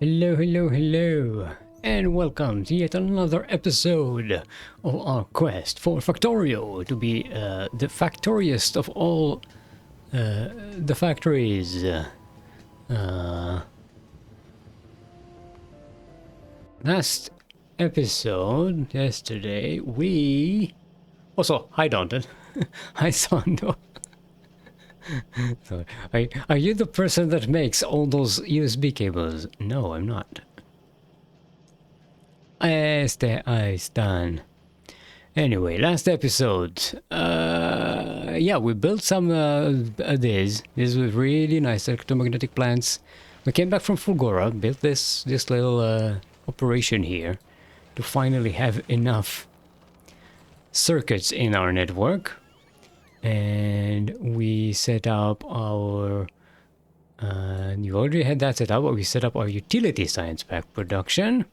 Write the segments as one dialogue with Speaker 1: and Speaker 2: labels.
Speaker 1: Hello, hello, hello, and welcome to yet another episode of our quest for Factorio to be the factoriest of all the factories. Last episode, yesterday, we... Also, hi Danton. Hi Sando. So, are you the person that makes all those USB cables? No, I'm not. I stand. Anyway, last episode. Yeah, we built some these. These were really nice electromagnetic plants. We came back from Fulgora, built this little operation here to finally have enough circuits in our network. And we set up our you already had that set up, but we set up our utility science pack production,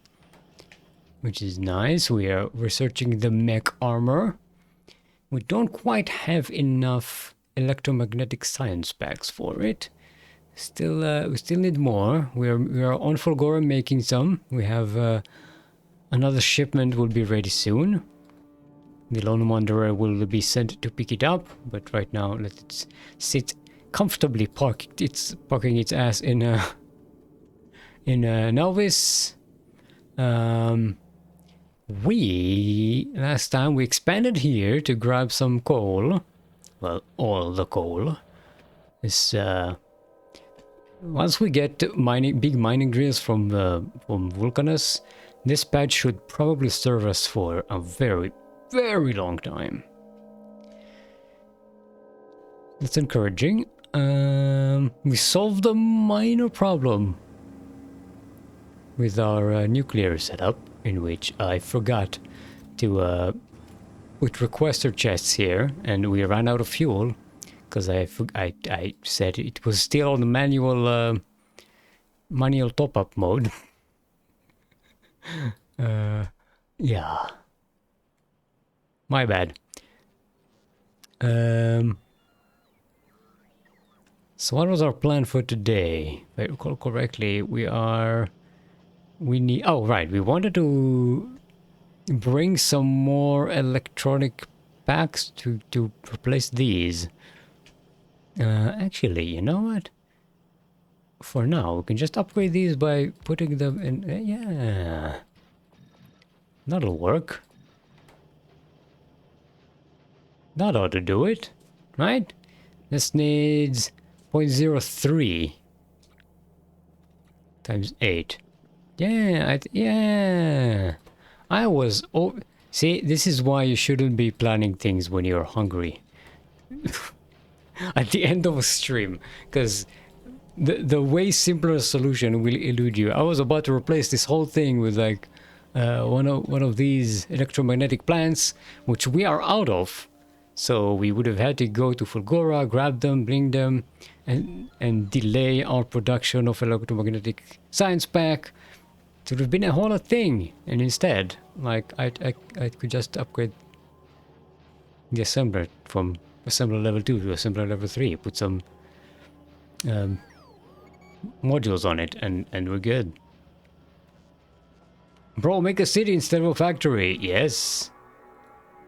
Speaker 1: which is nice. We are researching the mech armor. We don't quite have enough electromagnetic science packs for it. Still, we still need more. We are on Fulgora making some. We have another shipment will be ready soon. The Lone Wanderer will be sent to pick it up, but right now let it sit comfortably parking its ass in Novice. Last time we expanded here to grab some coal. Well, all the coal. This once we get big mining drills from Vulcanus, this patch should probably serve us for a very long time. That's encouraging. We solved a minor problem with our nuclear setup, in which I forgot to put requester chests here, and we ran out of fuel because I said it was still on the manual top-up mode. Yeah. My bad. So what was our plan for today? If I recall correctly, we need... Oh, right. We wanted to bring some more electronic packs to replace these. Actually, you know what? For now, we can just upgrade these by putting them in... yeah. That'll work. That ought to do it, right? This needs 0.03 times 8. Yeah, yeah. I was... Oh, see, this is why you shouldn't be planning things when you're hungry. At the end of a stream, because the way simpler solution will elude you. I was about to replace this whole thing with like one of these electromagnetic plants, which we are out of. So we would have had to go to Fulgora, grab them, bring them, and delay our production of electromagnetic science pack. It would have been a whole thing. And instead, like I could just upgrade the assembler from assembler level 2 to assembler level 3. Put some modules on it, and we're good. Bro, make a city instead of a factory. Yes.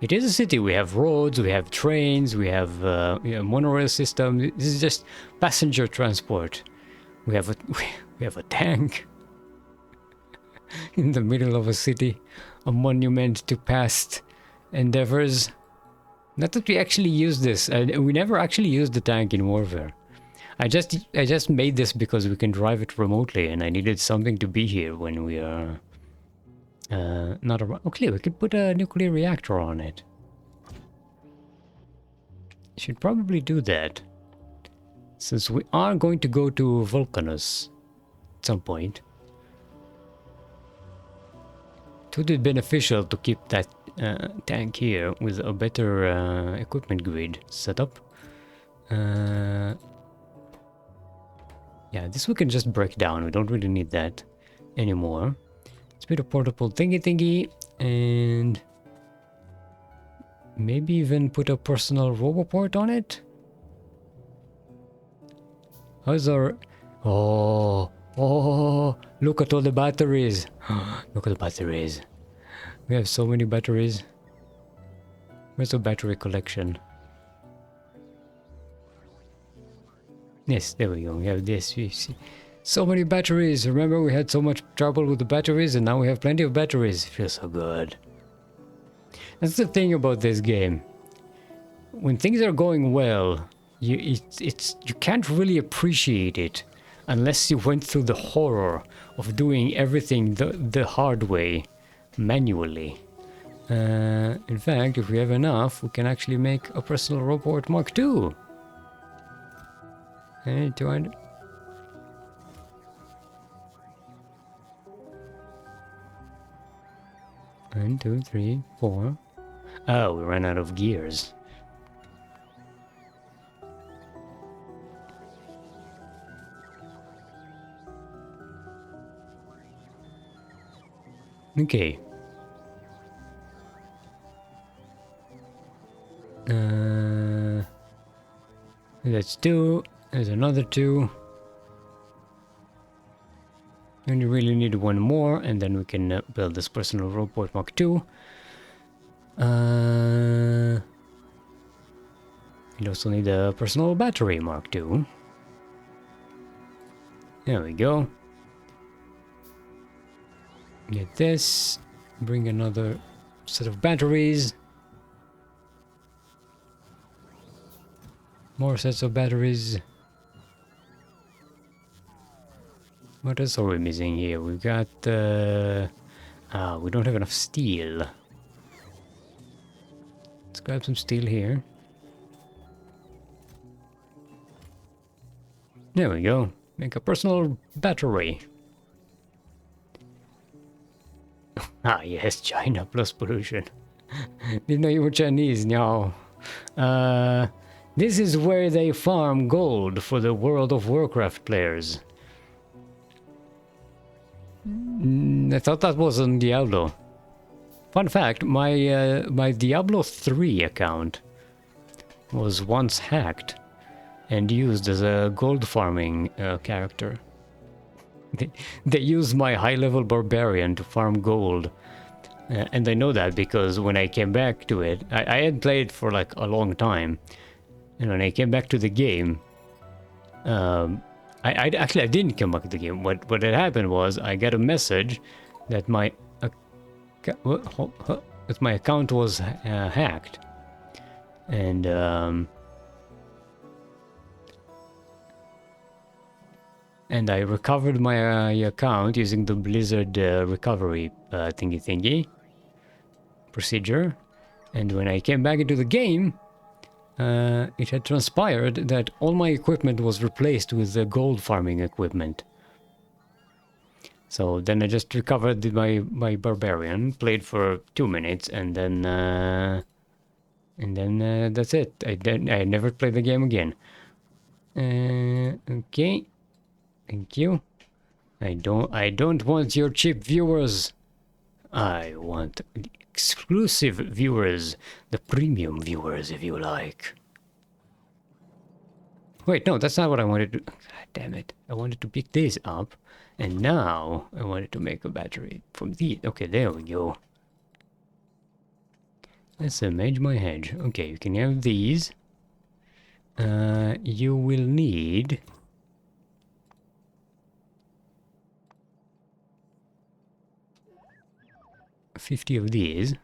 Speaker 1: It is a city. We have roads, we have trains, we have monorail system. This is just passenger transport. We have a tank in the middle of a city, a monument to past endeavors. Not that we actually use this. We never actually used the tank in Warfare. I just made this because we can drive it remotely, and I needed something to be here when we are. Not around. Okay, we could put a nuclear reactor on it. Should probably do that. Since we are going to go to Vulcanus at some point. It would be beneficial to keep that tank here with a better equipment grid setup. Yeah, this we can just break down. We don't really need that anymore. Let's put a portable thingy, and maybe even put a personal roboport on it. How's our... Oh, Oh, look at all the batteries. Look at the batteries. We have so many batteries. Where's the battery collection? Yes, there we go. We have this. We see so many batteries. Remember, we had so much trouble with the batteries, and now we have plenty of batteries. It feels so good. That's the thing about this game. When things are going well, you can't really appreciate it unless you went through the horror of doing everything the hard way, manually. In fact, if we have enough, we can actually make a personal robot Mark II. And 200. One, two, three, four. Oh, we ran out of gears. Okay. That's two. There's another two. And you really need one more, and then we can build this personal robot Mark II. We also need a personal battery Mark II. There we go. Get this. Bring another set of batteries. More sets of batteries. What else are we missing here? We've got... we don't have enough steel. Let's grab some steel here. There we go. Make a personal battery. Ah, yes, China plus pollution. Didn't know you were Chinese, no. This is where they farm gold for the World of Warcraft players. I thought that was on Diablo. Fun fact, my Diablo 3 account was once hacked and used as a gold farming character. They used my high-level barbarian to farm gold. And I know that because when I came back to it, I had played for like a long time. And when I came back to the game, I didn't come back to the game. What had happened was I got a message that my account was hacked, and I recovered my account using the Blizzard recovery thingy procedure. And when I came back into the game, it had transpired that all my equipment was replaced with the gold farming equipment. So then I just recovered my barbarian, played for 2 minutes, and then that's it. I never played the game again. Okay, thank you. I don't want your cheap viewers. I want exclusive viewers, the premium viewers, if you like. Wait, no, that's not what I wanted to... God damn it. I wanted to pick this up, and now I wanted to make a battery from these. Okay, there we go. Let's mage my hedge. Okay, you can have these. You will need... 50 of these.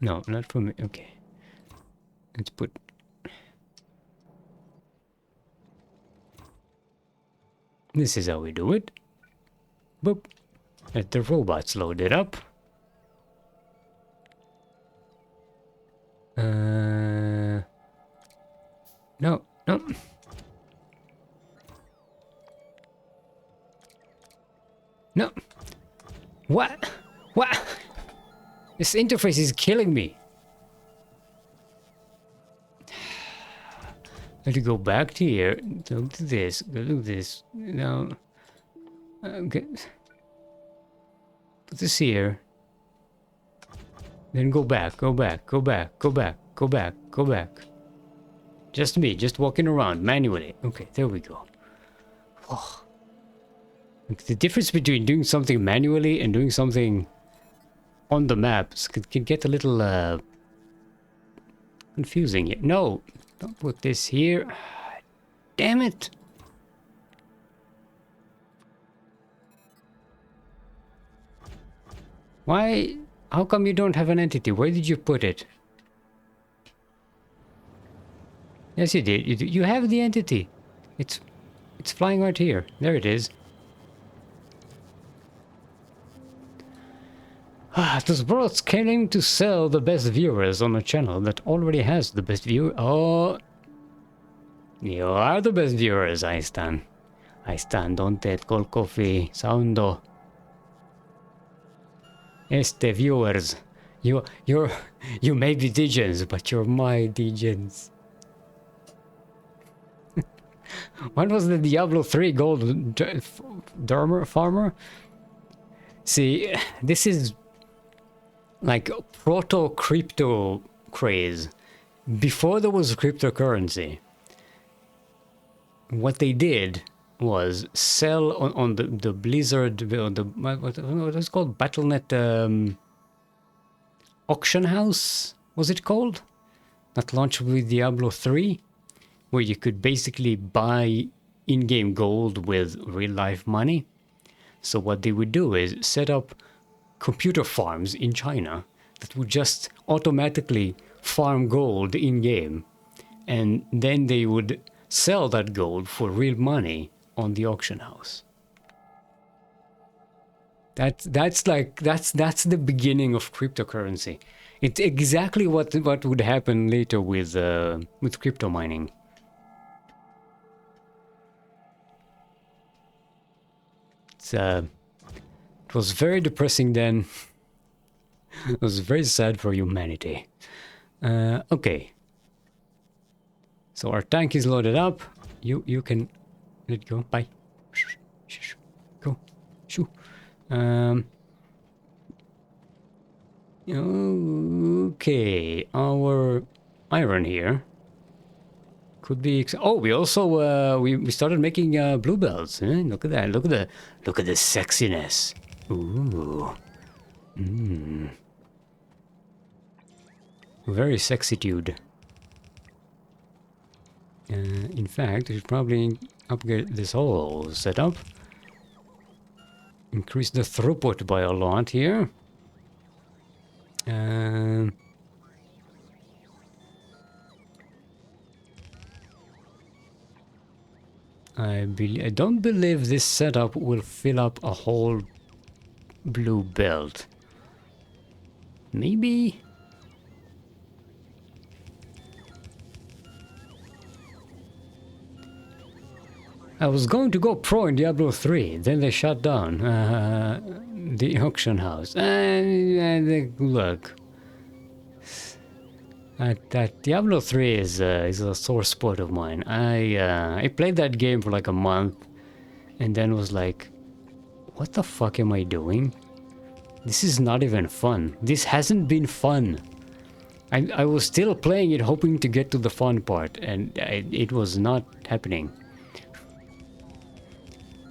Speaker 1: No, not for me. Okay. Let's put... This is how we do it. Boop. Let the robots load it up. No, no. No. What? What? This interface is killing me. I have to go back to here. Look to this. Go to this. No. Okay. Put this here. Then go back. Go back. Go back. Go back. Go back. Go back. Just me. Just walking around manually. Okay, there we go. Oh. Like the difference between doing something manually and doing something on the maps can get a little confusing. No, don't put this here. Damn it. Why? How come you don't have an entity? Where did you put it? Yes, you did. You have the entity. It's flying right here. There it is. Those broads claim to sell the best viewers on a channel that already has the best viewer. Oh, you are the best viewers, I stand. I stand on that cold coffee soundo. Viewers. You may be Digens, but you're my Digens. When was the Diablo 3 gold farmer? See, this is like proto-crypto craze. Before there was cryptocurrency, what they did was sell on the Blizzard, what is it called? Battle.net auction house, was it called? That launched with Diablo 3, where you could basically buy in-game gold with real-life money. So what they would do is set up computer farms in China that would just automatically farm gold in-game. And then they would sell that gold for real money on the auction house. That's the beginning of cryptocurrency. It's exactly what would happen later with crypto mining. It was very depressing then. It was very sad for humanity. Okay. So our tank is loaded up. You can let it go. Bye. Go. Shoo. Okay, our iron here could be. Oh, we also we started making bluebells. Look at that! Look at the sexiness. Ooh, very sexy dude. In fact, we should probably upgrade this whole setup. Increase the throughput by a lot here. I don't believe this setup will fill up a whole blue belt. Maybe. I was going to go pro in Diablo 3, then they shut down the auction house. And look, that Diablo 3 is a sore spot of mine. I played that game for like a month, and then was like, what the fuck am I doing? This is not even fun. This hasn't been fun. I was still playing it hoping to get to the fun part, and it was not happening.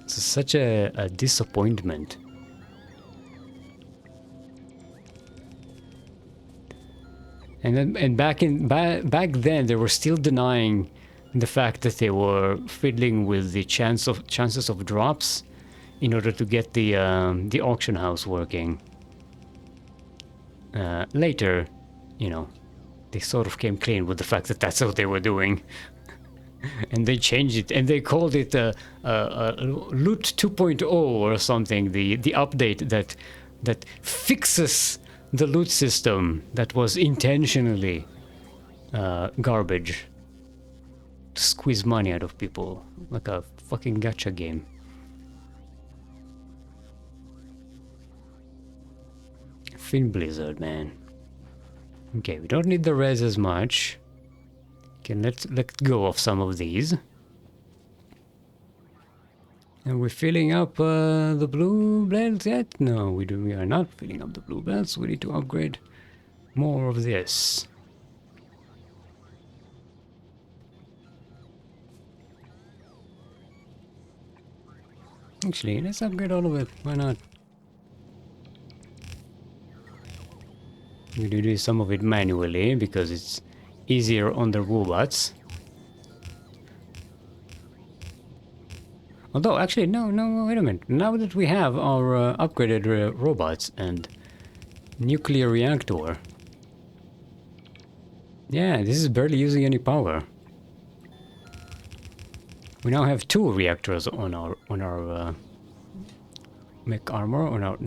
Speaker 1: It's such a disappointment. And back then they were still denying the fact that they were fiddling with the chances of drops in order to get the auction house working. Later, you know, they sort of came clean with the fact that that's what they were doing. And they changed it, and they called it Loot 2.0 or something, the update that fixes the loot system that was intentionally garbage to squeeze money out of people, like a fucking gacha game. Fin Blizzard, man. Okay, we don't need the res as much. Okay, let's let go of some of these. And we're filling up the blue belts yet? No, we are not filling up the blue belts. We need to upgrade more of this. Actually, let's upgrade all of it. Why not? We do some of it manually because it's easier on the robots. Although, actually, no, wait a minute. Now that we have our upgraded robots and nuclear reactor, yeah, this is barely using any power. We now have 2 reactors on our mech armor, on our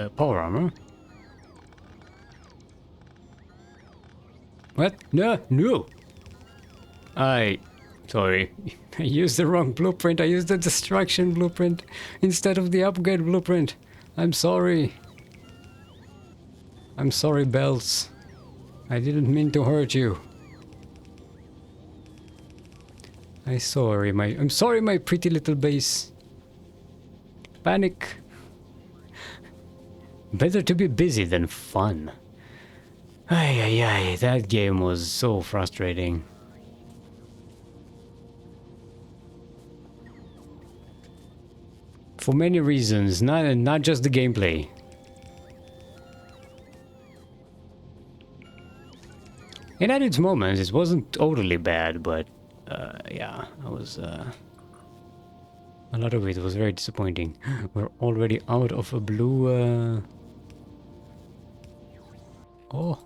Speaker 1: power armor. What? No, no! Sorry. I used the wrong blueprint. I used the destruction blueprint instead of the upgrade blueprint. I'm sorry. I'm sorry, Bells. I didn't mean to hurt you. I'm sorry, my pretty little base. Panic. Better to be busy than fun. Ay, that game was so frustrating. For many reasons, not just the gameplay. It had its moments, it wasn't totally bad, but yeah, I was a lot of it was very disappointing. We're already out of a blue oh.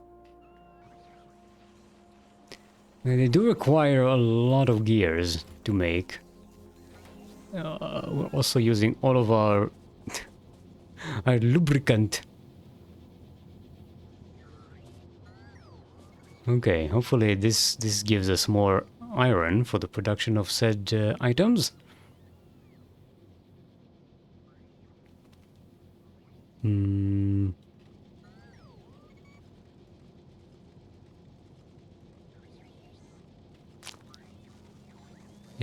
Speaker 1: They do require a lot of gears to make. We're also using all of our our lubricant. Okay, hopefully this gives us more iron for the production of said items. Yeah,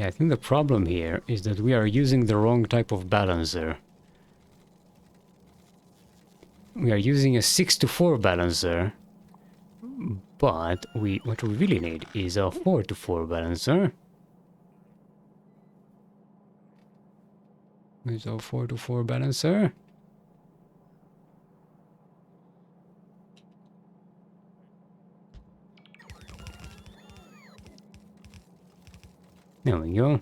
Speaker 1: I think the problem here is that we are using the wrong type of balancer. We are using a 6-to-4 balancer, but what we really need is a 4-to-4 balancer. Where's our 4-to-4 balancer? There we go.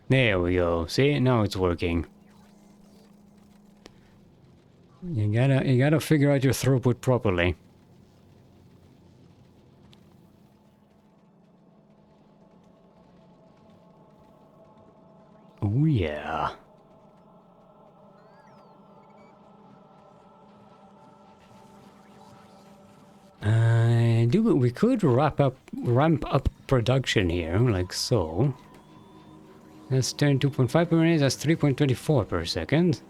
Speaker 1: There we go. See, now it's working. You gotta figure out your throughput properly. Oh yeah. We could ramp up production here, like so. That's 2.5 per minute, that's 3.24 per second.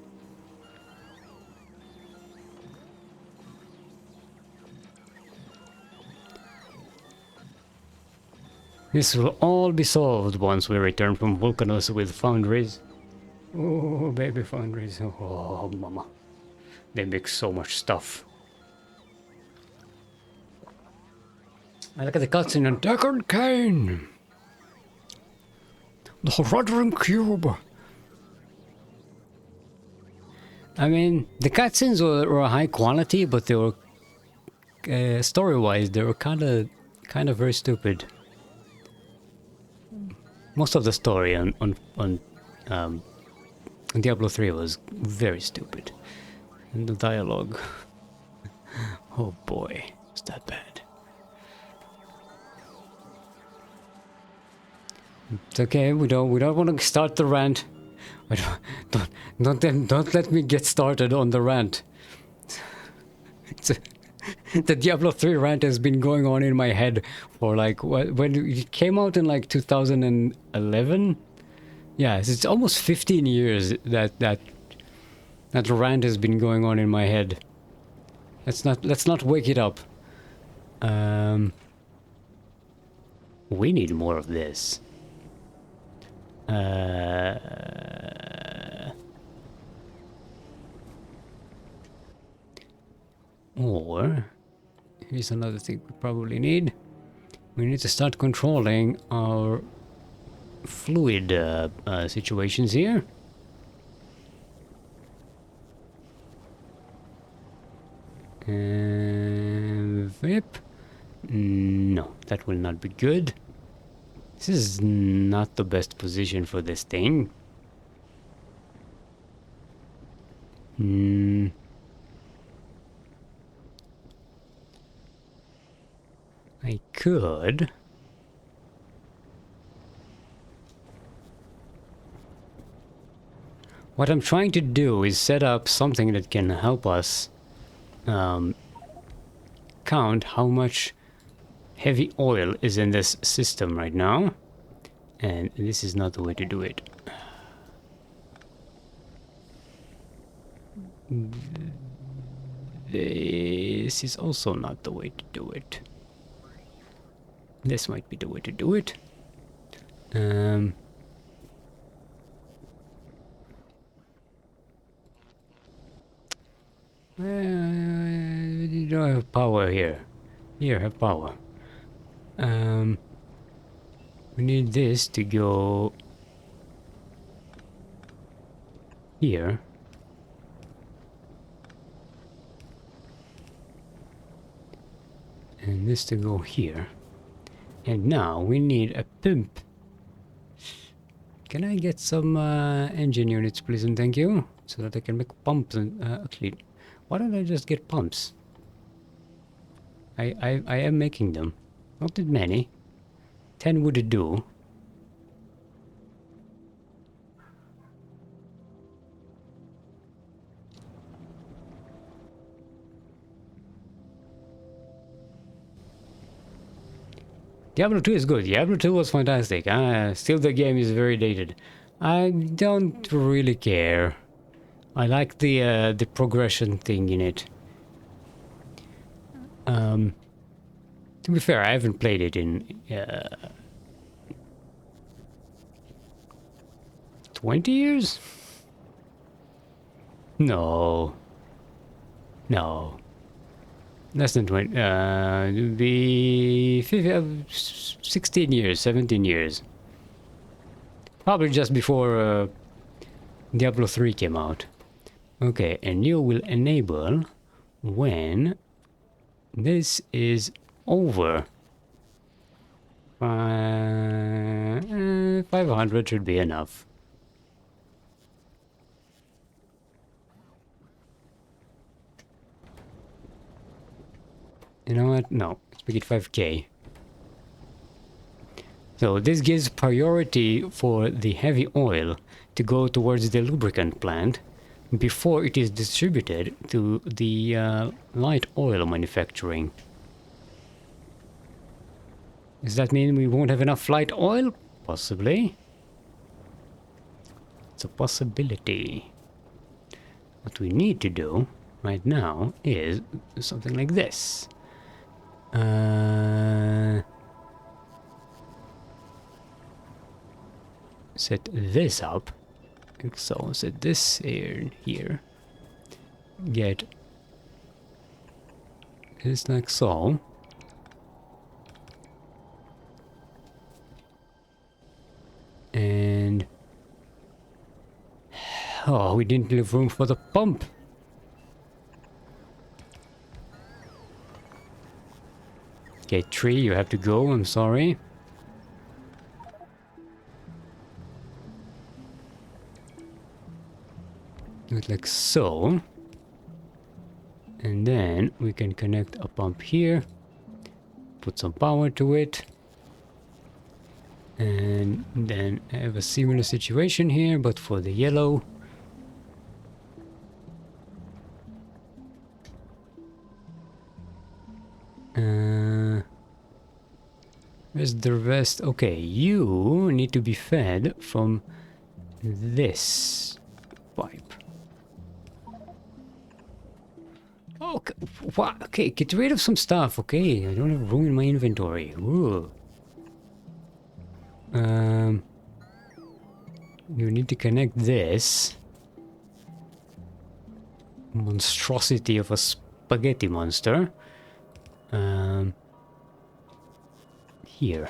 Speaker 1: This will all be solved once we return from Vulcanos with foundries. Oh, baby foundries. Oh, mama. They make so much stuff. I look at the cutscene on Deckard Cain. The Rotary Cube. I mean, the cutscenes were high quality, but they were story-wise, they were kind of very stupid. Most of the story on Diablo 3 was very stupid, and the dialogue. Oh boy, it's that bad. It's okay. We don't want to start the rant. Don't let me get started on the rant. The Diablo 3 rant has been going on in my head for like when it came out in like 2011. Yeah, it's almost 15 years that rant has been going on in my head. Let's not wake it up. We need more of this. Or here's another thing we probably need. We need to start controlling our fluid situations here. Whip. No, that will not be good. This is not the best position for this thing. I could. What I'm trying to do is set up something that can help us count how much heavy oil is in this system right now. And this is not the way to do it. This is also not the way to do it. This might be the way to do it. You don't have power here. Here, have power. We need this to go here. And this to go here. And now we need a pump. Can I get some engine units, please and thank you? So that I can make pumps and actually, why don't I just get pumps? I am making them. Not that many. 10 would do. Diablo 2 is good. Diablo 2 was fantastic. Still the game is very dated. I don't really care. I like the progression thing in it. To be fair, I haven't played it in 20 years? No. No. Less than 20. It would be 16 years, 17 years. Probably just before Diablo 3 came out. Okay, and you will enable when this is over. 500 should be enough. You know what? No, let's make it 5k. So this gives priority for the heavy oil to go towards the lubricant plant before it is distributed to the light oil manufacturing. Does that mean we won't have enough light oil? Possibly. It's a possibility. What we need to do right now is something like this. Set this up. Like so, set this here. Get this like so. And oh, we didn't leave room for the pump. Okay, tree, you have to go, I'm sorry. Do it like so. And then we can connect a pump here. Put some power to it. And then have a similar situation here, but for the yellow. Where's the rest? Okay, you need to be fed from this pipe. Okay, what? Okay, get rid of some stuff, okay? I don't have room in my inventory. Ooh. You need to connect this monstrosity of a spaghetti monster here.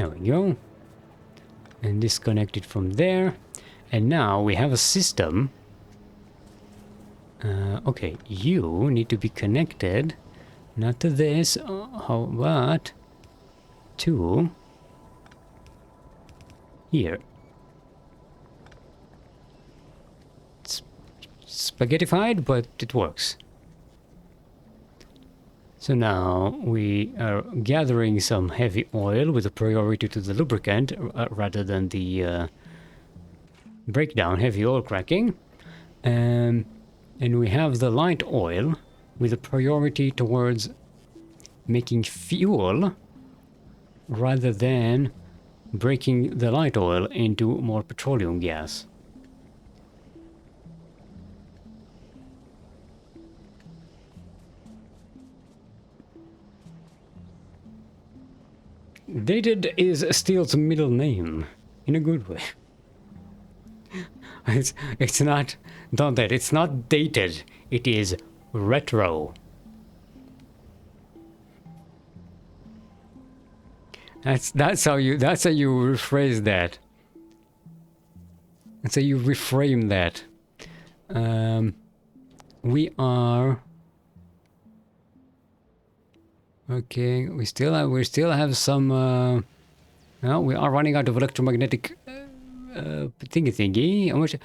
Speaker 1: There we go. And disconnect it from there. And now we have a system. Okay, you need to be connected. Not to this, but to here. It's spaghettified, but it works. So now we are gathering some heavy oil with a priority to the lubricant rather than the breakdown heavy oil cracking. And we have the light oil with a priority towards making fuel rather than breaking the light oil into more petroleum gas. Dated is Steel's middle name, in a good way. It's not, don't that, it's not dated, it is retro. That's how you rephrase that. That's how you reframe that. We are okay. We still have some. Well, we are running out of electromagnetic thingy. How much?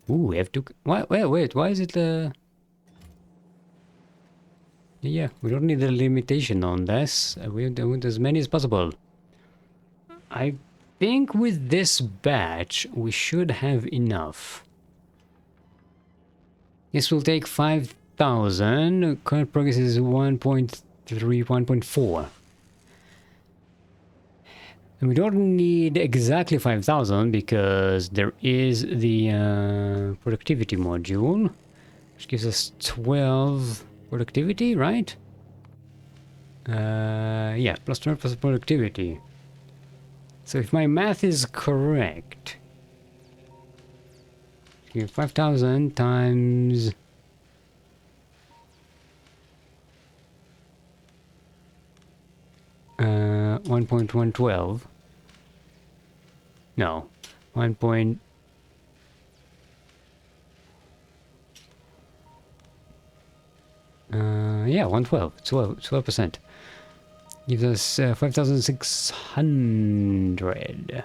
Speaker 1: Ooh, we have to. Wait. Why is it? Yeah, we don't need a limitation on this. We want as many as possible. I think with this batch we should have enough. This will take 5,000. Current progress is 1.3, 1.4. And we don't need exactly 5,000 because there is the productivity module, which gives us 12 productivity, right? Yeah, plus 12% productivity. So if my math is correct, 5,000 times 1.112. No, 1. Yeah, 112. 12%. Gives us 5,600.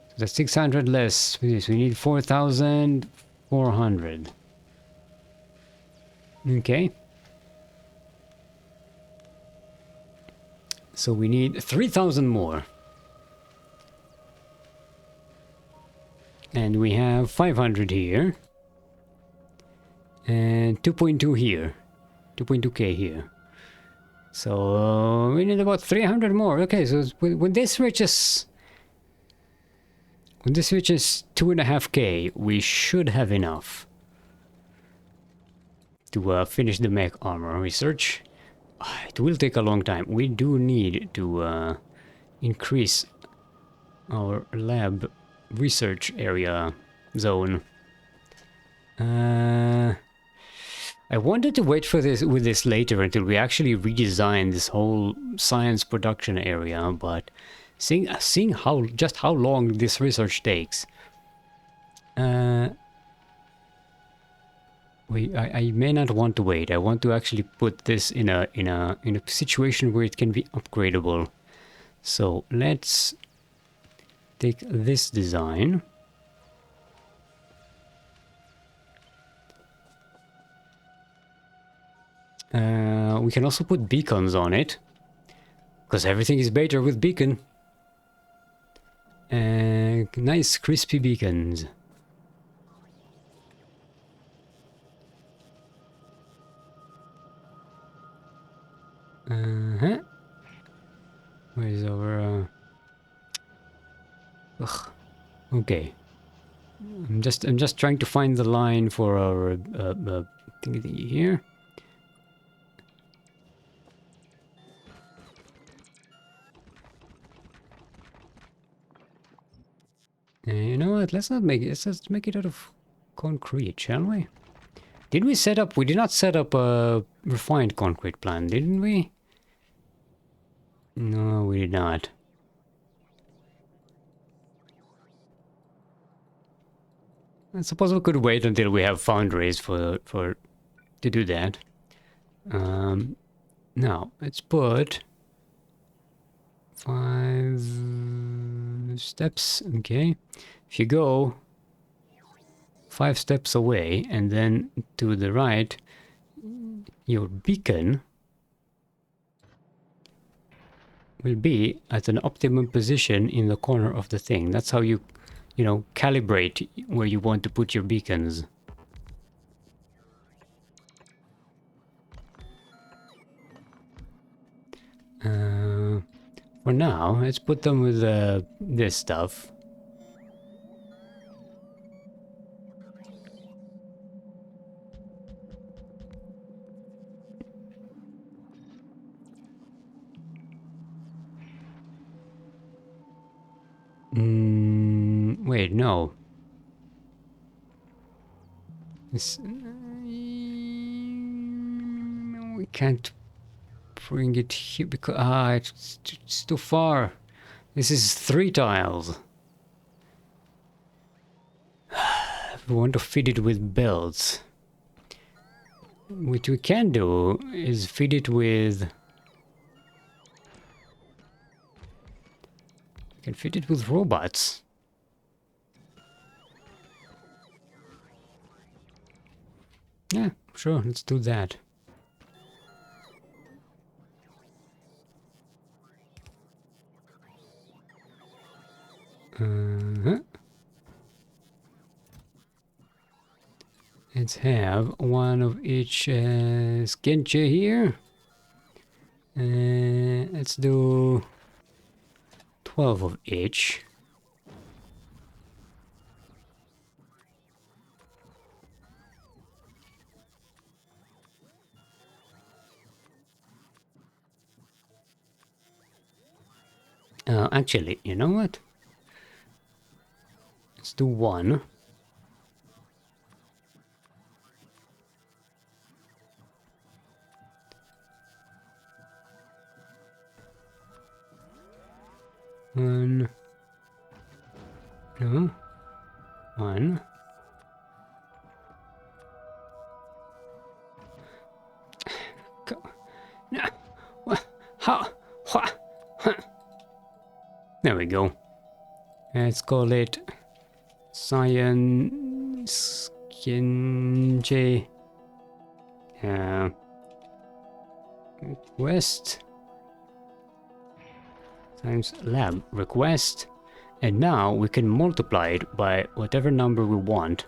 Speaker 1: So that's 600 less. We need 4,400. Okay. So we need 3,000 more. And we have 500 here. And 2.2 here. 2.2k here. So we need about 300 more. Okay, so when this reaches 2.5k, we should have enough to finish the mech armor research. It will take a long time. We do need to increase our lab research area zone. I wanted to wait for this with this later until we actually redesign this whole science production area, but seeing how long this research takes, I may not want to wait. I want to actually put this in a situation where it can be upgradable. So let's take this design. We can also put beacons on it, because everything is better with beacon. Nice crispy beacons. Where is our ugh. Okay. I'm just trying to find the line for our thingy here. You know what? Let's make it out of concrete, shall we? Did we set up? We did not set up a refined concrete plant, didn't we? No, we did not. I suppose we could wait until we have foundries for to do that. Now let's put 5 steps. Okay, if you go 5 steps away and then to the right, your beacon will be at an optimum position in the corner of the thing. That's how you know, calibrate where you want to put your beacons. For now, let's put them with this stuff. Wait, no. This, we can't bring it here because it's too far. This is 3 tiles. We want to feed it with belts. What we can do is feed it with... We can feed it with robots. Yeah, sure, let's do that. Let's have one of each skinche here. Let's do 12 of each. Actually, you know what? Let's do 1. One. No. 1. Go. No. How? There we go. Let's call it Science Skinje request times lab request, and now we can multiply it by whatever number we want,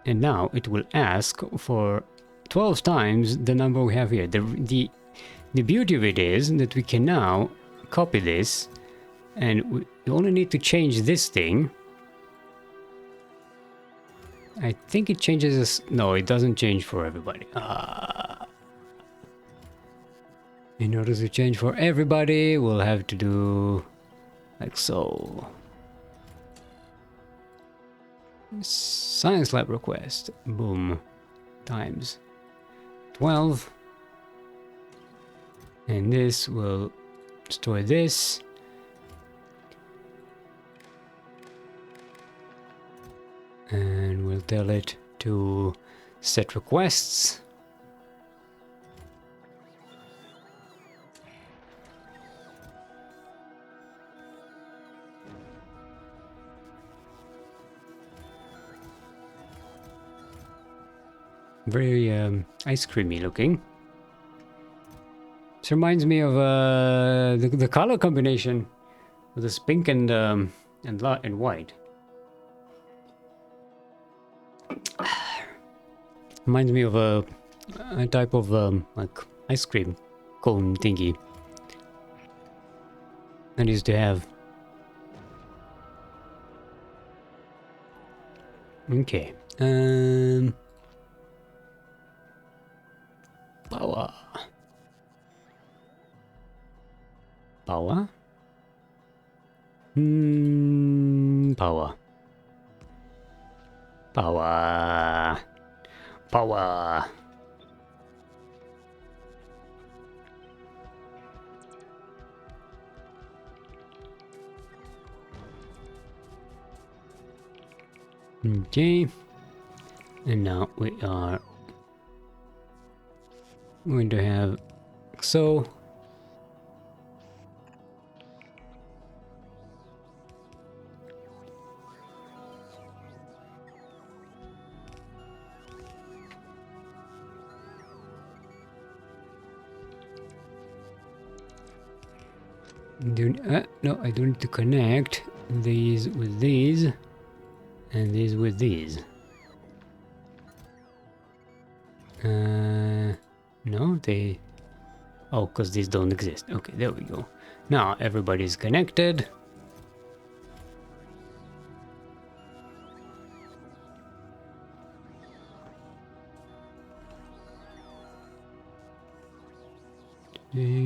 Speaker 1: and now it will ask for 12 times the number we have here. The beauty of it is that we can now copy this, and we only need to change this thing. I think it changes us. No, it doesn't change for everybody. In order to change for everybody, we'll have to do like so. Science lab request. Boom. Times 12. And this will store this. And we'll tell it to set requests. Very ice creamy looking. This reminds me of the color combination with this pink and white. Reminds me of a type of like ice cream cone thingy I used to have. Okay. Power. Power. Power. Power. Power. Okay. And now we are going to have so. No, I do need to connect these with these and these with these. No, they... Oh, because these don't exist. Okay, there we go. Now everybody's connected.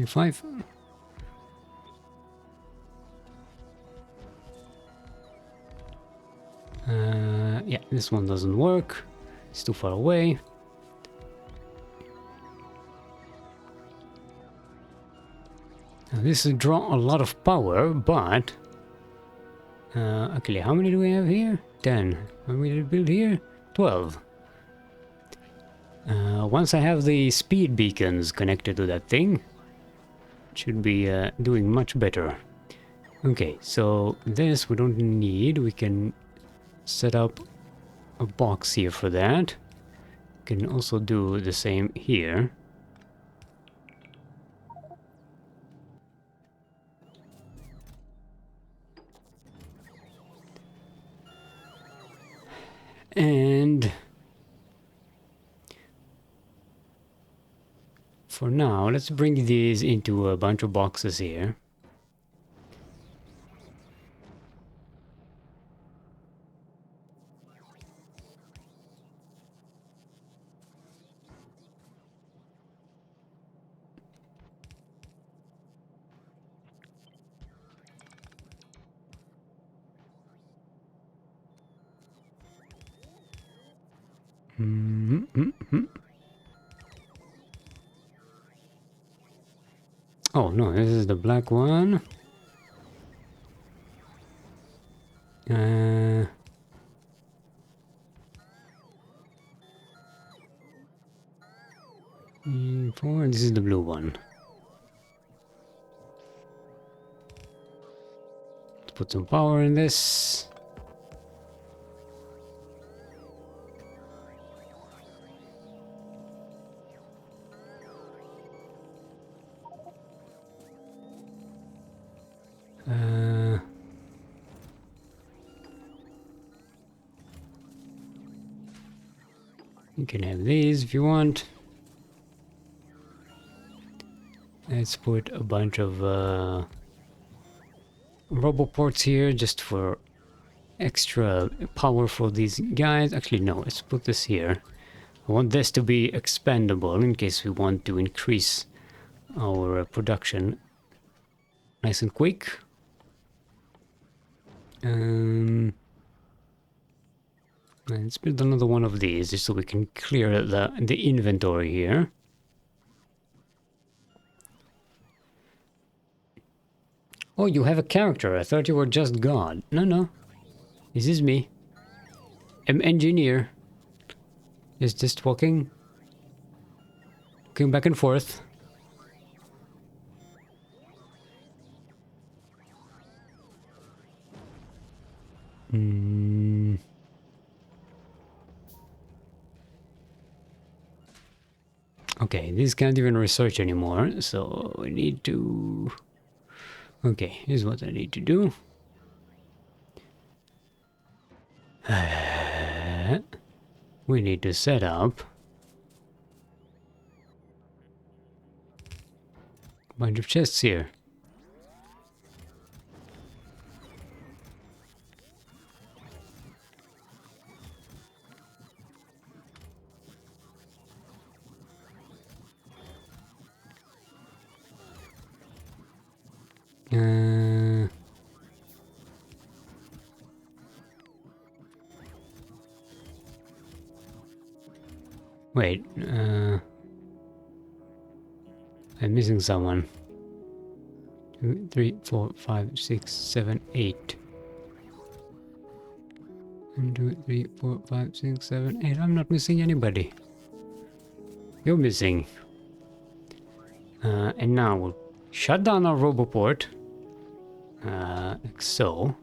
Speaker 1: Five. Yeah, this one doesn't work. It's too far away. Now, this will draw a lot of power, but... actually, how many do we have here? 10. How many did we build here? 12. Once I have the speed beacons connected to that thing, it should be doing much better. Okay, so this we don't need. We can set up a box here for that. Can also do the same here. And for now, let's bring these into a bunch of boxes here. Oh no, this is the black one. 4, this is the blue one. Let's put some power in this. You can have these if you want. Let's put a bunch of roboports here just for extra power for these guys. Actually, no, let's put this here. I want this to be expandable in case we want to increase our production nice and quick. Let's build another one of these just so we can clear the inventory here. Oh, you have a character. I thought you were just God. No, no. This is me. I'm engineer. Just walking. Going back and forth. Okay, this can't even research anymore, so we need to... Okay, here's what I need to do. We need to set up a bunch of chests here. Wait, I'm missing someone. 2, 3, 4, 5, 6, 7, 8. 1, 2, 3, 4, 5, 6, 7, 8. I'm not missing anybody. You're missing. And now we'll shut down our roboport. Like so.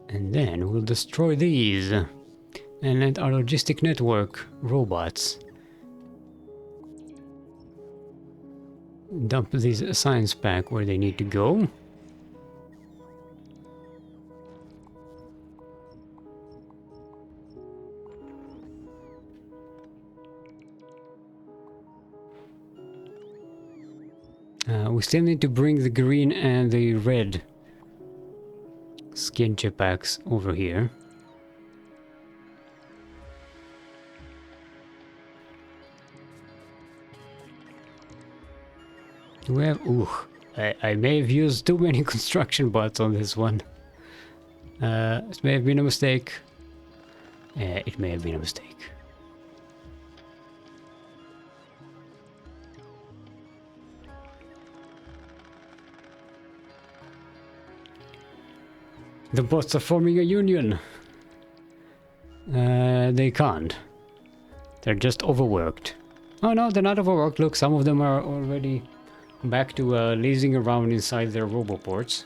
Speaker 1: And then we'll destroy these. And let our logistic network robots dump these science pack where they need to go. We still need to bring the green and the red skin jetpacks over here. Do we have... Ooh, I may have used too many construction bots on this one. It may have been a mistake. It may have been a mistake. The bots are forming a union. They can't. They're just overworked. Oh no, they're not overworked. Look, some of them are already back to lazing around inside their roboports.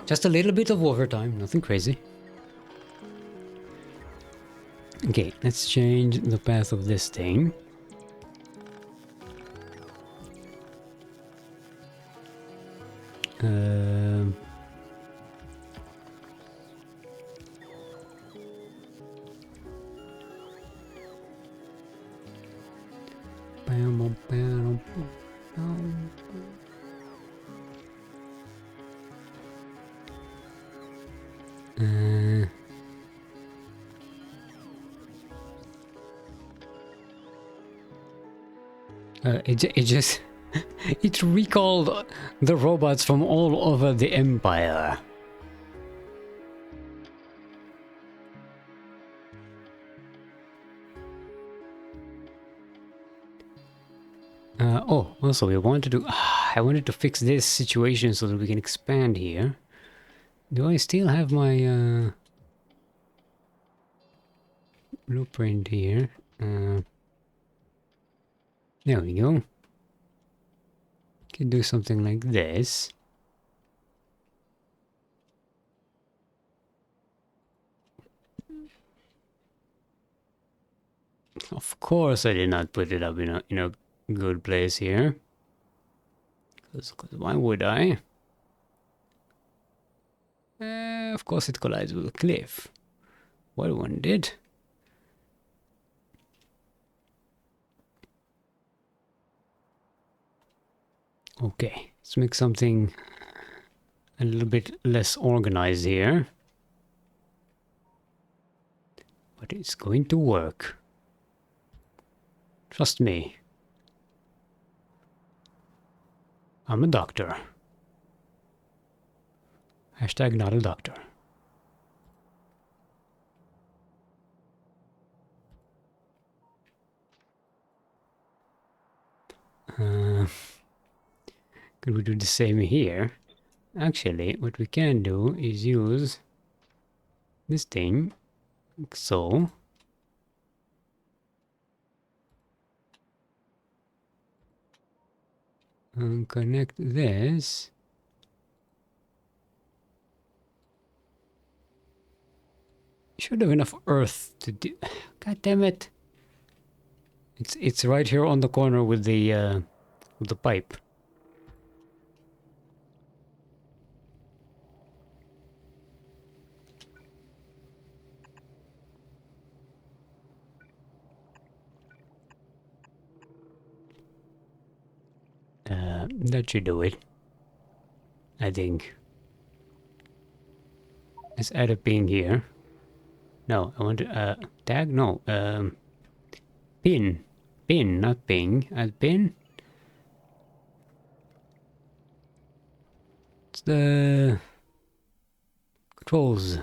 Speaker 1: Just a little bit of overtime, nothing crazy. Okay, let's change the path of this thing. It just it recalled the robots from all over the Empire. Oh, also we wanted to... I wanted to fix this situation so that we can expand here. Do I still have my blueprint here? There we go. Can do something like this. Of course I did not put it up in a good place here. Because why would I? Of course it collides with a cliff. What one did? Okay, let's make something a little bit less organized here. But it's going to work. Trust me. I'm a doctor. Hashtag not a doctor. Could we do the same here? Actually, what we can do is use this thing, like so. And connect this. Should have enough earth to do... God damn it. It's right here on the corner with the pipe. That should do it. I think. Let's add a ping here. No, I want to, tag? No, pin. Pin, not ping. Add pin. It's the controls.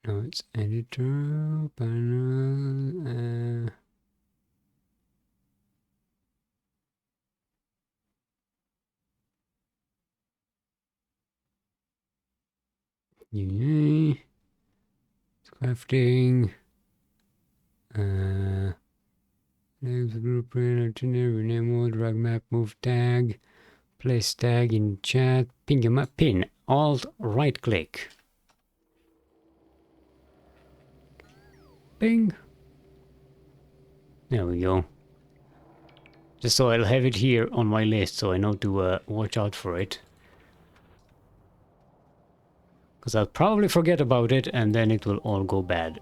Speaker 1: No, Components, editor, panel, yeah. Crafting, names, blueprint, itinerary, name mode, drag map, move tag, place tag in chat, ping your map, pin, alt, right click. Ping. There we go. Just so I'll have it here on my list so I know to watch out for it. Because I'll probably forget about it and then it will all go bad.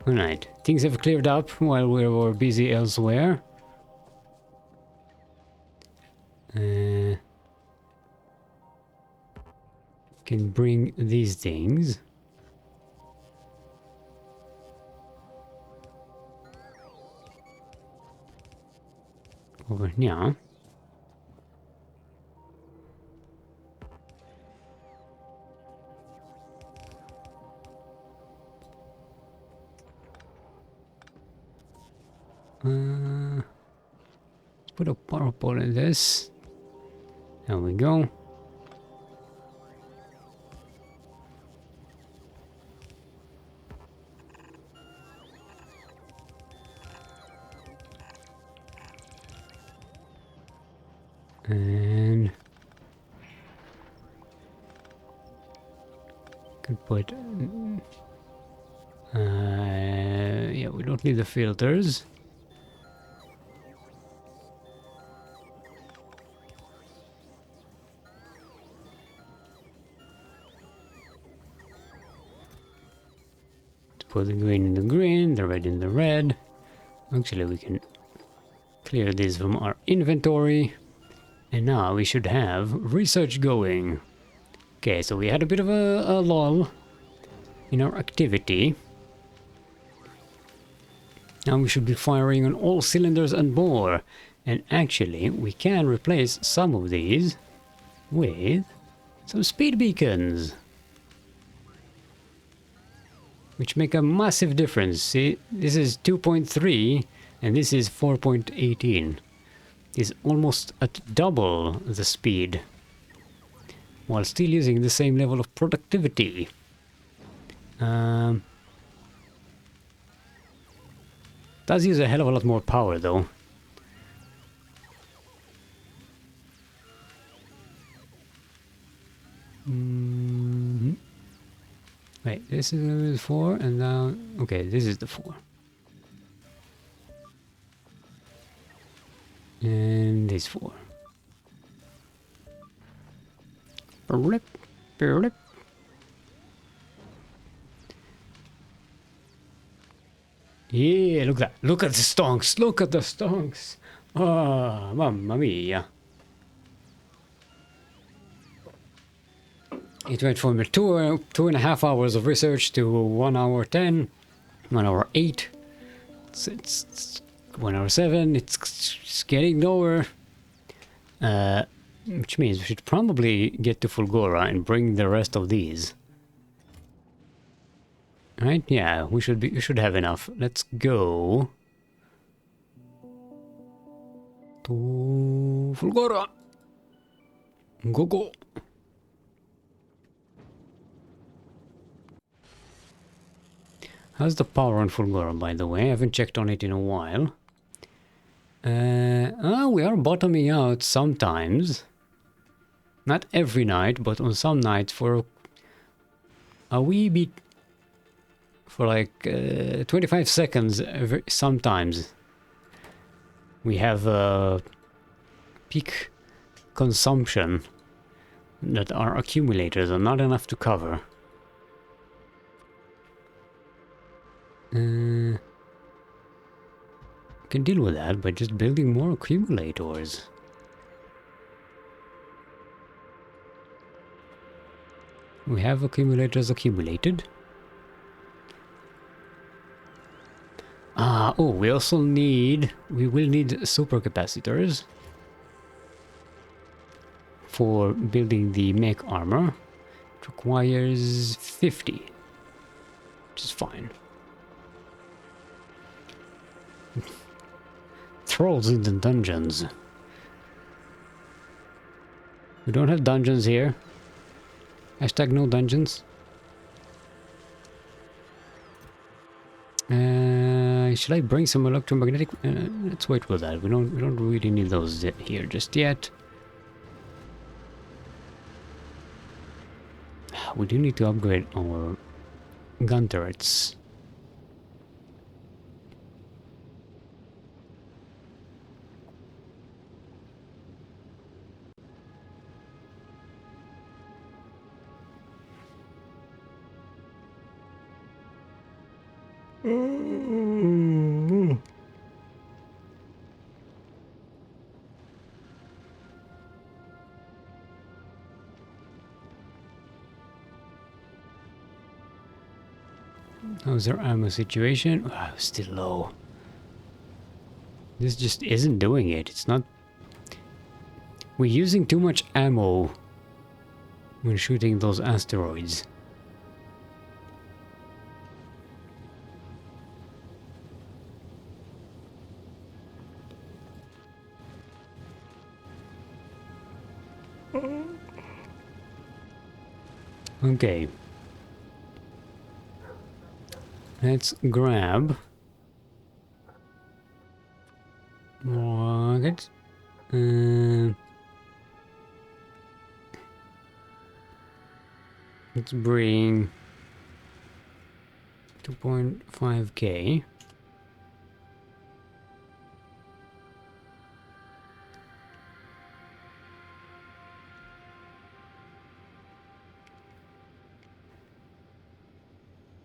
Speaker 1: Alright, things have cleared up while we were busy elsewhere. Can bring these things. Over here. Put a power pole in this. There we go. And could put yeah, we don't need the filters. Put the green in the green, the red in the red. Actually, we can clear this from our inventory. And now we should have research going. Okay, so we had a bit of a lull in our activity. Now we should be firing on all cylinders and more. And actually, we can replace some of these with some speed beacons, which make a massive difference. See, this is 2.3 and this is 4.18. It's almost at double the speed, while still using the same level of productivity. Does use a hell of a lot more power though. Wait, this is level 4 and now... Okay, this is the 4. And this 4. Rip, rip. Yeah, look at that. Look at the stonks. Look at the stonks. Oh, mamma mia. It went from 2.5 hours of research to 1 hour 10, 1 hour 8. It's 1 hour 7. It's getting lower. Which means we should probably get to Fulgora and bring the rest of these. Right? Yeah, we should have enough. Let's go to Fulgora. Go. How's the power on Fulgora, by the way? I haven't checked on it in a while. We are bottoming out sometimes. Not every night, but on some nights for a wee bit. For like 25 seconds sometimes. We have peak consumption that our accumulators are not enough to cover. Can deal with that by just building more accumulators. We have accumulators accumulated. Oh, we will need supercapacitors for building the mech armor. It requires 50. Which which is fine. Trolls in the dungeons. We don't have dungeons here. Hashtag no dungeons. Should I bring some electromagnetic? Let's wait for that. We don't really need those here just yet. We do need to upgrade our gun turrets. How's our ammo situation? Wow, still low. This just isn't doing it. It's not... We're using too much ammo when shooting those asteroids. Okay. Let's grab rocket. Let's bring 2.5k.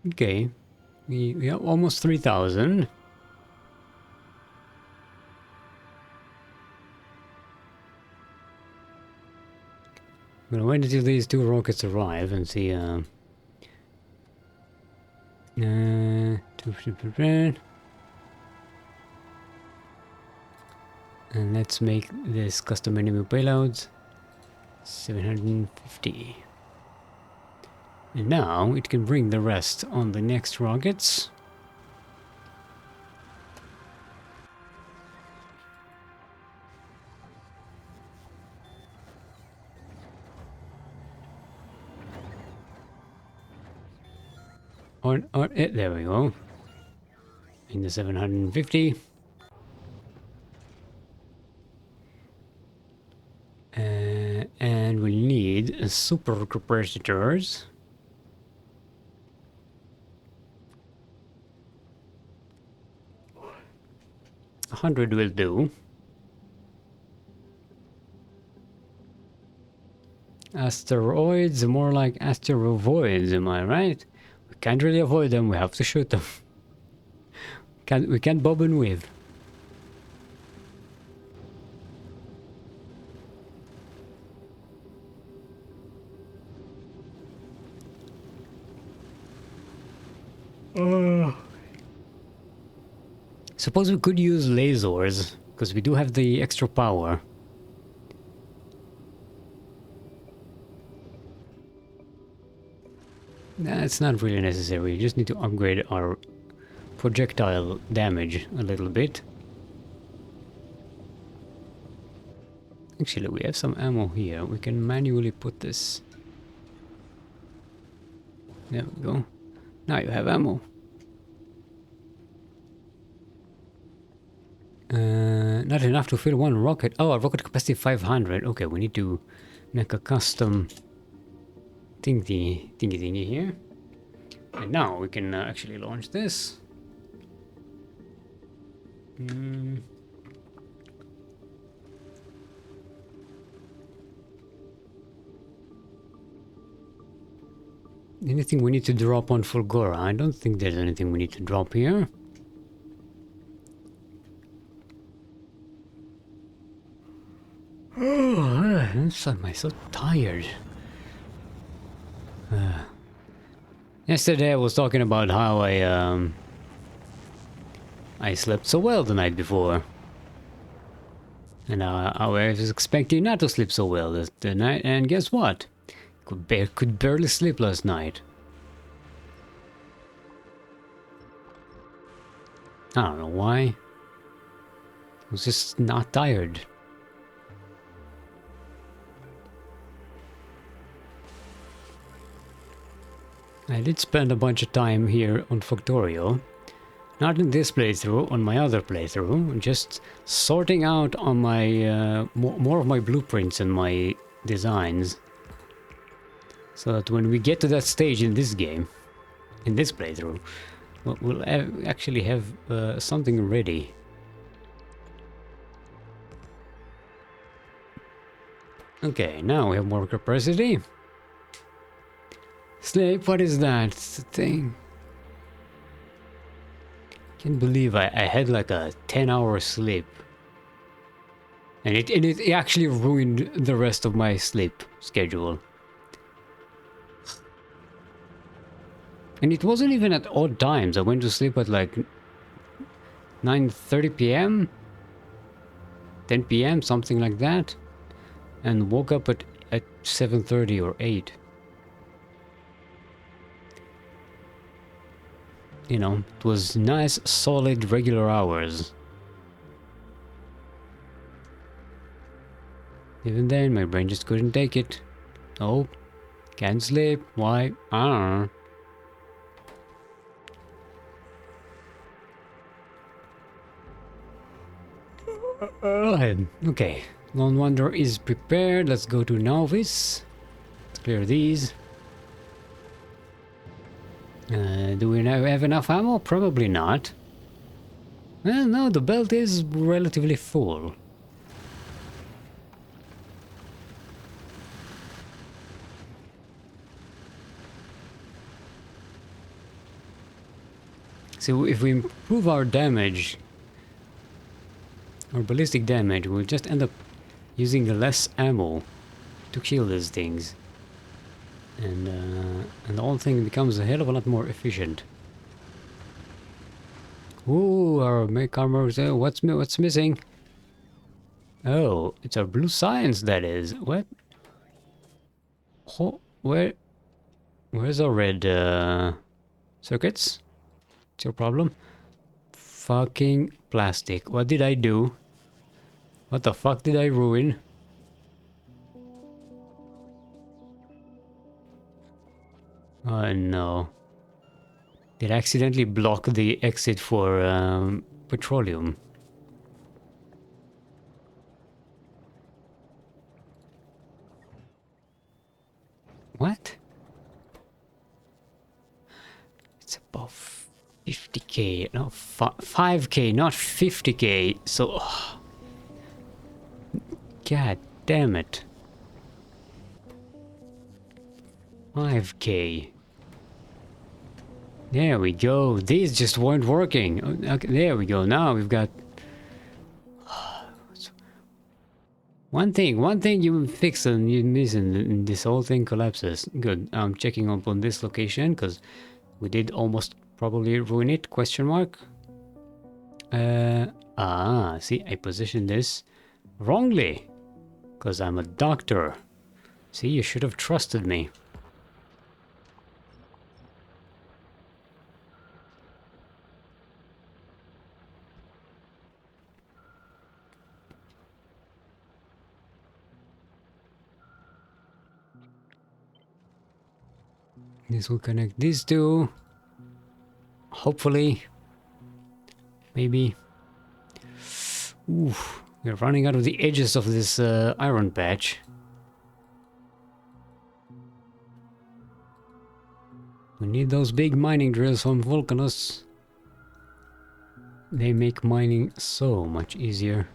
Speaker 1: Okay. We have almost 3,000. I'm gonna wait until these two rockets arrive and see. And let's make this custom enemy payloads 750. And now it can bring the rest on the next rockets. There we go. In the 750. And we need super capacitors. 100 will do. Asteroids, more like asterovoids, am I right? We can't really avoid them, we have to shoot them. We can't bob and weave. Suppose we could use lasers, because we do have the extra power. Nah, it's not really necessary, we just need to upgrade our projectile damage a little bit. Actually, we have some ammo here, we can manually put this. There we go. Now you have ammo. Not enough to fill one rocket. Oh, a rocket capacity 500. Okay, we need to make a custom thingy here. And now we can actually launch this. Anything we need to drop on Fulgora? I don't think there's anything we need to drop here. I'm so tired. Yesterday I was talking about how I slept so well the night before. And how I was expecting not to sleep so well the night, and guess what? Could barely sleep last night. I don't know why. I was just not tired. I did spend a bunch of time here on Factorio. Not in this playthrough, on my other playthrough. Just sorting out on my more of my blueprints and my designs. So that when we get to that stage in this game, in this playthrough, we'll actually have something ready. Okay, now we have more capacity. Sleep, what is that? It's a thing. Can't believe I had like a 10-hour sleep. And it actually ruined the rest of my sleep schedule. And it wasn't even at odd times. I went to sleep at like 9:30 p.m. 10 p.m. something like that. And woke up at 7:30 or 8. You know, it was nice, solid, regular hours. Even then, my brain just couldn't take it. Oh, can't sleep. Why? I don't know. Okay, Lone Wanderer is prepared. Let's go to Novice. Let's clear these. Do we now have enough ammo? Probably not. Well, no, the belt is relatively full. So if we improve our damage, our ballistic damage, we'll just end up using less ammo to kill these things. And the whole thing becomes a hell of a lot more efficient. Ooh, our mech armor. What's missing? Oh, it's our blue science. That is what? Oh, where's our red circuits? What's your problem? Fucking plastic. What did I do? What the fuck did I ruin? Oh no. Did I accidentally block the exit for petroleum? What? It's above 50k. No, 5k, not 50k. So... God damn it. 5k. There we go. These just weren't working. Okay, there we go. Now we've got... One thing you fix and you miss and this whole thing collapses. Good. I'm checking up on this location because we did almost probably ruin it, question mark. See, I positioned this wrongly because I'm a doctor. See, you should have trusted me. This will connect these two. Hopefully. Maybe. Oof. We're running out of the edges of this iron patch. We need those big mining drills from Vulcanus. They make mining so much easier.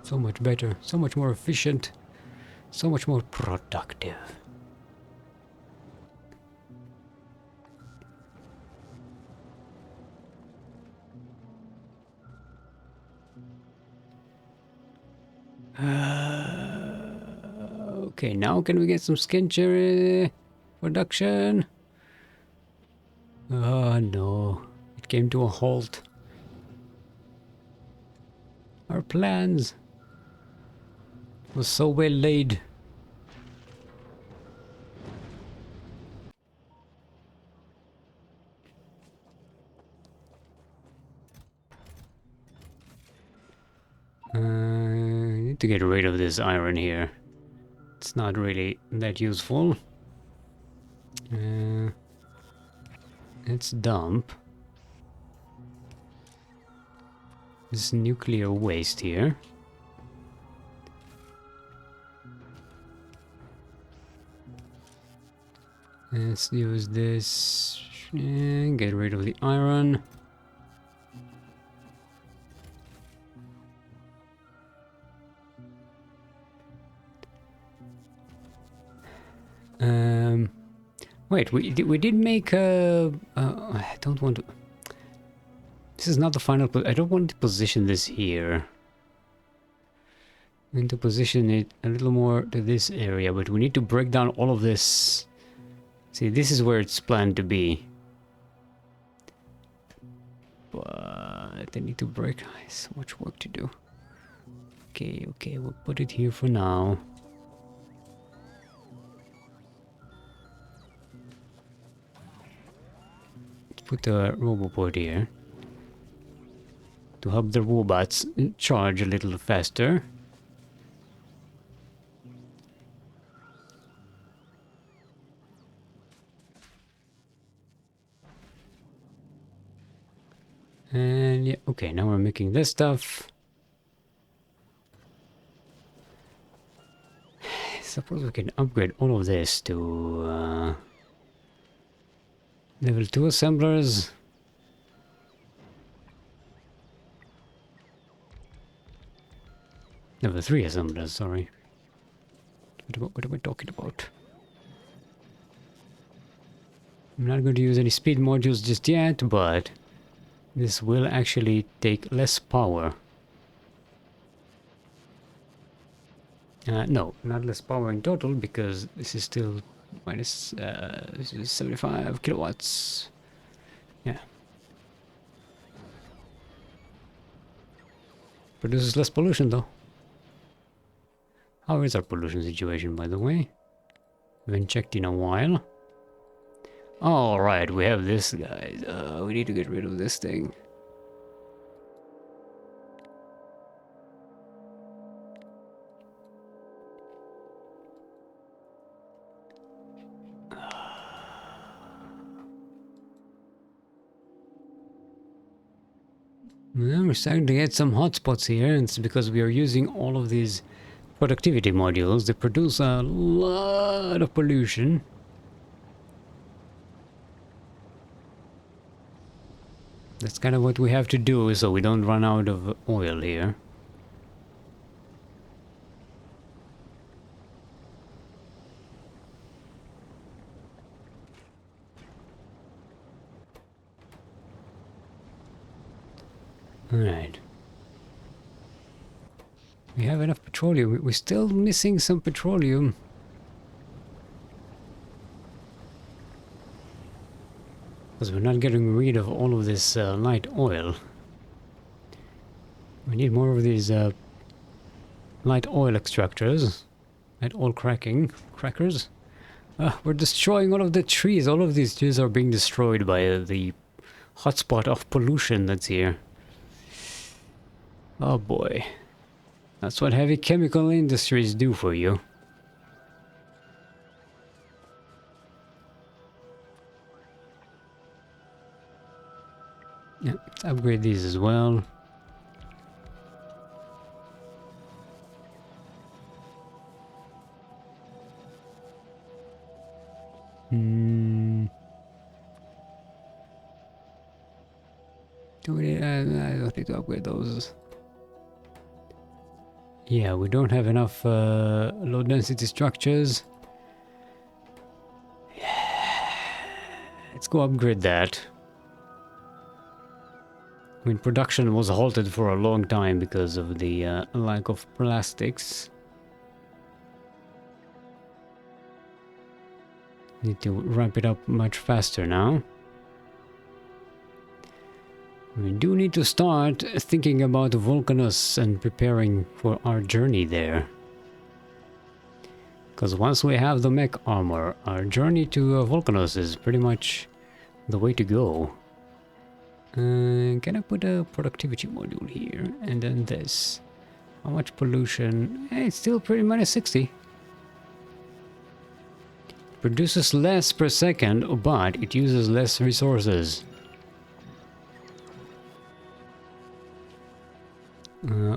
Speaker 1: So much better. So much more efficient. So much more productive. Okay, now can we get some skin cherry production? Oh no, it came to a halt. Our plans were so well laid. need to get rid of this iron here. It's not really that useful. Let's dump this nuclear waste here. Let's use this and get rid of the iron. Wait, we did make I don't want to. This is not the final. I don't want to position this here. I'm going to position it a little more to this area, but we need to break down all of this. See, this is where it's planned to be. But I need to break. So much work to do. Okay, we'll put it here for now. Put a roboport here to help the robots charge a little faster. And yeah, okay, now we're making this stuff. Suppose we can upgrade all of this to level 2 assemblers. Level 3 assemblers, sorry. What are we talking about? I'm not going to use any speed modules just yet, but this will actually take less power. No, not less power in total, because this is still minus this is 75 kilowatts. Yeah. Produces less pollution though. How is our pollution situation, by the way? Haven't checked in a while. Alright, we have this, guys. We need to get rid of this thing. Well, we're starting to get some hotspots here, and it's because we are using all of these productivity modules that produce a lot of pollution. That's kind of what we have to do so we don't run out of oil here. Alright. We have enough petroleum. We're still missing some petroleum. Because we're not getting rid of all of this light oil. We need more of these light oil extractors. Light oil crackers. We're destroying all of the trees. All of these trees are being destroyed by the hotspot of pollution that's here. Oh boy. That's what heavy chemical industries do for you. Yeah, let's upgrade these as well. Do we need, I don't need to upgrade those. Yeah, we don't have enough low density structures. Yeah. Let's go upgrade that. I mean, production was halted for a long time because of the lack of plastics. Need to ramp it up much faster now. We do need to start thinking about Vulcanus and preparing for our journey there. Because once we have the mech armor, our journey to Vulcanus is pretty much the way to go. Can I put a productivity module here? And then this. How much pollution? It's still pretty minus 60. Produces less per second, but it uses less resources.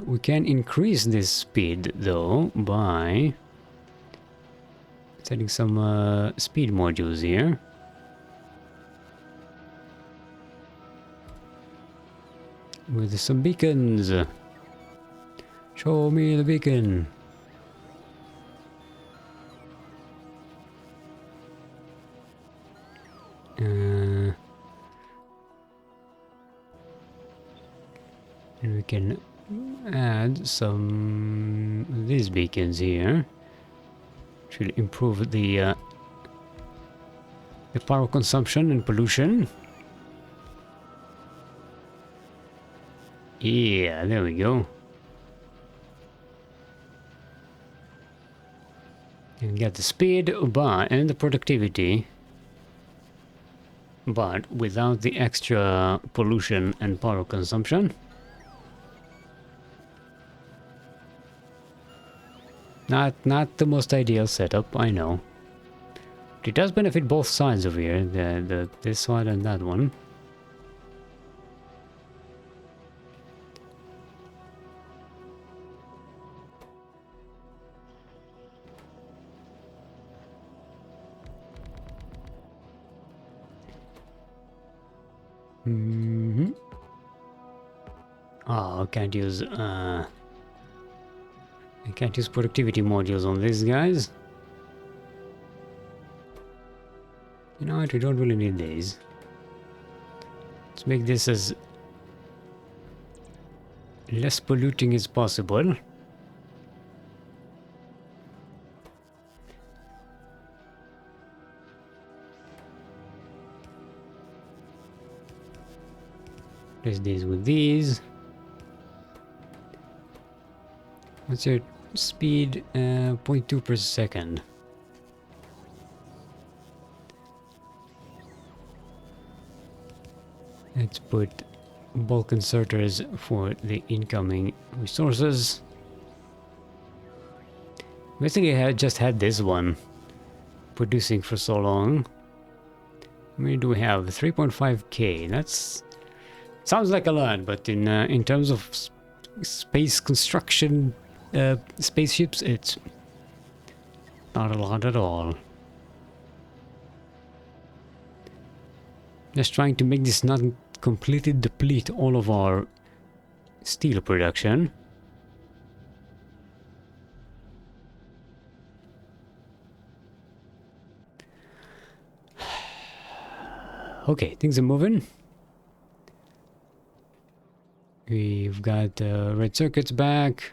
Speaker 1: We can increase this speed though by setting some speed modules here. With some beacons. Show me the beacon. And we can add some of these beacons here. Should improve the power consumption and pollution. Yeah, there we go. And get the speed and the productivity, but without the extra pollution and power consumption. Not the most ideal setup, I know. But it does benefit both sides over here, this one and that one. Oh, I can't use productivity modules on these guys. You know what, we don't really need these. Let's make this as less polluting as possible. Replace these with these. What's your speed? 0.2 per second. Let's put bulk inserters for the incoming resources. Basically, I just had this one producing for so long. How many do we have? 3.5k. That's sounds like a lot, but in terms of space construction, spaceships, it's not a lot at all. Just trying to make this not completely deplete all of our steel production. Okay, things are moving. We've got red circuits back.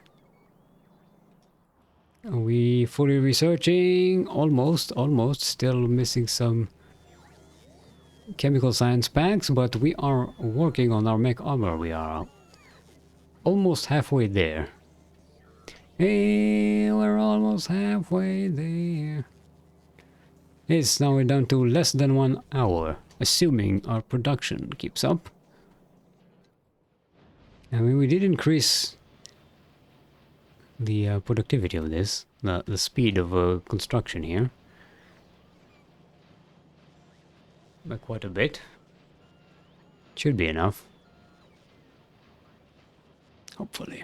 Speaker 1: Are we fully researching? Almost. Still missing some chemical science packs, but we are working on our mech armor. We are almost halfway there. Hey, we're almost halfway there. Yes, now we're down to less than 1 hour, assuming our production keeps up. I mean, we did increase the productivity of this, the speed of construction here, by quite a bit. Should be enough. Hopefully.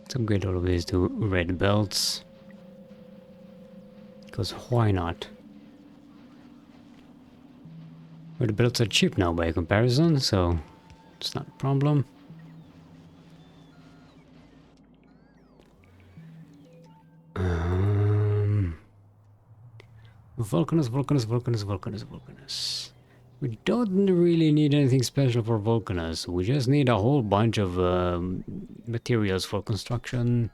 Speaker 1: Let's upgrade all of these to red belts. Because why not? Red belts are cheap now by comparison, so it's not a problem. Vulcanus. We don't really need anything special for Vulcanus. We just need a whole bunch of materials for construction.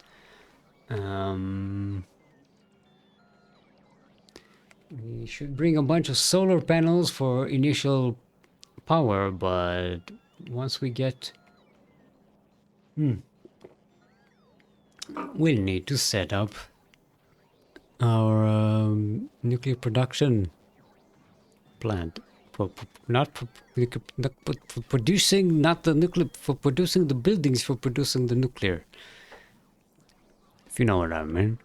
Speaker 1: We should bring a bunch of solar panels for initial power, but once we get... we'll need to set up our nuclear production plant. Not for producing, not the nuclear, for producing the buildings, for producing the nuclear. If you know what I mean.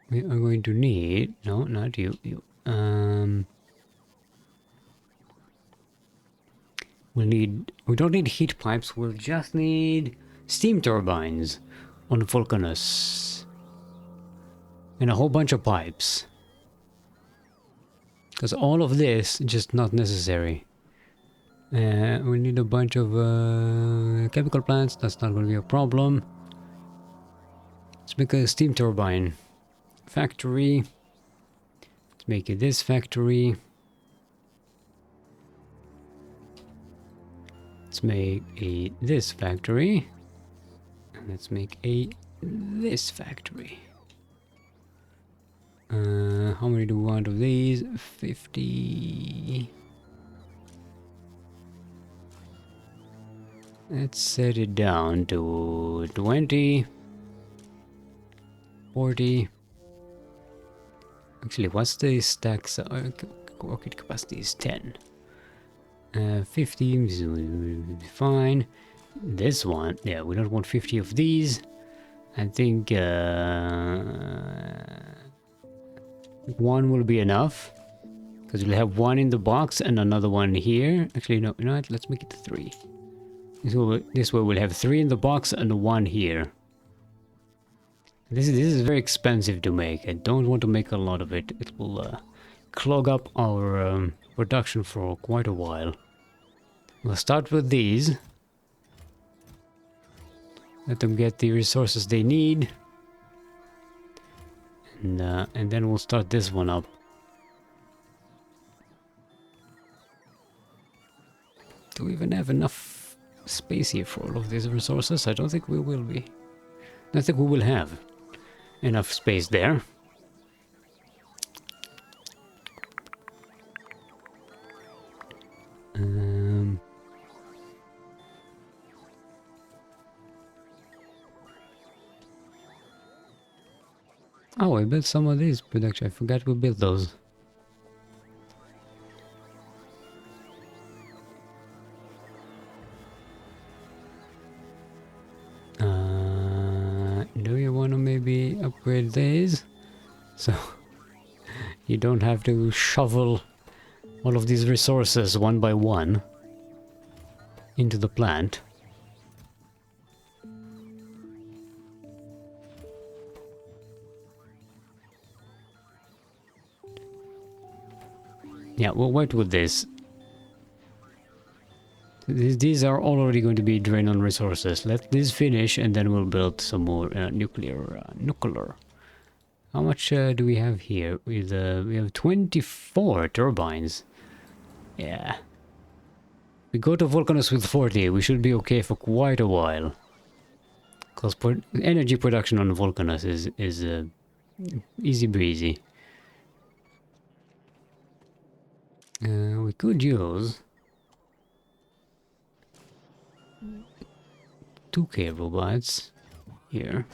Speaker 1: We are going to need, no, not you, we don't need heat pipes, we'll just need steam turbines on Vulcanus. And a whole bunch of pipes. Because all of this is just not necessary. We need a bunch of chemical plants, that's not going to be a problem. Let's make a steam turbine factory. Let's make it this factory. Let's make a this factory. And let's make a this factory. How many do we want of these? 50. Let's set it down to 20. 40. Actually, what's the stack? Rocket capacity is 10. 50 is fine. This one, yeah, we don't want 50 of these. I think one will be enough, because we'll have one in the box and another one here. Actually, no, you know what? Let's make it 3. This way we'll have 3 in the box and 1 here. This is very expensive to make. I don't want to make a lot of it. It will clog up our production for quite a while. We'll start with these. Let them get the resources they need. And then we'll start this one up. Do we even have enough space here for all of these resources? I don't think we will be. I don't think we will have enough space there. Oh, I built some of these, but actually I forgot we built those. Do you want to maybe upgrade these? So you don't have to shovel all of these resources one by one into the plant. Yeah, we'll wait with this. These are already going to be drained on resources. Let this finish and then we'll build some more nuclear. How much do we have here? We have 24 turbines. Yeah. We go to Vulcanus with 40. We should be okay for quite a while. Because energy production on Vulcanus is easy breezy. We could use 2K robots here.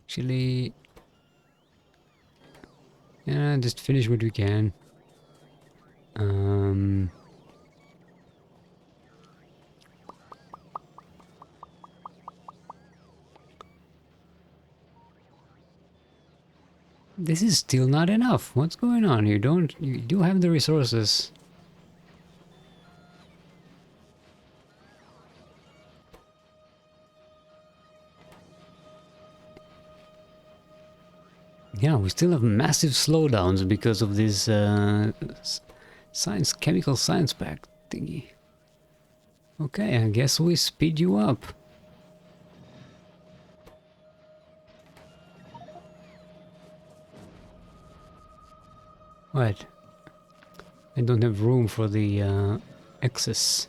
Speaker 1: Actually, yeah, just finish what we can. This is still not enough. What's going on here? You do have the resources. Yeah, we still have massive slowdowns because of this chemical science pack thingy. Okay, I guess we speed you up. What? I don't have room for the excess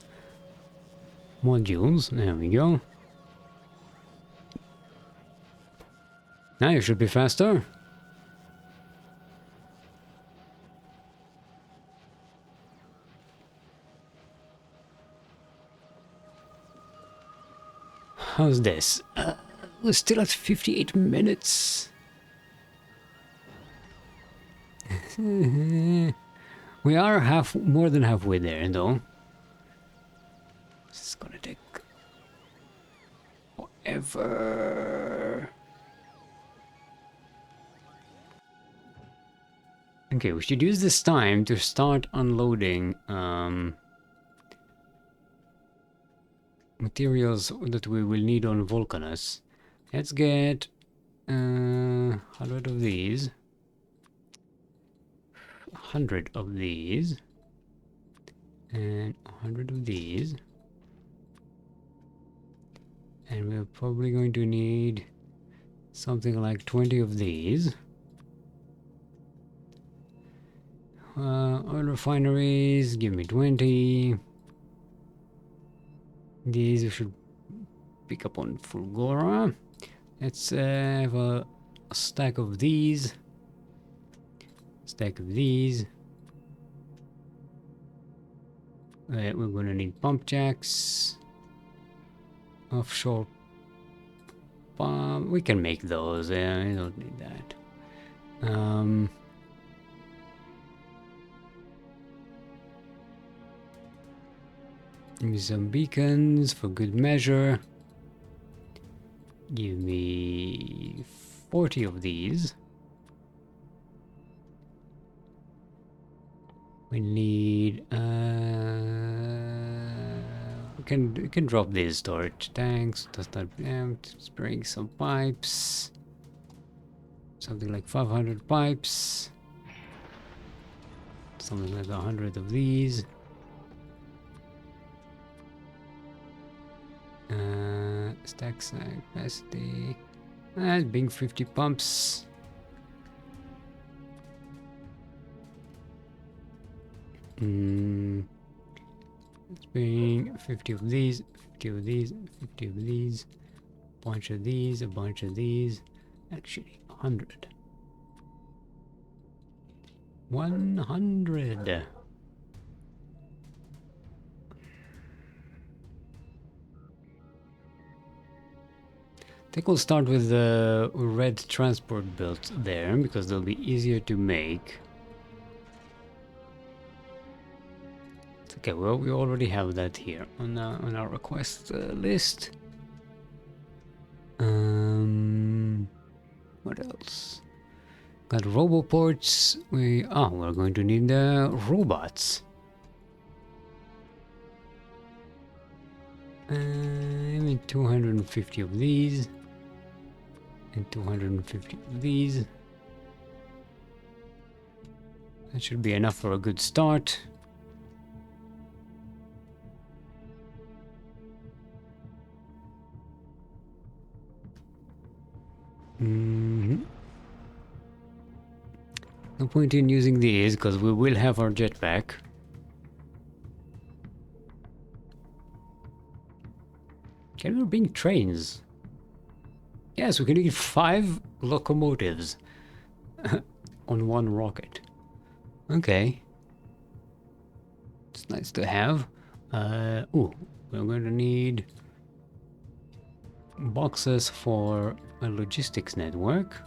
Speaker 1: modules. There we go. Now you should be faster. How's this? We're still at 58 minutes. We are more than halfway there, though. This is gonna take forever. Okay, we should use this time to start unloading materials that we will need on Vulcanus. Let's get 100 of these. 100 of these. And 100 of these. And we're probably going to need something like 20 of these. Oil refineries, give me 20. These we should pick up on Fulgora. Let's have a stack of these. Stack of these. We're gonna need pump jacks. Offshore pump. We can make those. I don't need that. Give me some beacons for good measure. Give me 40 of these. We need we can drop these storage tanks. Does not just bring some pipes. Something like 500 pipes. Something like 100 of these. Stack capacity. Being 50 pumps. It's being 50 of these, 50 of these, 50 of these, bunch of these, a bunch of these. Actually, 100. 100. I think we'll start with the red transport built there because they'll be easier to make. Okay, well, we already have that here on our request list. What else? Got roboports. We're going to need the robots. I mean 250 of these. And 250 of these. That should be enough for a good start. No point in using these because we will have our jetpack. Can we bring trains? Yes, we can get 5 locomotives on one rocket. Okay. It's nice to have. We're going to need boxes for a logistics network.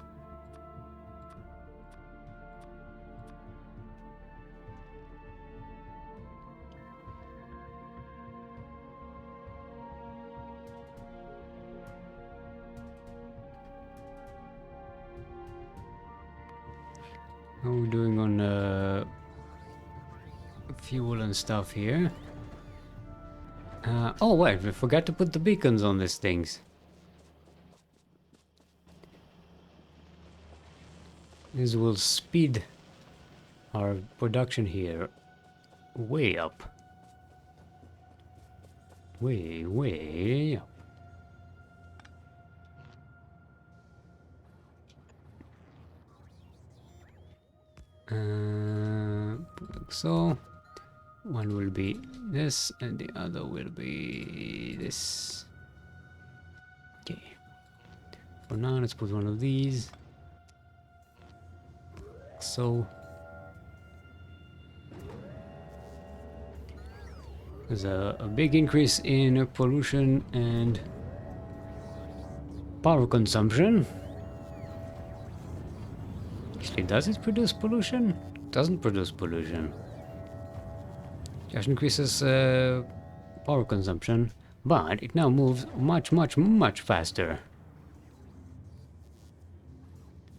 Speaker 1: How are we doing on fuel and stuff here? Oh wait, we forgot to put the beacons on these things. This will speed our production here way up. Way up. Like so. One will be this and the other will be this. Okay. For now, let's put one of these. So there's a big increase in pollution and power consumption. Actually, does it produce pollution? It doesn't produce pollution. Just increases power consumption, but it now moves much, much, much faster.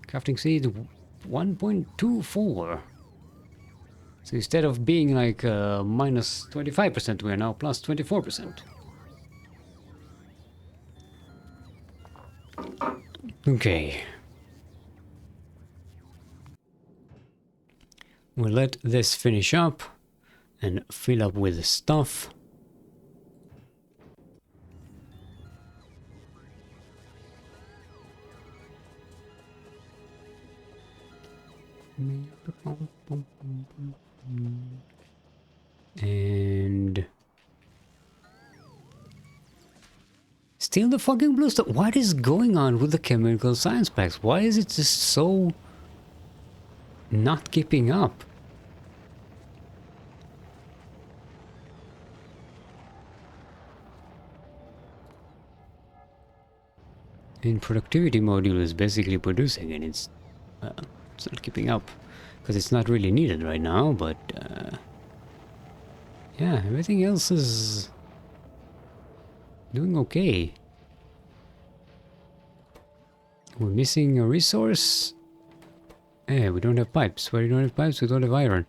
Speaker 1: Crafting speed 1.24. So instead of being like minus 25%, we are now plus 24%. Okay. We'll let this finish up and fill up with stuff. And still the fucking blue stuff. What is going on with the chemical science packs? Why is it just so not keeping up? In productivity module is basically producing, and it's not keeping up because it's not really needed right now. But yeah, everything else is doing okay. We're missing a resource. Eh, we don't have pipes. Where we don't have pipes, we don't have iron.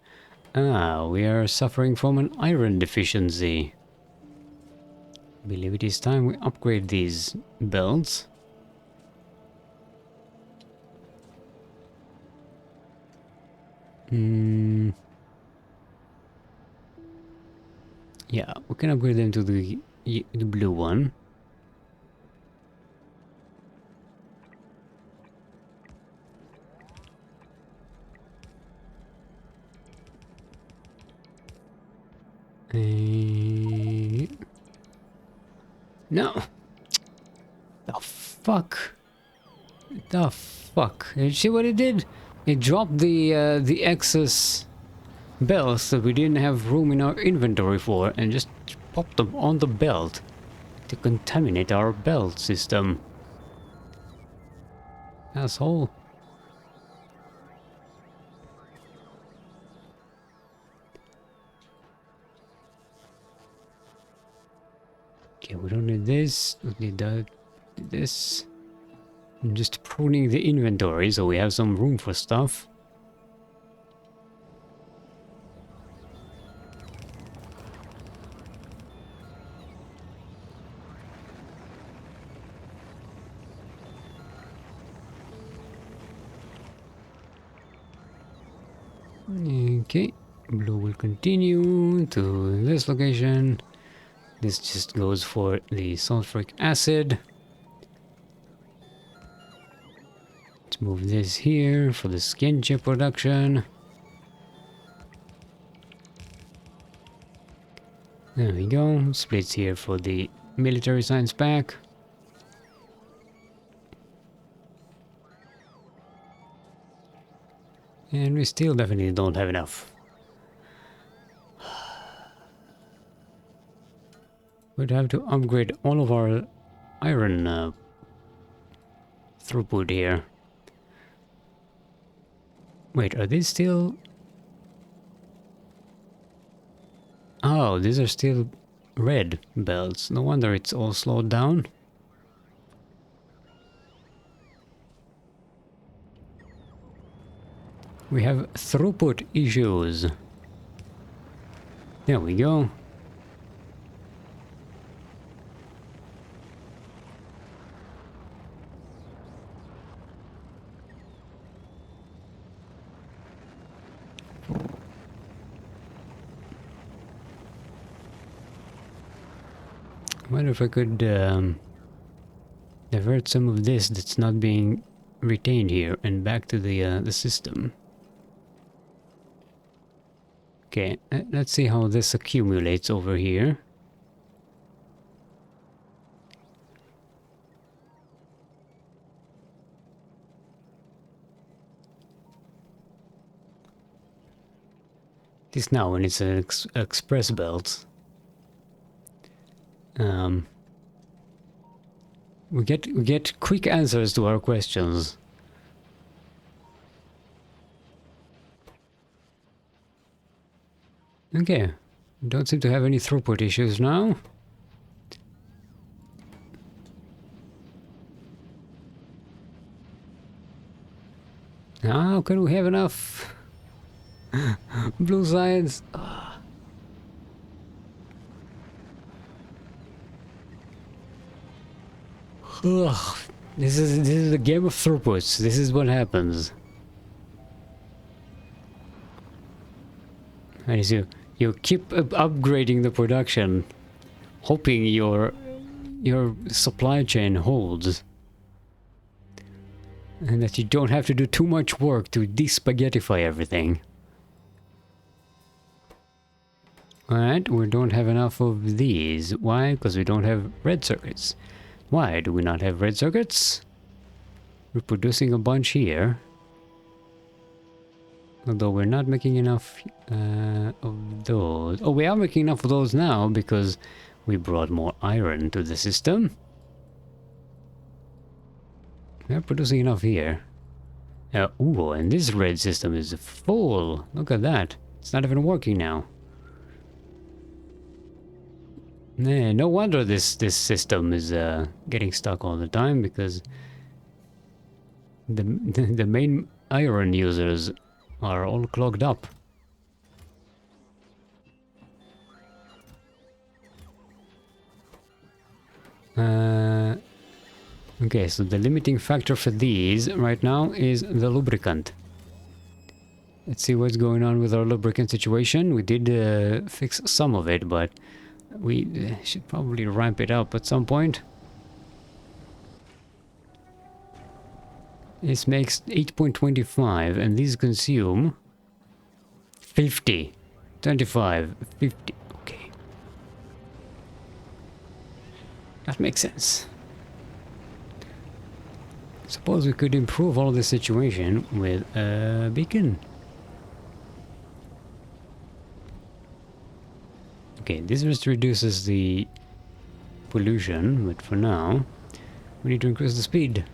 Speaker 1: Ah, we are suffering from an iron deficiency. I believe it is time we upgrade these belts. Yeah, we can upgrade them to the blue one. No! The fuck? The fuck? You see what it did? It dropped the excess belts that we didn't have room in our inventory for and just popped them on the belt to contaminate our belt system. Asshole. Okay, we don't need this, we need that, this. I'm just pruning the inventory so we have some room for stuff. Okay, blue will continue to this location. This just goes for the sulfuric acid. Let's move this here for the skin chip production. There we go. Splits here for the military science pack. And we still definitely don't have enough. We'd have to upgrade all of our iron throughput here. Wait, are these still... Oh, these are still red belts. No wonder it's all slowed down. We have throughput issues. There we go. I wonder if I could divert some of this that's not being retained here and back to the system. Okay, let's see how this accumulates over here. This now when it's an express belt. We get quick answers to our questions. Okay, don't seem to have any throughput issues now. How can we have enough blue science? Ugh, this is the game of throughputs. This is what happens. As you keep upgrading the production, hoping your supply chain holds, and that you don't have to do too much work to de-spaghettify everything. Alright, we don't have enough of these. Why? Because we don't have red circuits. Why do we not have red circuits? We're producing a bunch here. Although we're not making enough of those. Oh, we are making enough of those now because we brought more iron to the system. We're producing enough here. Ooh, and this red system is full. Look at that. It's not even working now. Nah, no wonder this system is getting stuck all the time, because the main iron users are all clogged up. Okay, so the limiting factor for these right now is the lubricant. Let's see what's going on with our lubricant situation. We did fix some of it, but we should probably ramp it up at some point. This makes 8.25, and these consume 50, 25, 50. Okay. That makes sense. Suppose we could improve all the situation with a beacon. Okay, this just reduces the pollution, but for now, we need to increase the speed.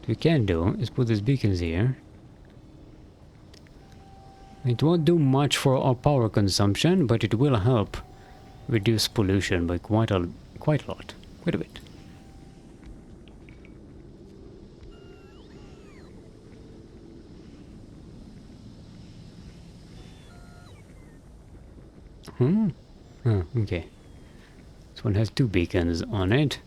Speaker 1: What we can do is put these beacons here. It won't do much for our power consumption, but it will help reduce pollution by quite a lot. Quite a bit. Oh, okay. This one has 2 beacons on it.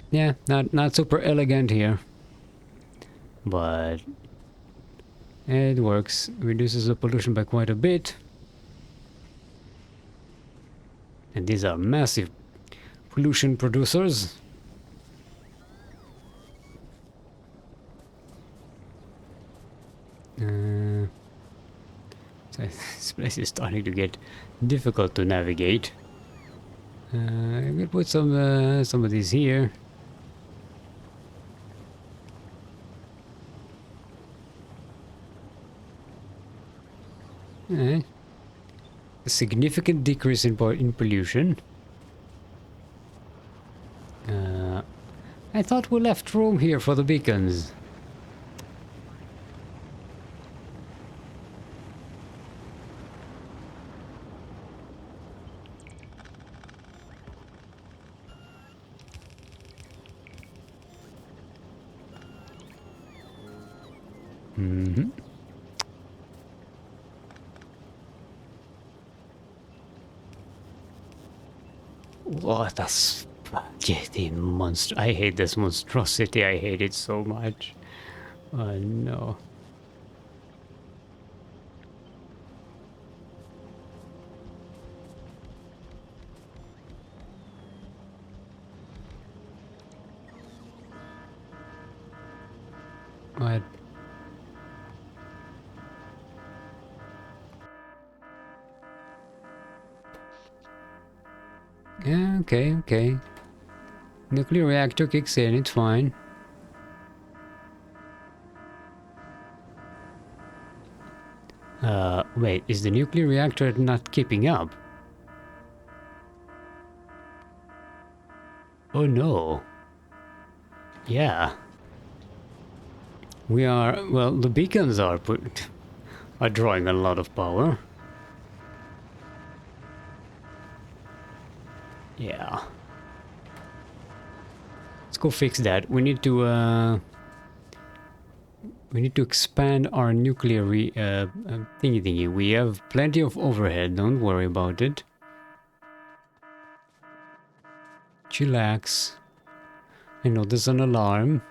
Speaker 1: Yeah, not super elegant here, but it works. Reduces the pollution by quite a bit. And these are massive pollution producers. So this place is starting to get difficult to navigate. We'll put some of these here. A significant decrease in pollution. I thought we left room here for the beacons. Oh, that's the monster. I hate this monstrosity. I hate it so much. Oh no. What? Yeah, okay, okay. Nuclear reactor kicks in, it's fine. Wait, is the nuclear reactor not keeping up? Oh no. Yeah. We are, well, the beacons are are drawing a lot of power. Yeah. Let's go fix that. We need to expand our nuclear thingy thingy. We have plenty of overhead, don't worry about it. Chillax. I know there's an alarm,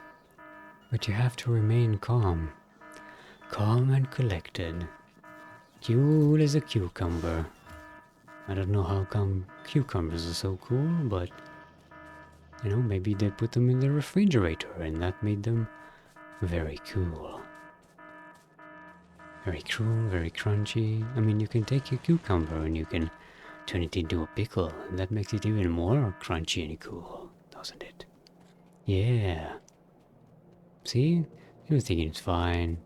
Speaker 1: but you have to remain calm. Calm and collected. Cool as a cucumber. I don't know how come cucumbers are so cool, but you know, maybe they put them in the refrigerator and that made them very cool. Very cool, very crunchy. I mean, you can take a cucumber and you can turn it into a pickle, and that makes it even more crunchy and cool, doesn't it? Yeah. See? Everything is fine.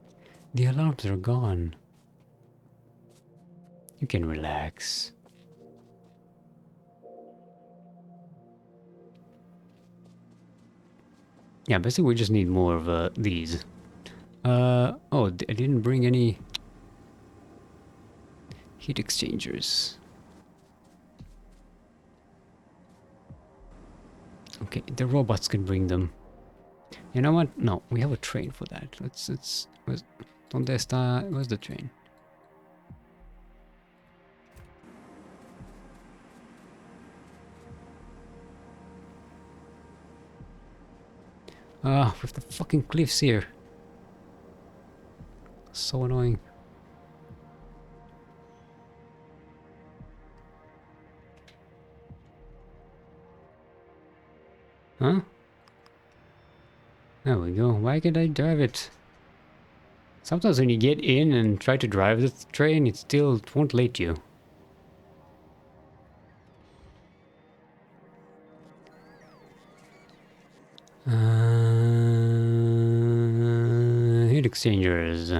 Speaker 1: The alarms are gone. You can relax. Yeah, basically we just need more of these. Oh, I didn't bring any heat exchangers. Okay, the robots can bring them. You know what? No, we have a train for that. ¿Dónde está? Where's the train? Ah, with the fucking cliffs here. So annoying. Huh? There we go. Why can't I drive it? Sometimes when you get in and try to drive the train, it still won't let you. Heat exchangers.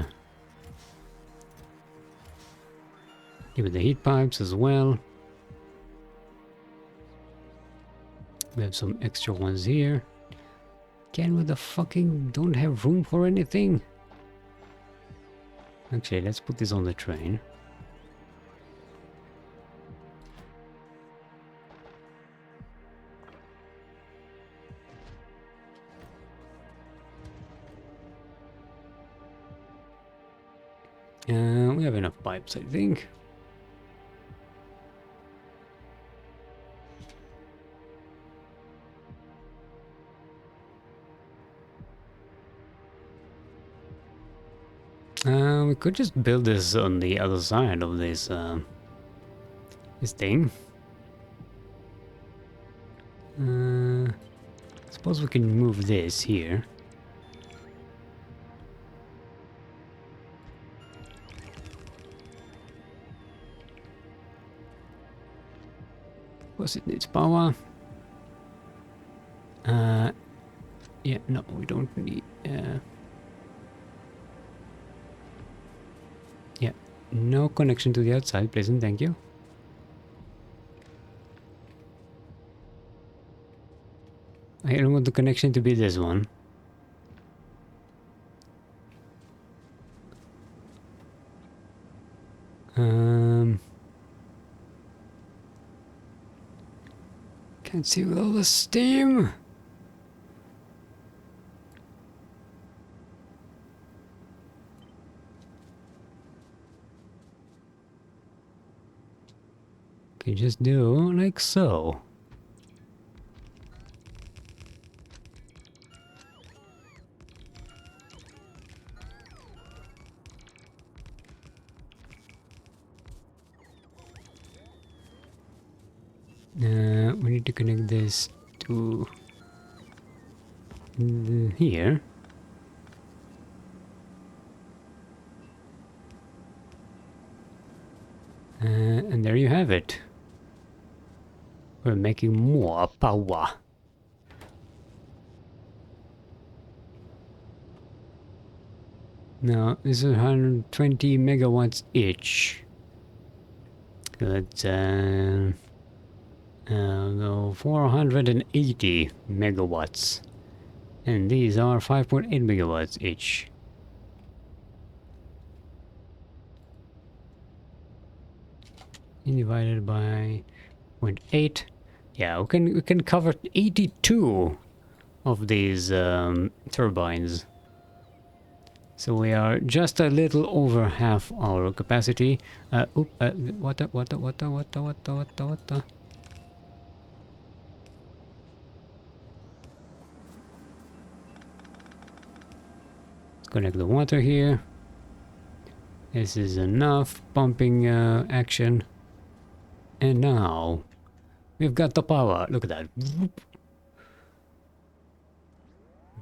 Speaker 1: Give it the heat pipes as well. We have some extra ones here. Can we the fucking don't have room for anything? Actually, let's put this on the train. We have enough pipes, I think. We could just build this on the other side of this thing. Suppose we can move this here. Of course it needs power. Yeah, no, we don't need... yeah, no connection to the outside, please and thank you. I don't want the connection to be this one. Can't see with all the steam. Okay, just do like so. We need to connect this to here. And there you have it. We're making more power. Now, this is 120 megawatts each. Let's go 480 megawatts. And these are 5.8 megawatts each. Divided by 0.8. Yeah, we can cover 82 of these turbines. So we are just a little over half our capacity. What the? Let's connect the water here. This is enough pumping action. And now we've got the power. Look at that.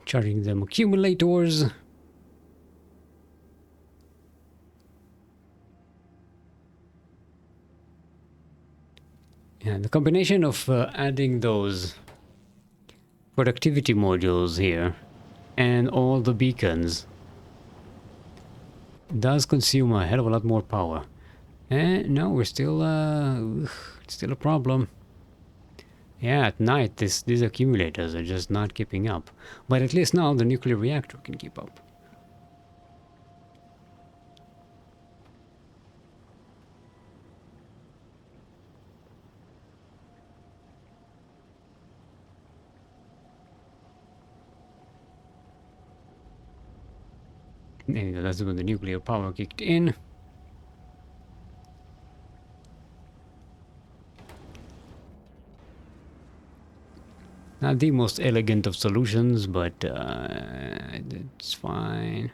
Speaker 1: Charging them accumulators. Yeah, the combination of adding those productivity modules here and all the beacons does consume a hell of a lot more power. And no, we're still it's still a problem. Yeah, at night these accumulators are just not keeping up. But at least now the nuclear reactor can keep up. And that's when the nuclear power kicked in. Not the most elegant of solutions, but it's fine.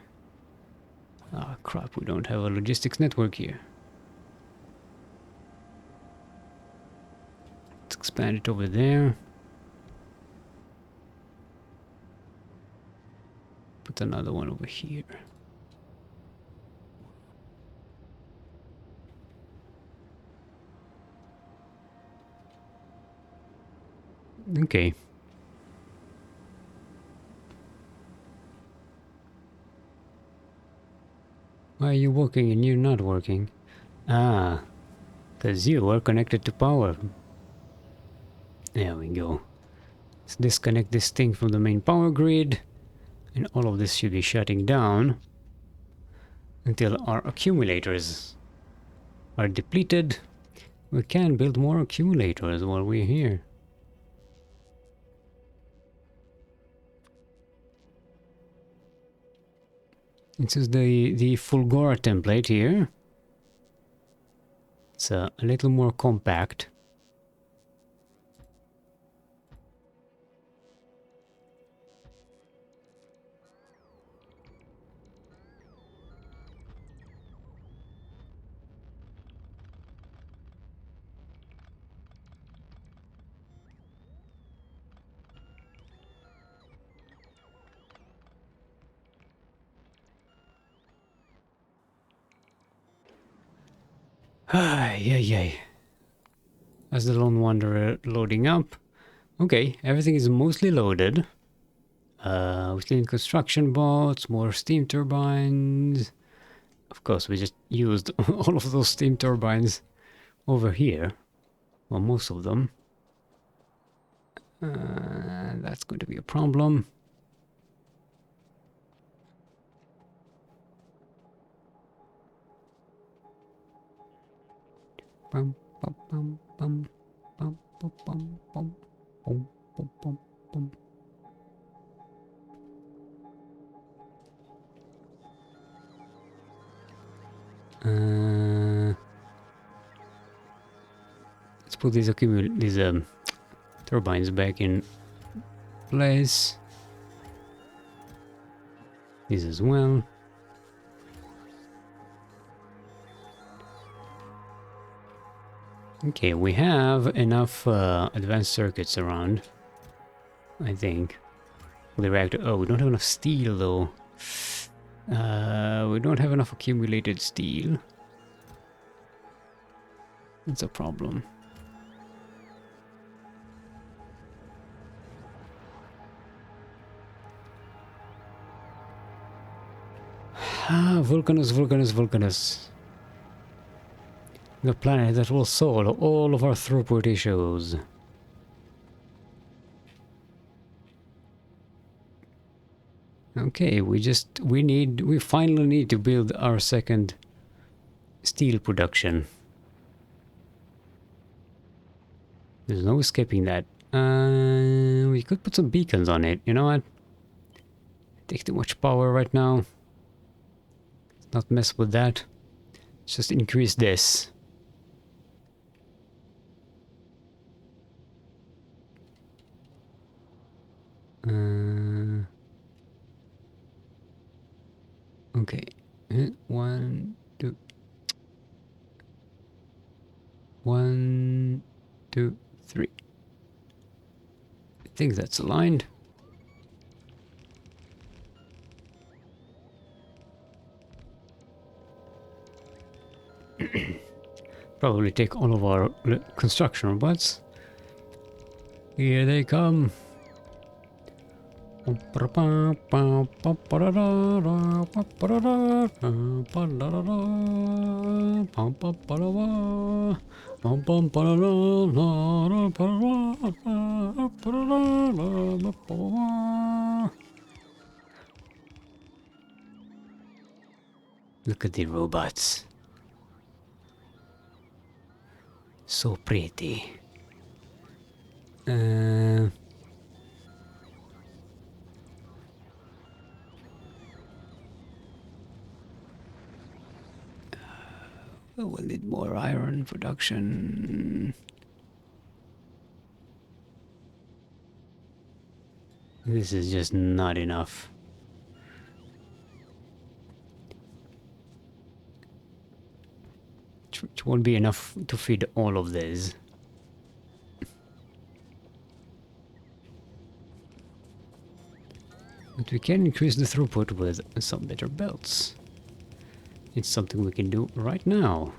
Speaker 1: Ah, crap, we don't have a logistics network here. Let's expand it over there. Put another one over here. Okay. Why are you working and you're not working? Ah, because you are connected to power. There we go. Let's disconnect this thing from the main power grid. And all of this should be shutting down until our accumulators are depleted. We can build more accumulators while we're here. This is the Fulgora template here. It's a little more compact. Yay. As the Lone Wanderer loading up. Okay, everything is mostly loaded. We still need construction bots, more steam turbines. Of course, we just used all of those steam turbines over here. Well, most of them. That's going to be a problem. Bum, bum, bum, bum, bum, bum, bum, bum, bum, bum, bum, bum. Let's put these turbines back in place. These as well. Okay, we have enough advanced circuits around, I think. The reactor. Oh, we don't have enough steel though. We don't have enough accumulated steel. That's a problem. Ah, Vulcanus, Vulcanus, Vulcanus. The planet that will solve all of our throughput issues. Okay, we finally need to build our second steel production. There's no escaping that. We could put some beacons on it, you know what? Take too much power right now. Let's not mess with that. Let's just increase this. Okay. 1, 2. 1, 2, 3. I think that's aligned. Probably take all of our construction robots. Here they come. Look at the robots. So pretty. We'll need more iron production. This is just not enough. It won't be enough to feed all of this. But we can increase the throughput with some better belts. It's something we can do right now.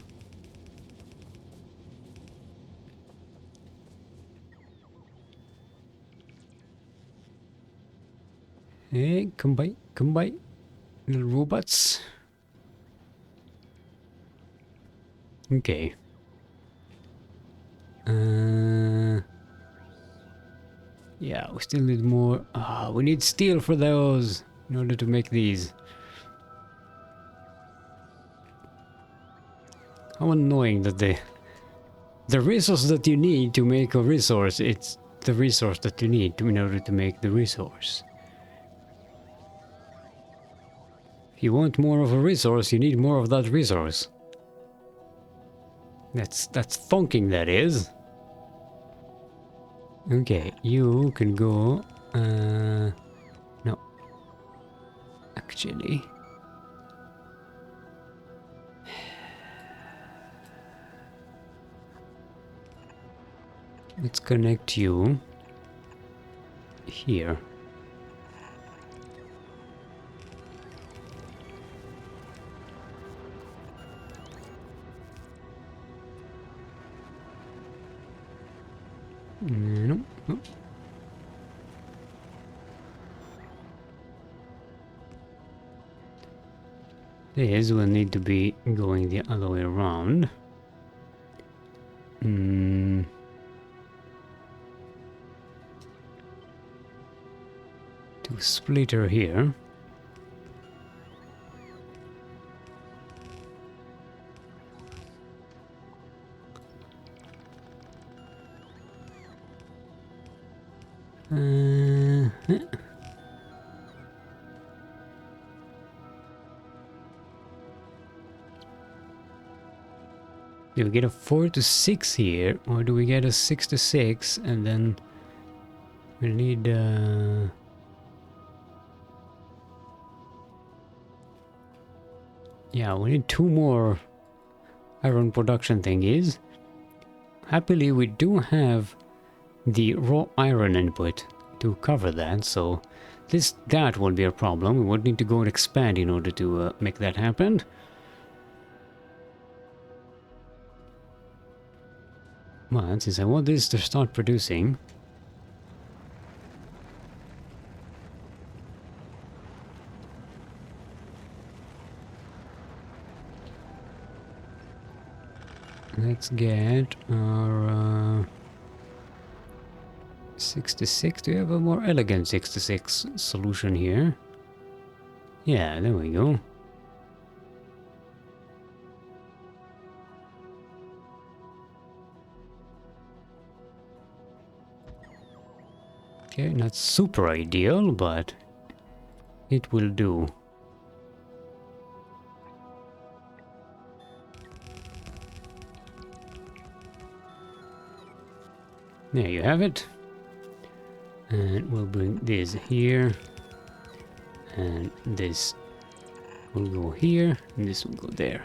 Speaker 1: Hey, come by, little robots. Okay. Yeah, we still need more. We need steel for those in order to make these. How annoying that the resource that you need to make a resource, it's the resource that you need in order to make the resource. If you want more of a resource, you need more of that resource. That's thonking, that is. Okay, you can go. No. Actually. Let's connect you here. No, no. This will need to be going the other way around. To splitter here. Do we get a 4 to 6 here, or do we get a 6 to 6 and then we need yeah, we need 2 more iron production thingies. Happily, we do have the raw iron input to cover that, so that won't be a problem. We won't need to go and expand in order to make that happen. But since I want this to start producing, Let's get our 66. Do we have a more elegant 66 solution here? Yeah, there we go. Okay, not super ideal, but it will do. There you have it. And we'll bring this here. And this will go here. And this will go there.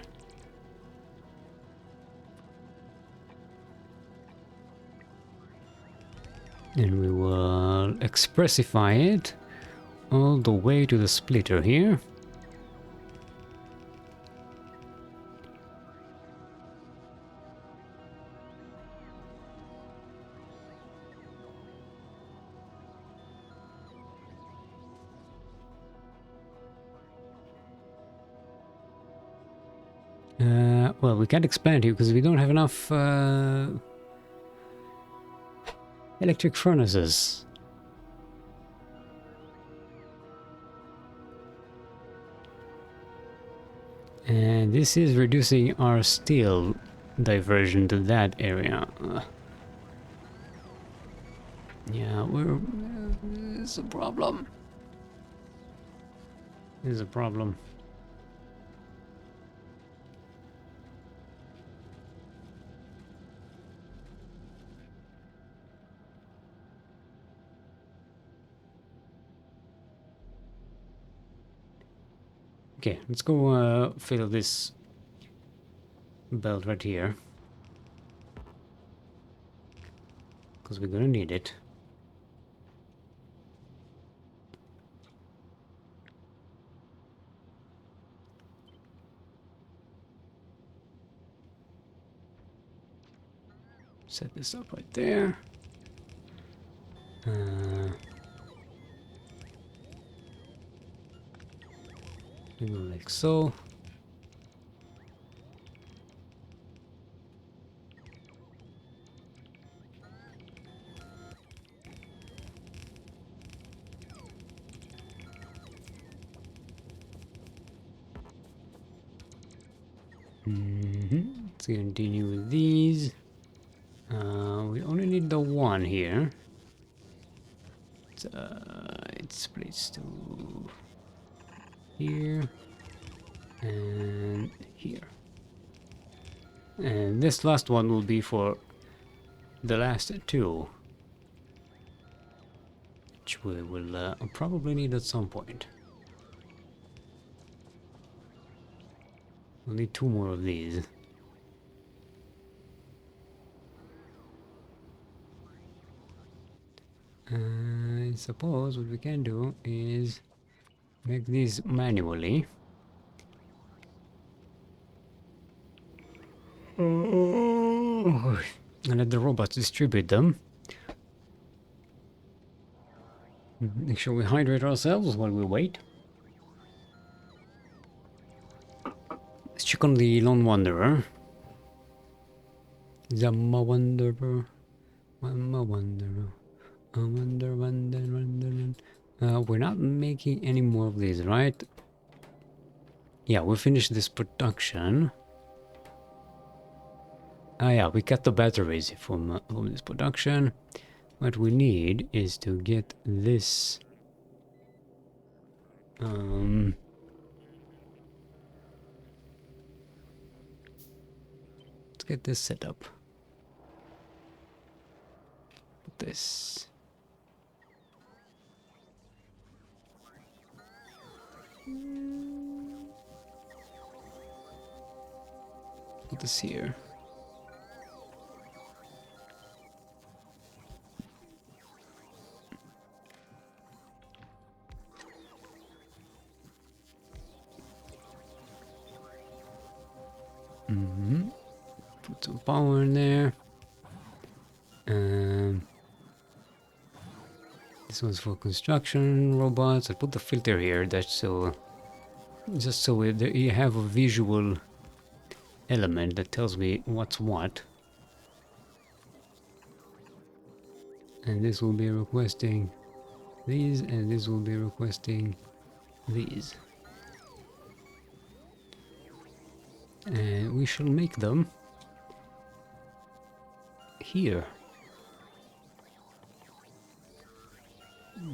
Speaker 1: And we will expressify it all the way to the splitter here. Well, we can't expand here because we don't have enough electric furnaces. And this is reducing our steel diversion to that area. Yeah, it's a problem. It's a problem. Okay, let's go fill this belt right here. Because we're gonna need it. Set this up right there. We go like so. Let's continue with these. We only need the one here. It splits to here and here. And this last one will be for the last two, which we will probably need at some point. We'll need two more of these. I suppose what we can do is make these manually. And let the robots distribute them. Make sure we hydrate ourselves while we wait. Let's check on the Lone Wanderer. Zamma Wanderer. Wamma Wanderer. We're not making any more of these, right? Yeah, we finished this production. Yeah, we got the batteries from this production. What we need is to get this. Let's get this set up. Put this. Put this here. Put some power in there. This one's for construction robots. I put the filter here. That's so, just so you have a visual element that tells me what's what. And this will be requesting these, and this will be requesting these. And we shall make them here.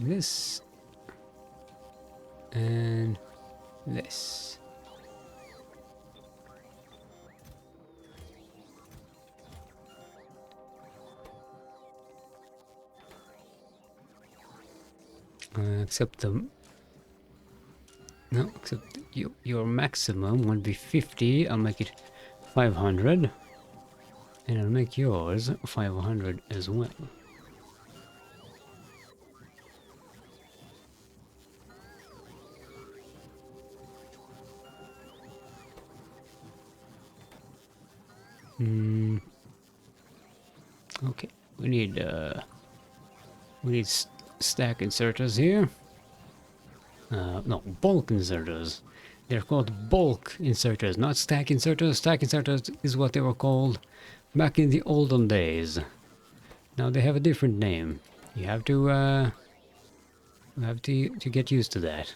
Speaker 1: This and this. Except them. No, except your maximum will be 50. I'll make it 500. And I'll make yours 500 as well. Okay, we need stack inserters here. No, bulk inserters. They're called bulk inserters, not stack inserters. Stack inserters is what they were called back in the olden days. Now they have a different name. You have to get used to that.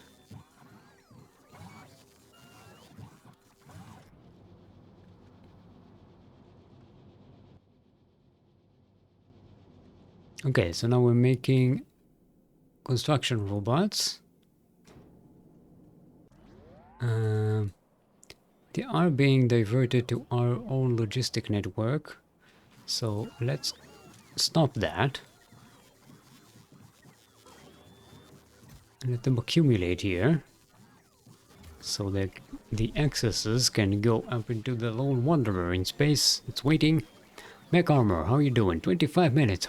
Speaker 1: Okay, so now we're making construction robots. They are being diverted to our own logistic network, so let's stop that. Let them accumulate here, so that the excesses can go up into the lone wanderer in space. It's waiting. Mech armor, how are you doing? 25 minutes.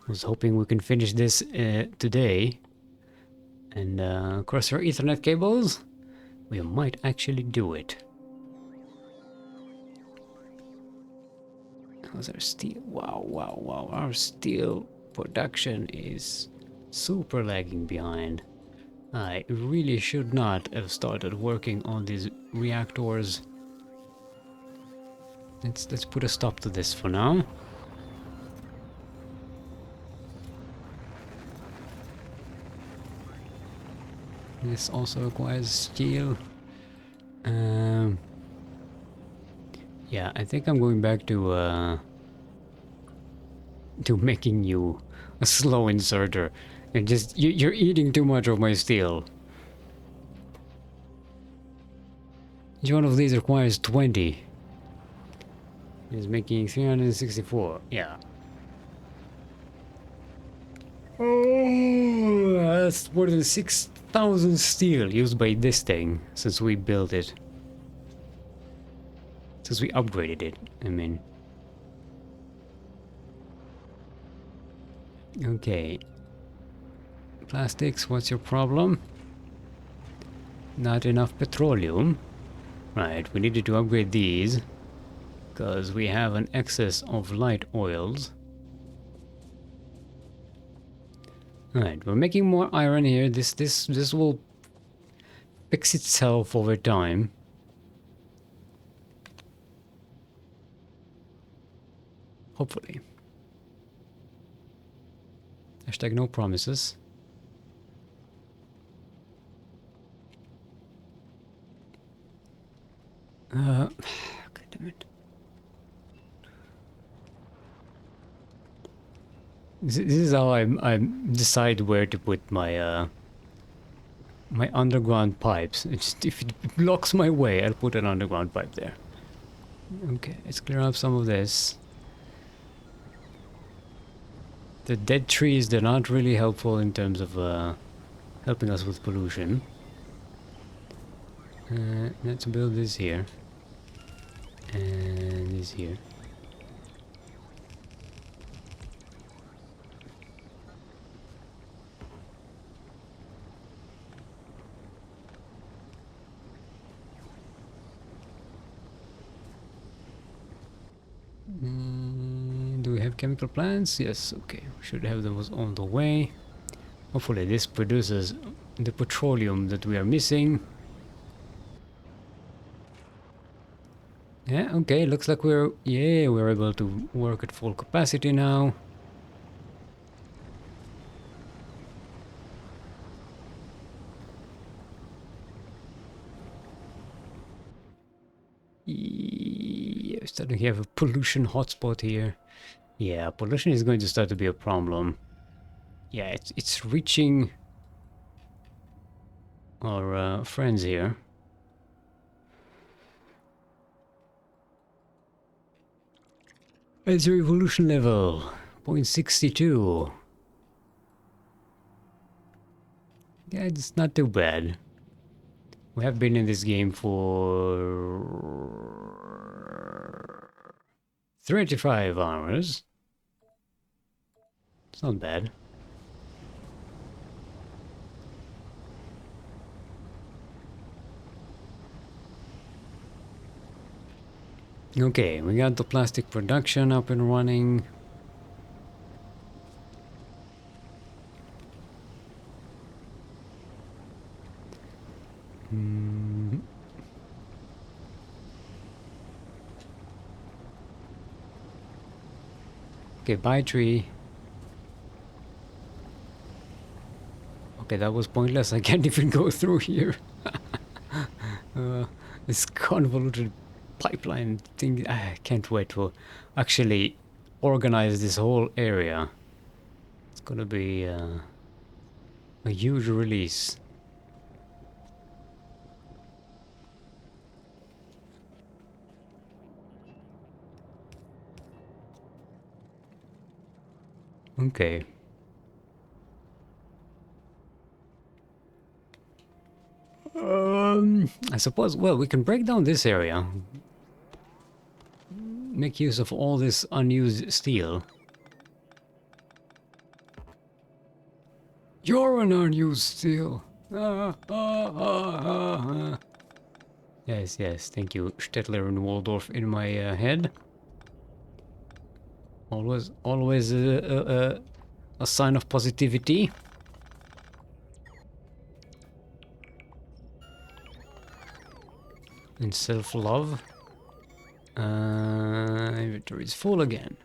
Speaker 1: I was hoping we can finish this today. And across our Ethernet cables, we might actually do it. How's our steel? Wow, wow, wow. Our steel production is super lagging behind. I really should not have started working on these reactors. Let's put a stop to this for now. This also requires steel. Yeah, I think I'm going back to making you a slow inserter. And just you're eating too much of my steel. Each one of these requires 20. It's making 364. Yeah. Oh, that's more than 6,000 steel used by this thing since we built it. Since we upgraded it, I mean. Okay. Plastics, what's your problem? Not enough petroleum. Right, we needed to upgrade these because we have an excess of light oils. Alright, we're making more iron here. This will fix itself over time. Hopefully. Hashtag no promises. God damn it. This is how I decide where to put my my underground pipes. It's just, if it blocks my way, I'll put an underground pipe there. Okay, let's clear up some of this. The dead trees, they're not really helpful in terms of helping us with pollution. Let's build this here. And this here. Do we have chemical plants? Yes, okay. We should have those on the way. Hopefully this produces the petroleum that we are missing. Yeah, okay, looks like we're able to work at full capacity now. Yeah, starting to have a pollution hotspot here. Yeah, pollution is going to start to be a problem. Yeah, it's reaching our friends here. It's your evolution level, 0.62. Yeah, it's not too bad. We have been in this game for 35 hours. It's not bad. Okay, we got the plastic production up and running. Okay, bye tree. Okay, that was pointless. I can't even go through here. This convoluted pipeline thing. I can't wait to actually organize this whole area. It's gonna be a huge release. Okay. I suppose, well, we can break down this area. Make use of all this unused steel. You're an unused steel. Yes, yes, thank you, Stettler and Waldorf in my head. Always a sign of positivity. And self-love. Inventory is full again.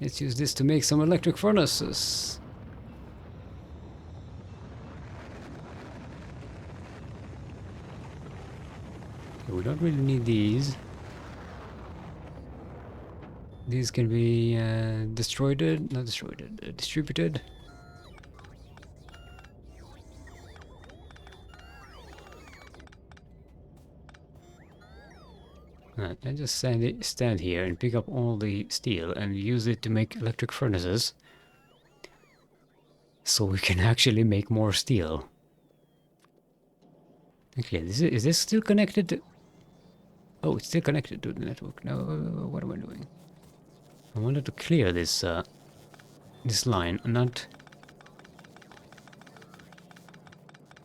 Speaker 1: Let's use this to make some electric furnaces. Okay, we don't really need these. These can be destroyed, not destroyed, distributed. Right, I just stand here and pick up all the steel and use it to make electric furnaces. So we can actually make more steel. Okay, is this still connected to... Oh, it's still connected to the network. No, what am I doing? I wanted to clear this this line, not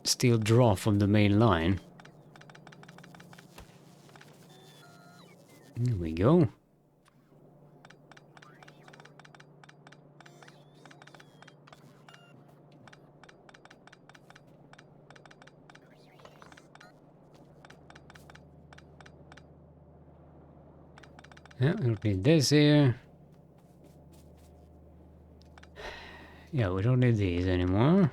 Speaker 1: still draw from the main line. There we go. Yeah, we don't need this here. Yeah, we don't need these anymore.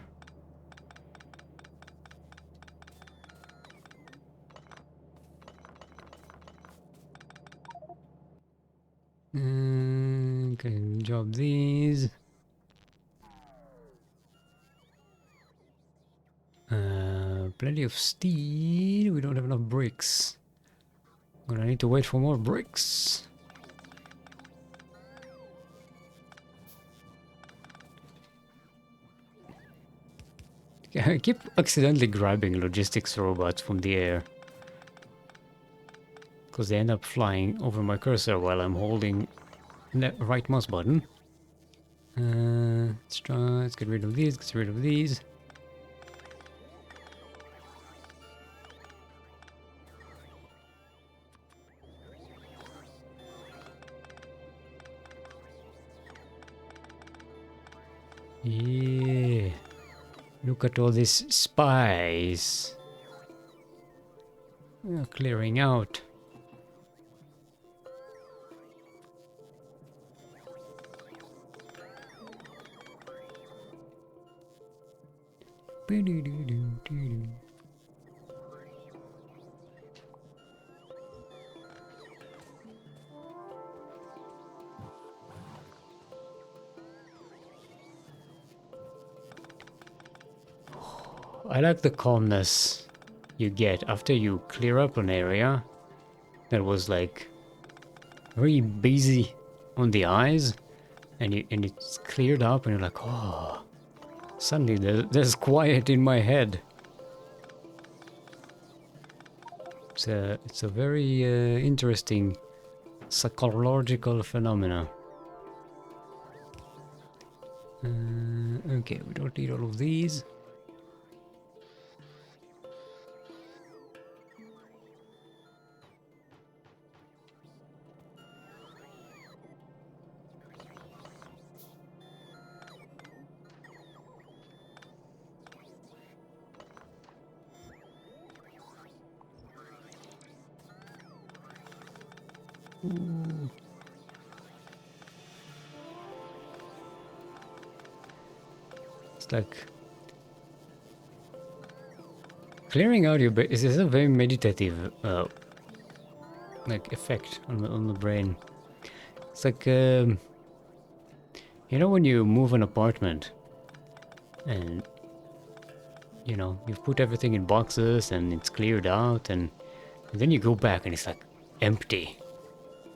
Speaker 1: Can drop these. Plenty of steel. We don't have enough bricks. Gonna need to wait for more bricks. I keep accidentally grabbing logistics robots from the air. Because they end up flying over my cursor while I'm holding the right mouse button. Let's try, let's get rid of these, get rid of these. Yeah. Look at all this spice. Clearing out. I like the calmness you get after you clear up an area that was like very busy on the eyes, and it's cleared up, and you're like, oh, suddenly there's quiet in my head. It's a very interesting psychological phenomena. Okay, we don't need all of these. Ooh. It's like clearing out your brain is a very meditative like effect on the brain. It's like you know when you move an apartment and you know you've put everything in boxes and it's cleared out, and then you go back and it's like empty,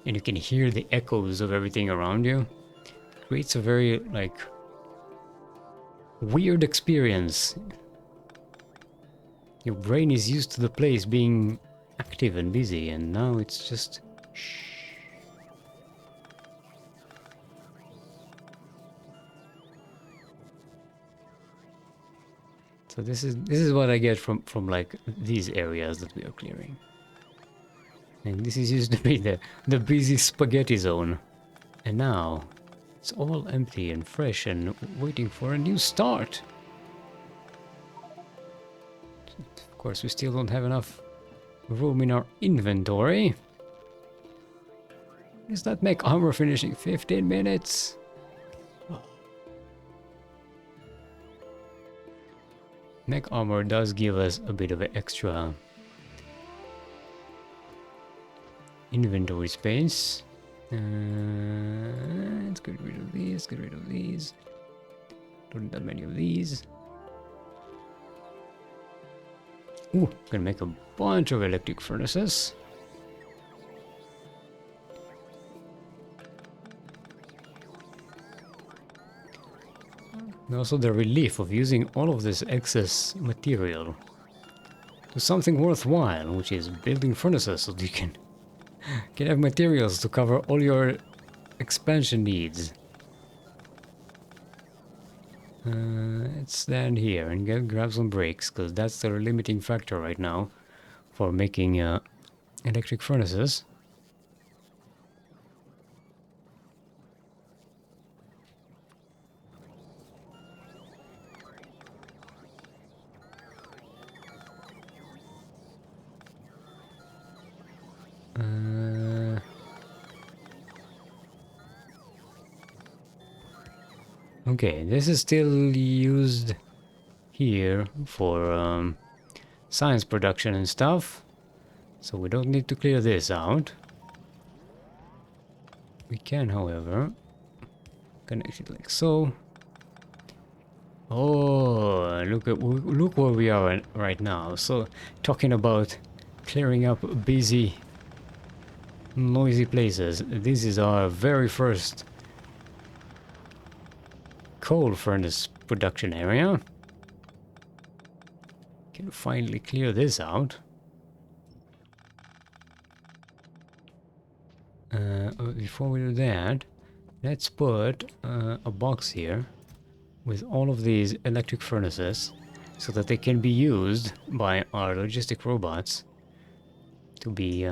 Speaker 1: and you can hear the echoes of everything around you. It creates a very like weird experience. Your brain is used to the place being active and busy, and now it's just shh. So this is what I get from like these areas that we are clearing. And this is used to be the busy spaghetti zone. And now it's all empty and fresh and waiting for a new start. Of course, we still don't have enough room in our inventory. Is that Mech armor finishing 15 minutes? Oh. Mech armor does give us a bit of an extra inventory space. Let's get rid of these, get rid of these. Don't need that many of these. Ooh, gonna make a bunch of electric furnaces. And also the relief of using all of this excess material to something worthwhile, which is building furnaces so that you can have materials to cover all your expansion needs. Let's stand here and grab some brakes, because that's the limiting factor right now for making electric furnaces. Okay, this is still used here for science production and stuff, so we don't need to clear this out. We can, however, connect it like so. Oh, look where we are right now. So, talking about clearing up busy, noisy places. This is our very first coal furnace production area. Can finally clear this out. Before we do that, let's put a box here with all of these electric furnaces so that they can be used by our logistic robots to be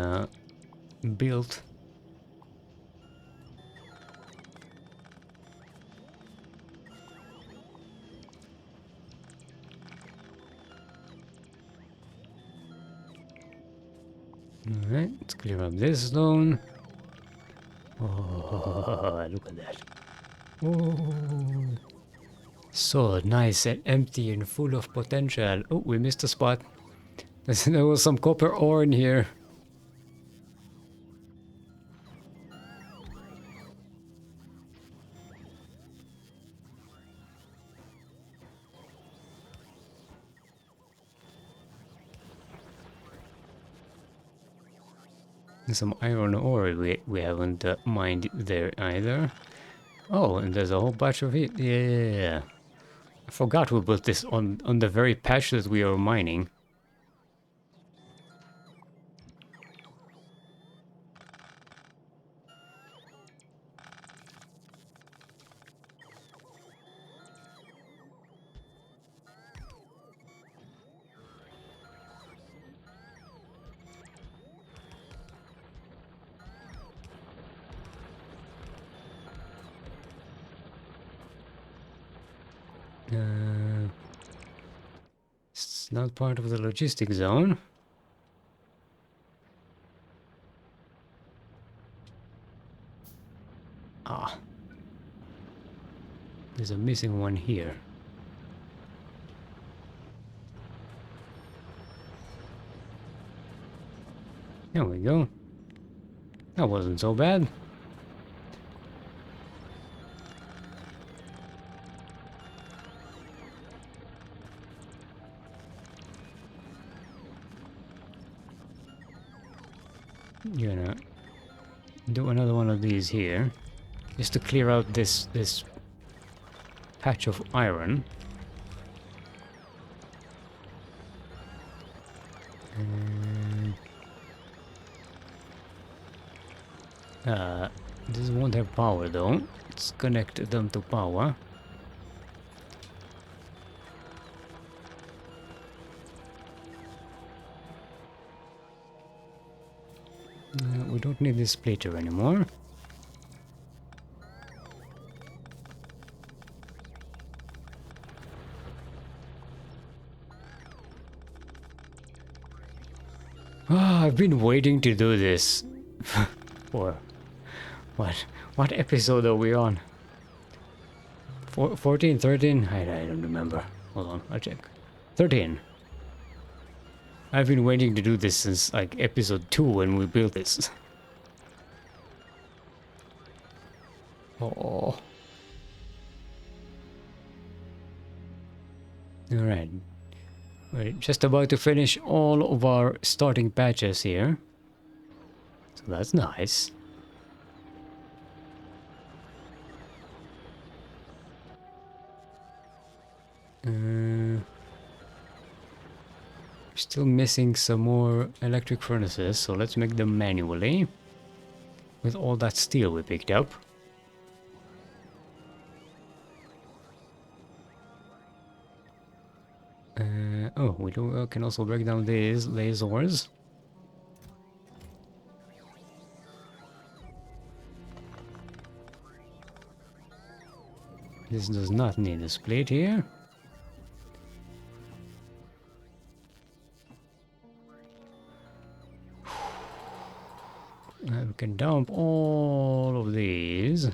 Speaker 1: built. Alright, let's clear up this zone. Oh, look at that. Oh, so nice and empty and full of potential. Oh, we missed a spot. There was some copper ore in here. Some iron ore we haven't mined there either. Oh, and there's a whole bunch of it. Yeah. I forgot we built this on the very patch that we are mining. It's not part of the logistic zone. Ah. There's a missing one here. There we go. That wasn't so bad. Gonna do another one of these here, just to clear out this patch of iron. This won't have power though. Let's connect them to power. We don't need this splitter anymore. Ah, I've been waiting to do this. For what episode are we on? 14, 13? I don't remember. Hold on, I'll check. 13. I've been waiting to do this since like episode 2 when we built this. Oh. Alright. We're just about to finish all of our starting patches here. So that's nice. Still missing some more electric furnaces, so let's make them manually. With all that steel we picked up. Oh, we can also break down these lasers. This does not need a split here. We can dump all of these.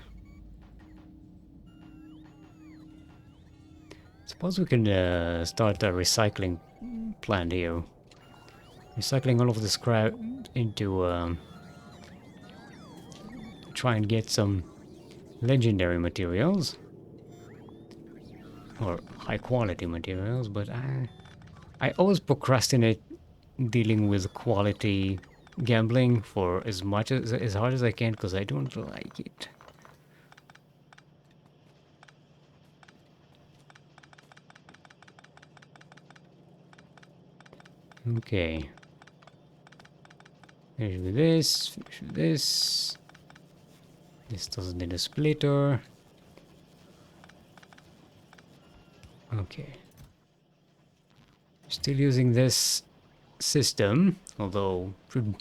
Speaker 1: Suppose we can start a recycling plant here. Recycling all of the scrap into try and get some legendary materials. Or high quality materials, but I always procrastinate dealing with quality gambling for as hard as I can because I don't like it. Okay. Finish with this, finish with this. This doesn't need a splitter. Okay. Still using this system, although should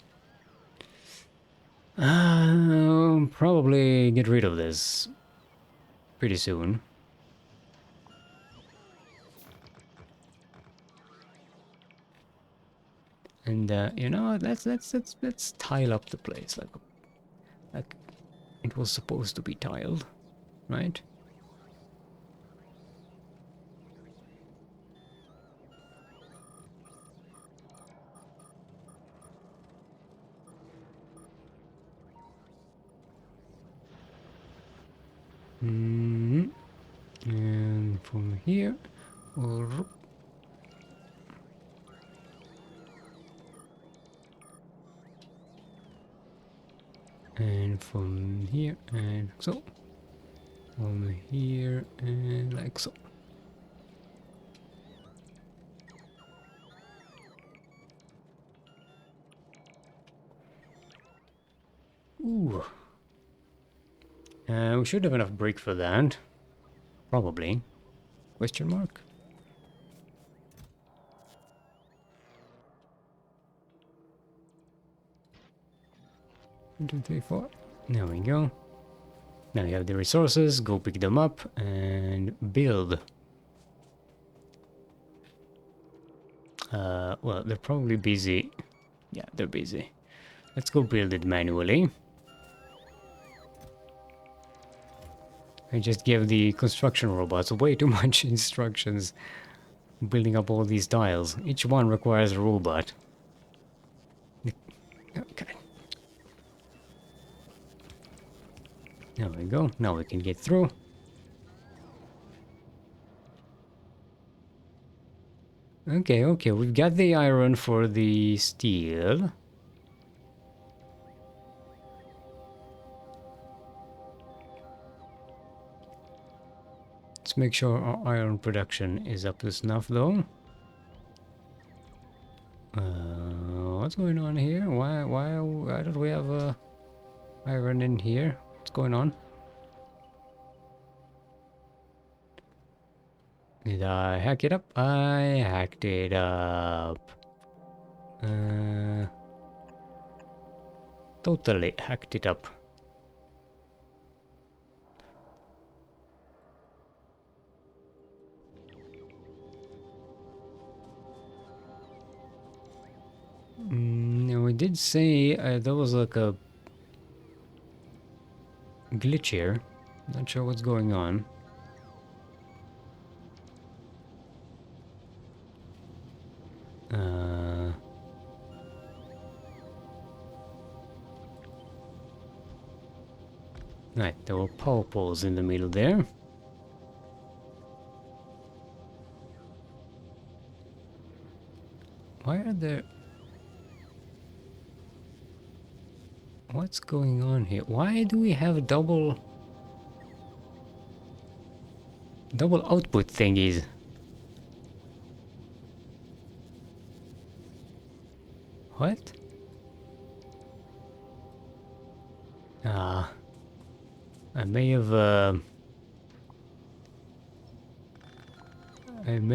Speaker 1: probably get rid of this pretty soon. And you know, let's tile up the place like it was supposed to be tiled, right? And from here, or and from here, and so from here, and like so. Ooh. We should have enough brick for that. Probably. Question mark? 1, 2, 3, 4. There we go. Now you have the resources, go pick them up and build. Well, they're probably busy. Yeah, they're busy. Let's go build it manually. I just gave the construction robots way too much instructions building up all these tiles. Each one requires a robot. Okay. There we go. Now we can get through. Okay, okay. We've got the iron for the steel. Let's make sure our iron production is up to snuff, though. What's going on here? Why don't we have iron in here? What's going on? Did I hack it up? I hacked it up. Totally hacked it up. We did say there was like a glitch here. Not sure what's going on. Right, there were power poles in the middle there. Why are there... What's going on here? Why do we have double output thingies? What? I may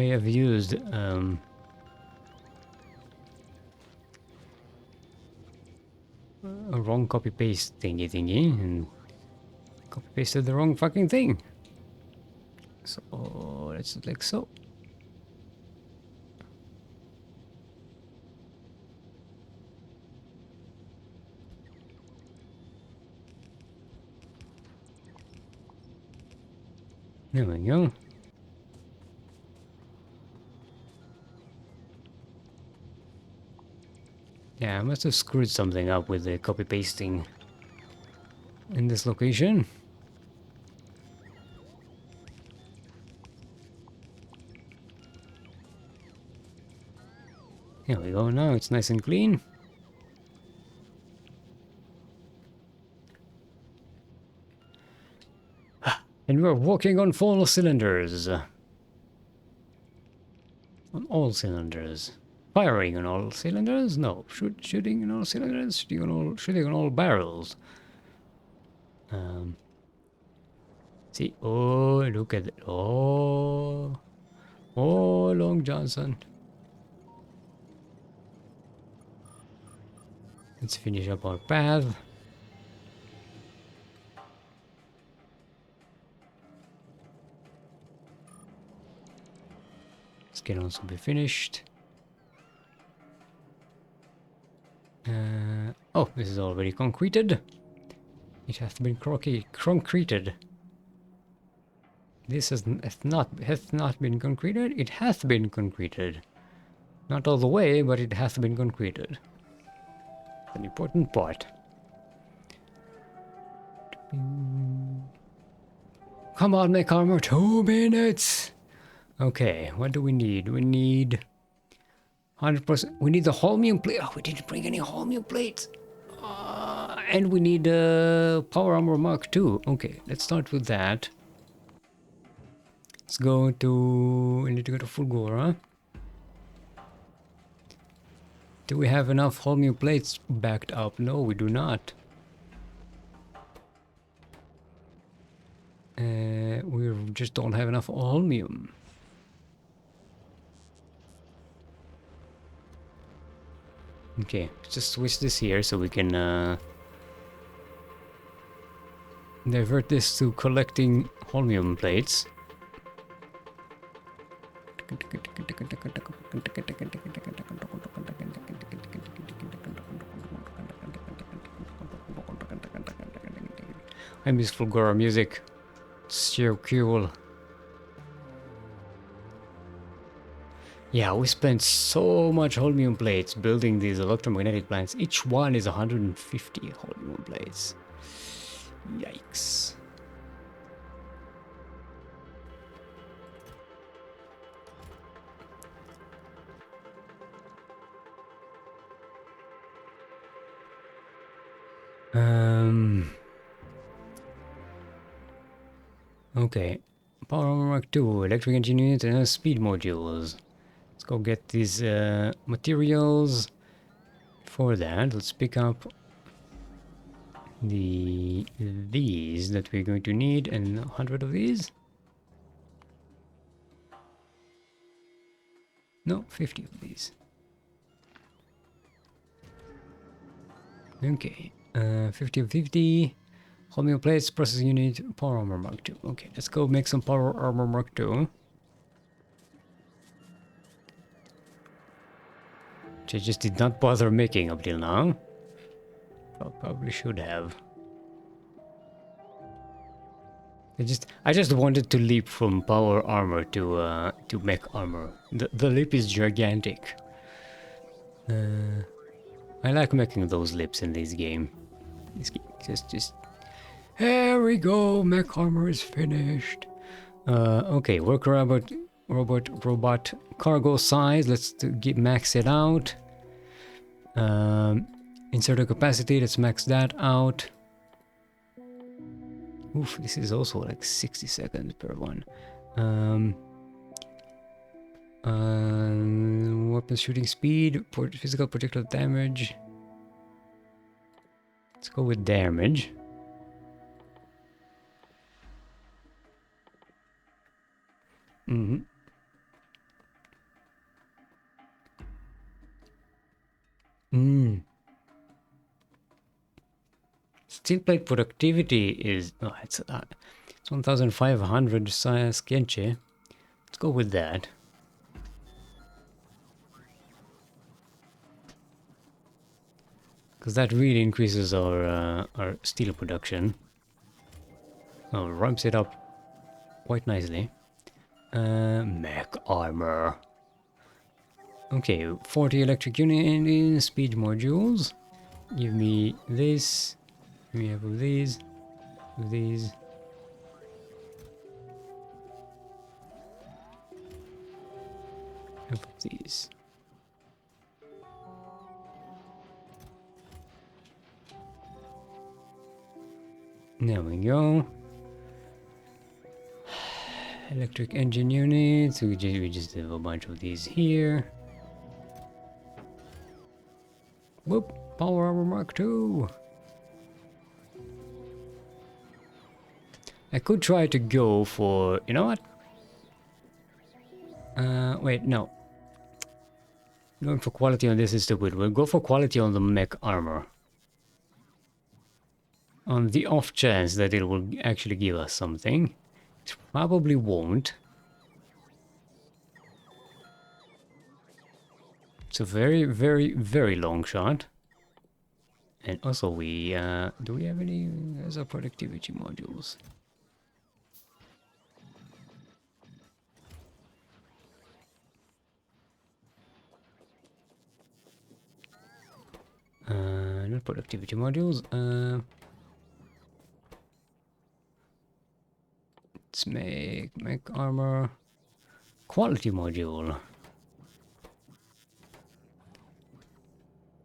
Speaker 1: have used a wrong copy paste thingy and copy pasted the wrong fucking thing. So let's do like so. There we go. Yeah, I must have screwed something up with the copy pasting in this location. There we go, now it's nice and clean. And we're working on full cylinders. On all cylinders. Firing on all cylinders? No. Shooting on all cylinders? Shooting on all barrels. See? Oh, look at it. Oh. Oh, Long Johnson. Let's finish up our path. This can also be finished. Oh, this is already concreted. It has been concreted. This has not been concreted. It has been concreted. Not all the way, but it has been concreted. An important part. Come on, make armor. 2 minutes. Okay, what do we need? We need 100%. We need the holmium plate. Oh, we didn't bring any holmium plates. And we need power armor Mark II. Okay, let's start with that. Let's go to... We need to go to Fulgora. Do we have enough holmium plates backed up? No, we do not. We just don't have enough holmium. Okay, just switch this here so we can divert this to collecting holmium plates. I miss Fulgora music. It's so cool. Yeah, we spent so much holmium plates building these electromagnetic plants. Each one is 150 holmium plates. Yikes. Okay. Power armor Mark II, electric engine unit, and speed modules. Let's go get these materials. For that, let's pick up these that we're going to need, and 100 of these. No, 50 of these. Okay, 50 of 50. Holmium plates, processing unit, power armor Mark II. Okay, let's go make some power armor Mark II. Which I just did not bother making up till now. Well, probably should have. I just wanted to leap from power armor to mech armor. The leap is gigantic. I like making those leaps in this game. Just here we go. Mech armor is finished. Okay, work robot cargo size. Let's max it out. Insert a capacity. Let's max that out. Oof, this is also like 60 seconds per one. Weapon shooting speed, physical projectile damage. Let's go with damage. Steel plate productivity is it's 1500 Skenche. Let's go with that. Because that really increases our steel production. Oh, ramps it up quite nicely. Mech armor. Okay, 40 electric unit speed modules. Give me this. We have these. These. Have these. There we go. Electric engine units. We just have a bunch of these here. Whoop! Power armor Mark II. I could try to go for... You know what? Wait, no. Going for quality on this is stupid. We'll go for quality on the mech armor. On the off chance that it will actually give us something. It probably won't. It's a very, very, very long shot. And also we, do we have any other productivity modules? Not productivity modules, let's make armor quality module.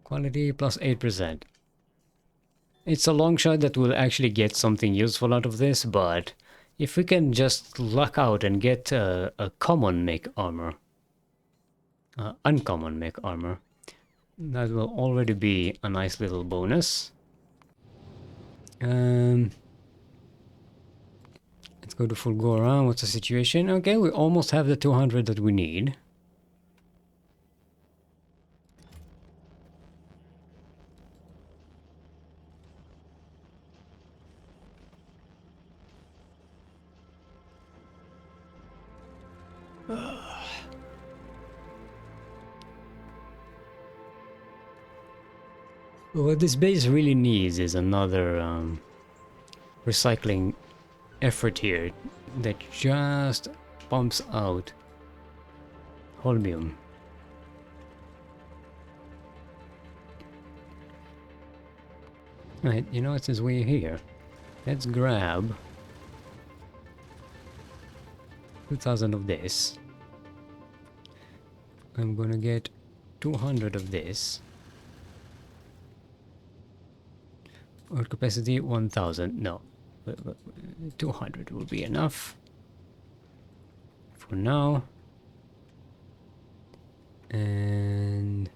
Speaker 1: Quality plus 8%. It's a long shot that we'll actually get something useful out of this, but if we can just luck out and get a common mech armor, uncommon mech armor, that will already be a nice little bonus. Let's go to full go around. What's the situation? Okay, we almost have the 200 that we need. What this base really needs is another recycling effort here that just pumps out holmium. Right, you know what, since we're here, let's grab 2000 of this. I'm gonna get 200 of this. Or capacity 1000. No, 200 will be enough for now. And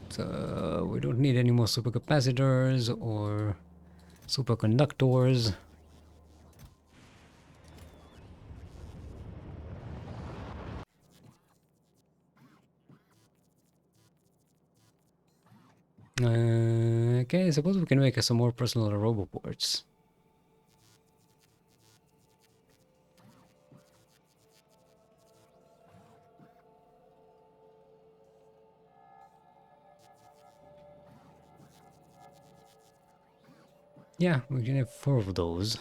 Speaker 1: so we don't need any more supercapacitors or superconductors. Okay, I suppose we can make some more personal roboports. Yeah, we can have 4 of those.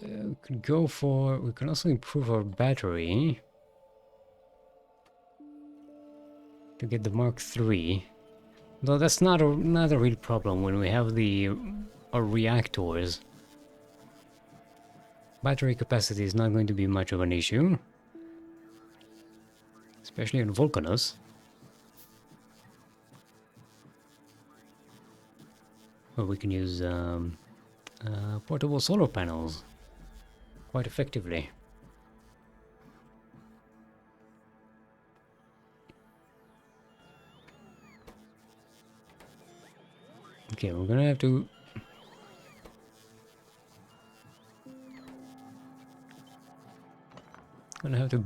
Speaker 1: We could go for... we can also improve our battery to get the Mark III. Though that's not a real problem when we have our reactors. Battery capacity is not going to be much of an issue, especially on Vulcanus. Well, we can use portable solar panels quite effectively. Okay, we're gonna have to...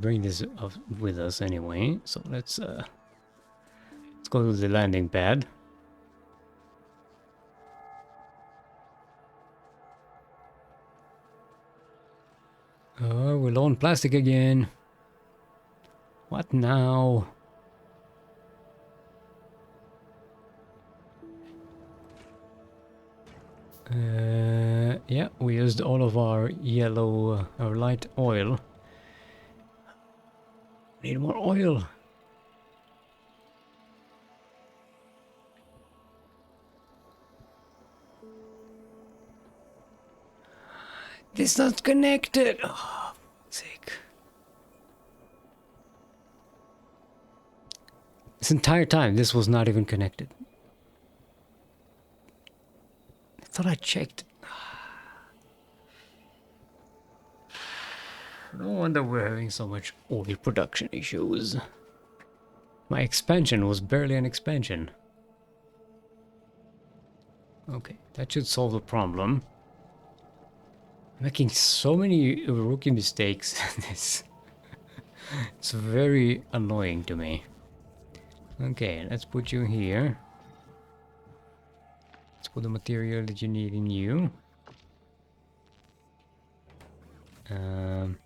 Speaker 1: bring this up with us anyway. So let's go to the landing pad. Oh, we're low on plastic again. What now? Yeah, we used all of our yellow, our light oil. Need more oil. This not connected. Oh, sake. This entire time, this was not even connected. I thought I checked. No wonder we're having so much oil production issues. My expansion was barely an expansion. Okay, that should solve the problem. I'm making so many rookie mistakes in this. It's very annoying to me. Okay, let's put you here. Let's put the material that you need in you. Let's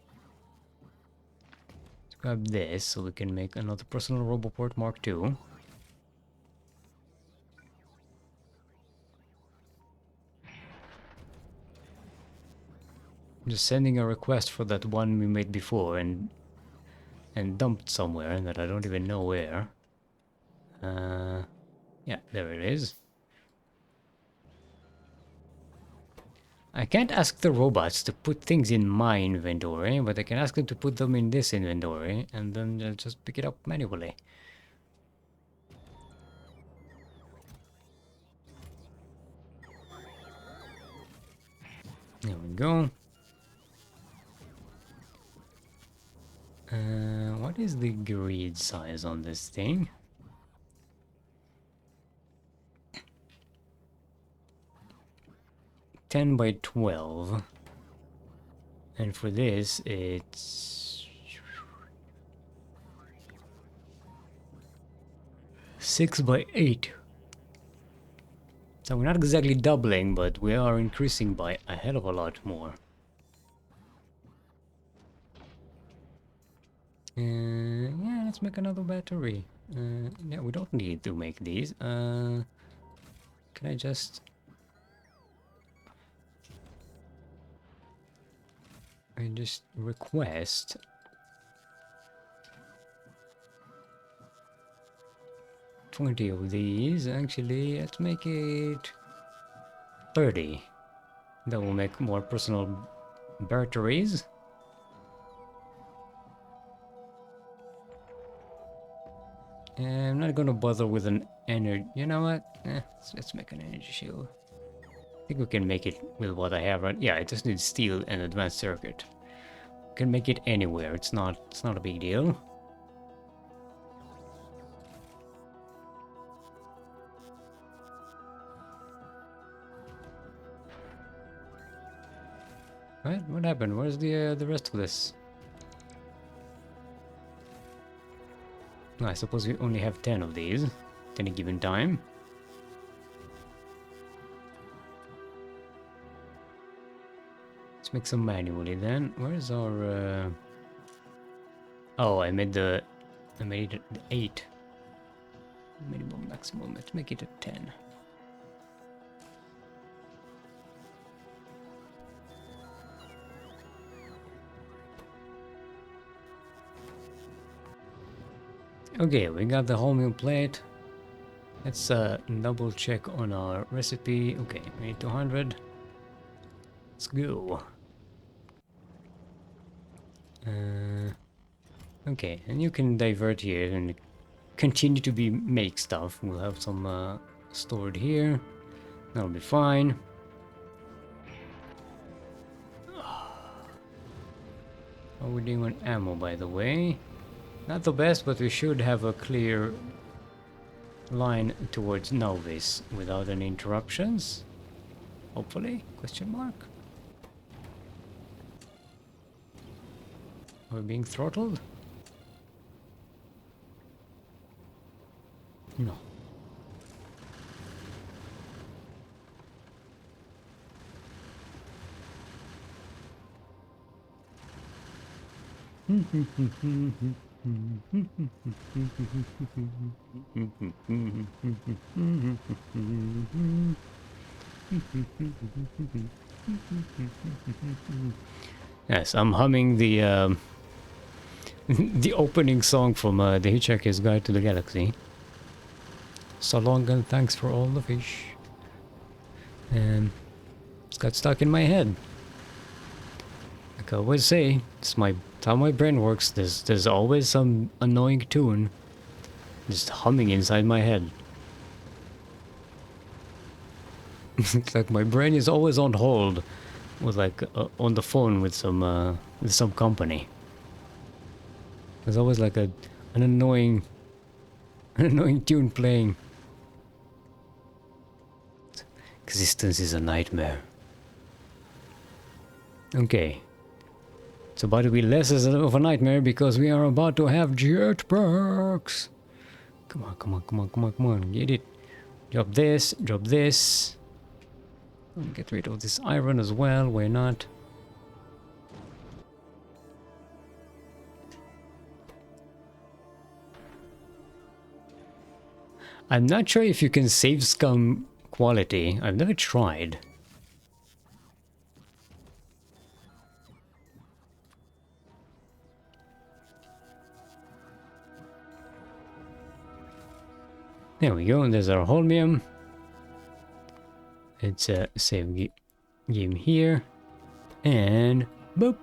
Speaker 1: grab this so we can make another personal Roboport Mark II. I'm just sending a request for that one we made before and dumped somewhere that I don't even know where. Yeah, there it is. I can't ask the robots to put things in my inventory, but I can ask them to put them in this inventory, and then they'll just pick it up manually. There we go. What is the grid size on this thing? (10 by 12). And for this, it's 6 by 8. So we're not exactly doubling, but we are increasing by a hell of a lot more. Yeah, let's make another battery. Yeah, we don't need to make these. Can I just... request 20 of these. Actually, let's make it 30. That will make more personal batteries. I'm not gonna bother with an energy. You know what? Let's make an energy shield. I think we can make it with what I have right. Yeah, it just needs steel and advanced circuit. We can make it anywhere. It's not a big deal. What happened? Where's the rest of this? I suppose we only have 10 of these at any given time. Let's make some manually then. Where's our... Oh, I made it at 8. Minimum, maximum. Let's make it at 10. Okay, we got the whole new plate. Let's double check on our recipe. Okay, we need 200. Let's go. Okay, and you can divert here and continue to make stuff. We'll have some stored here. That'll be fine. How are we doing on ammo, by the way? Not the best, but we should have a clear line towards Novice without any interruptions. Hopefully? Question mark. Are we being throttled? No. Yes, I'm humming the the opening song from The Hitchhiker's Guide to the Galaxy. So long and thanks for all the fish. And it's got stuck in my head. Like I always say, it's how my brain works. There's always some annoying tune just humming inside my head. It's like my brain is always on hold with on the phone with some company. There's always like an annoying tune playing. Existence is a nightmare. Okay. It's about to be less of a nightmare because we are about to have jetpacks Come on, come on, come on, come on, come on. Get it. Drop this, drop this. Get rid of this iron as well, why not? I'm not sure if you can save scum quality. I've never tried. There we go, and there's our holmium. It's a save game here. And boop!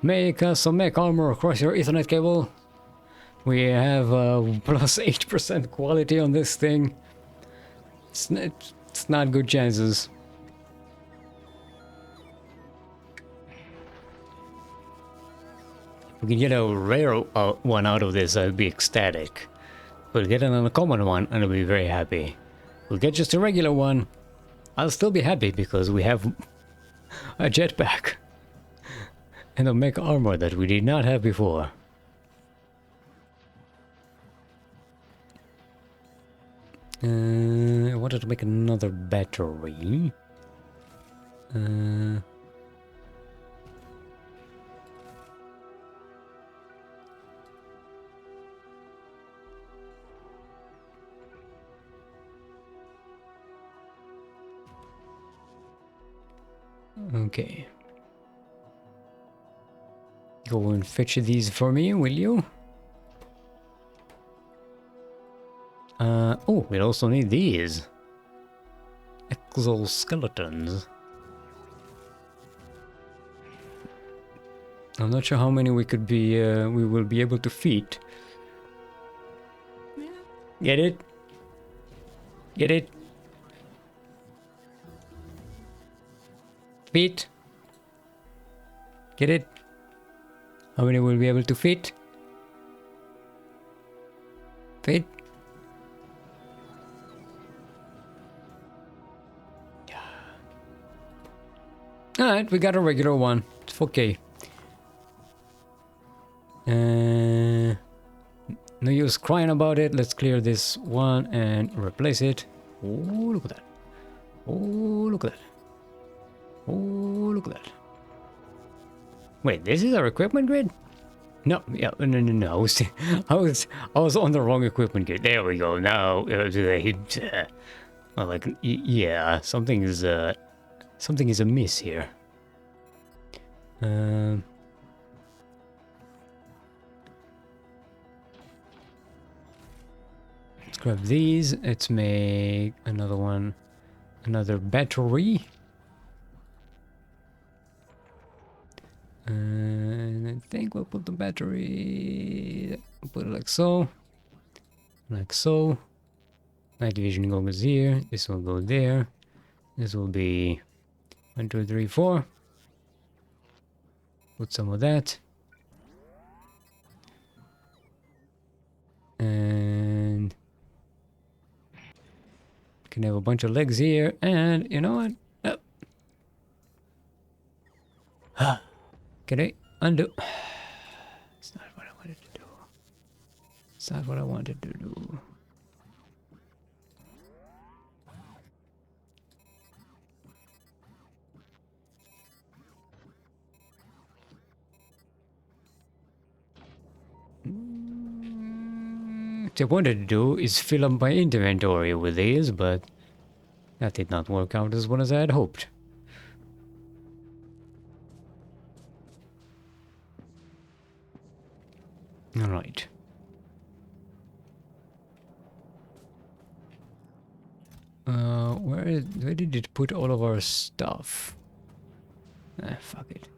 Speaker 1: Make us some mech armor across your Ethernet cable. We have plus 8% quality on this thing. It's not good chances. If we can get a rare one out of this, I'll be ecstatic. We'll get an uncommon one and I'll be very happy. We'll get just a regular one. I'll still be happy because we have a jetpack and a mech armor that we did not have before. I wanted to make another battery. Okay. Go and fetch these for me, will you? Oh, we also need these. Exoskeletons. I'm not sure how many we could be, we will be able to feed. Get it? Get it? Feet? Get it? How many will be able to fit? Fit? Alright, we got a regular one. It's okay. No use crying about it. Let's clear this one and replace it. Oh, look at that. Oh, look at that. Oh, look at that. Wait, this is our equipment grid? No, yeah, no. I was on the wrong equipment grid. There we go. Now, well, like, yeah, something is amiss here. Let's grab these. Let's make another one, another battery. And I think we'll put the battery, put it like so, like so. Night vision goes here. This will go there. This will be 1, 2, 3, 4. Put some of that. And can have a bunch of legs here. And you know what? Oh. Can I undo? It's not what I wanted to do. It's not what I wanted to do. What I wanted to do is fill up my inventory with these, but that did not work out as well as I had hoped. All right. Where did it put all of our stuff? Ah, fuck it.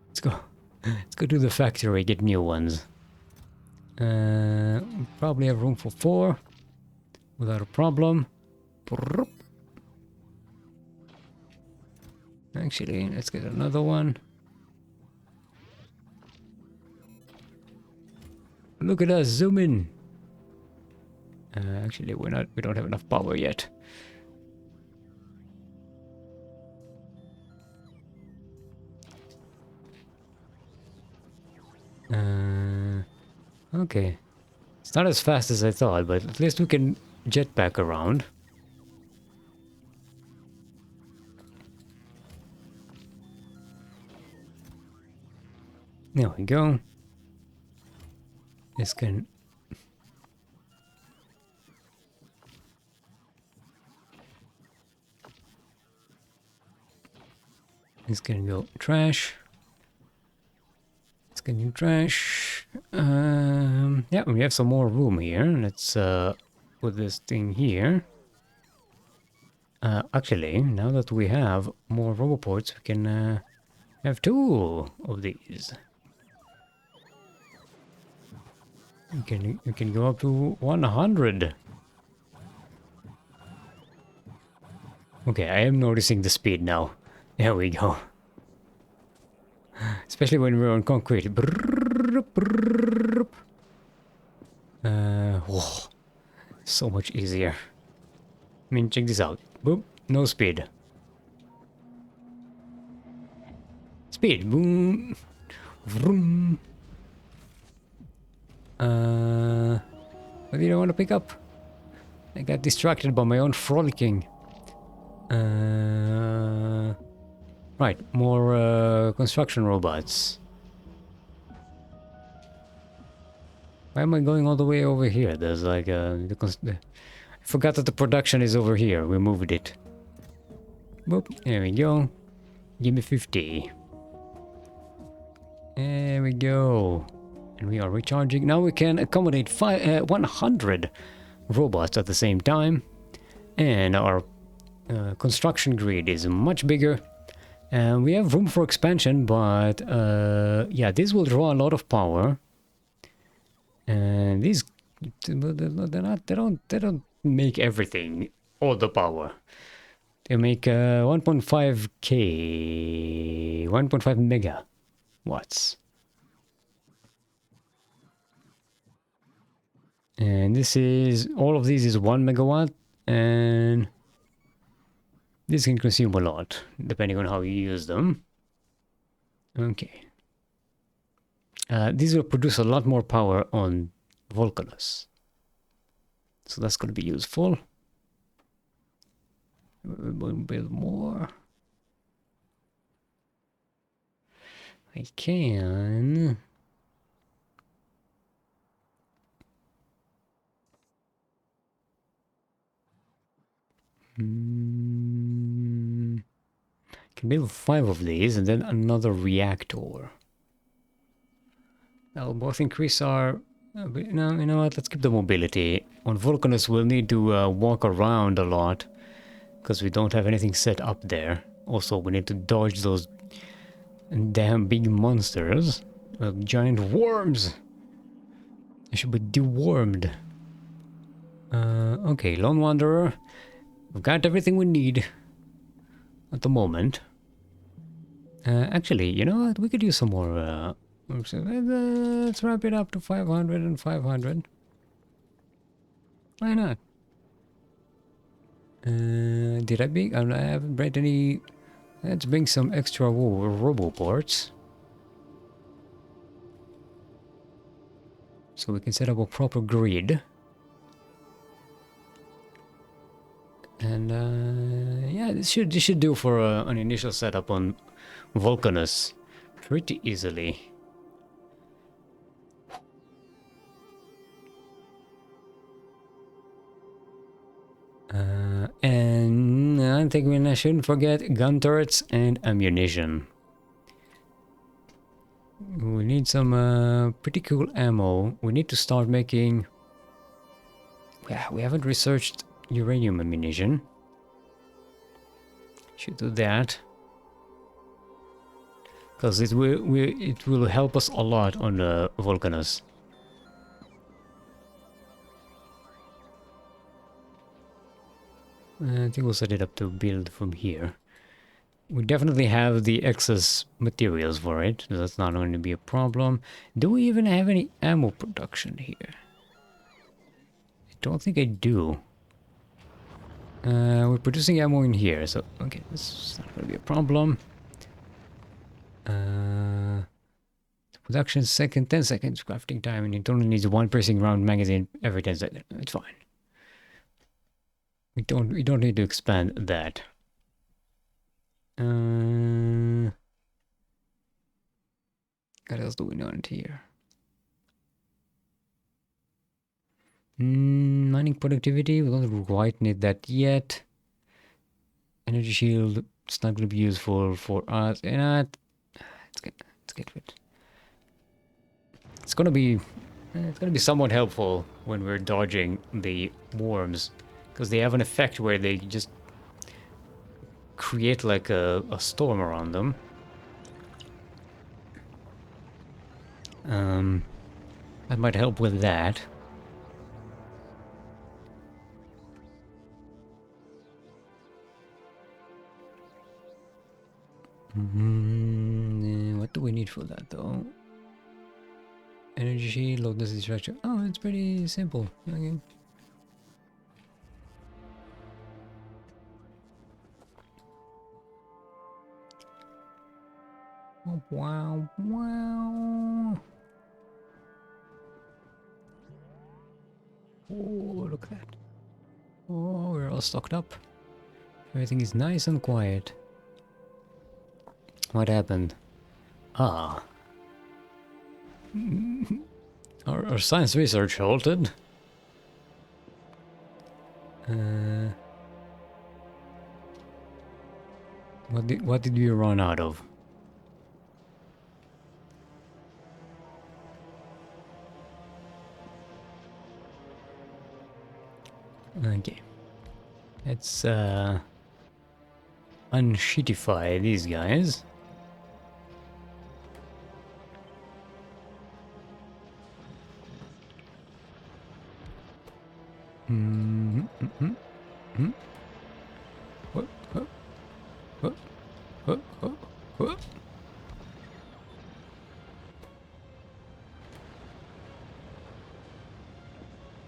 Speaker 1: Let's go. Let's go to the factory, get new ones. Probably have room for 4 without a problem. Actually, let's get another one. Look at us, zoom in. Actually, we don't have enough power yet. Okay. It's not as fast as I thought, but at least we can jetpack around. There we go. This can... This can go trash. It's getting trash. Yeah, we have some more room here. Let's put this thing here. Actually, now that we have more roboports, we can have 2 of these. We can go up to 100. Okay, I am noticing the speed now. There we go. Especially when we're on concrete. Whoa. So much easier. I mean, check this out. Boop. No speed. Speed. Boom. Vroom. What did I want to pick up? I got distracted by my own frolicking. Right, more construction robots. Why am I going all the way over here? There's like I forgot that the production is over here. We moved it. Boop, there we go. Give me 50. There we go. And we are recharging. Now we can accommodate 100 robots at the same time. And our construction grid is much bigger. And we have room for expansion, but yeah, this will draw a lot of power. And these, they don't make everything, all the power. They make 1.5 megawatts. And this is, all of these is 1 megawatt, and this can consume a lot, depending on how you use them. Okay. These will produce a lot more power on Volcanus. So that's going to be useful. We'll build more. I can... Can build 5 of these and then another reactor. That'll both increase our... no, you know what? Let's keep the mobility. On Volcanus, we'll need to walk around a lot because we don't have anything set up there. Also, we need to dodge those damn big monsters. Giant worms! They should be dewormed. Okay, Lone Wanderer. We've got everything we need at the moment. Actually, you know what? We could use some more... let's wrap it up to 500 and 500. Why not? Did I bring... I haven't brought any... Let's bring some extra roboports. So we can set up a proper grid. And yeah, this should do for an initial setup on Volcanus pretty easily. And I think I shouldn't forget gun turrets and ammunition. We need some pretty cool ammo. We need to start making... Yeah, we haven't researched uranium ammunition. Should do that. Because it will help us a lot on Volcanus. I think we'll set it up to build from here. We definitely have the excess materials for it, so that's not going to be a problem. Do we even have any ammo production here? I don't think I do. We're producing ammo in here, so okay, this is not going to be a problem. Production second, 10 seconds. Crafting time, and it only needs one piercing round magazine every 10 seconds. It's fine. We don't need to expand that. What else do we want here? Mining productivity, we don't quite need that yet. Energy shield, it's not going to be useful for us. And let's get rid. It's gonna be somewhat helpful when we're dodging the worms, because they have an effect where they just create like a storm around them. That might help with that. What do we need for that though? Energy, low density structure. Oh, it's pretty simple. Okay. Oh, wow, wow. Oh, look at that. Oh, we're all stocked up. Everything is nice and quiet. What happened? Ah. Our science research halted. What did we run out of? Okay. Let's unsheetify these guys.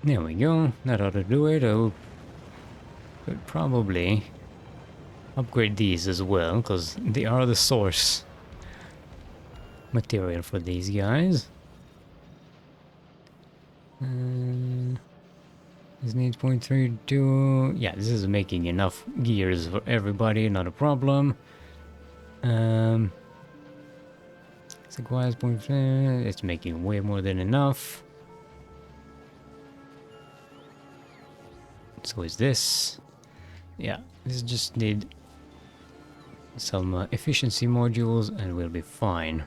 Speaker 1: There we go. That ought to do it. I could probably upgrade these as well, because they are the source material for these guys. This needs 0.32. Yeah, this is making enough gears for everybody, not a problem. It requires 0.5. It's making way more than enough. So is this. Yeah, this just need some efficiency modules and we'll be fine.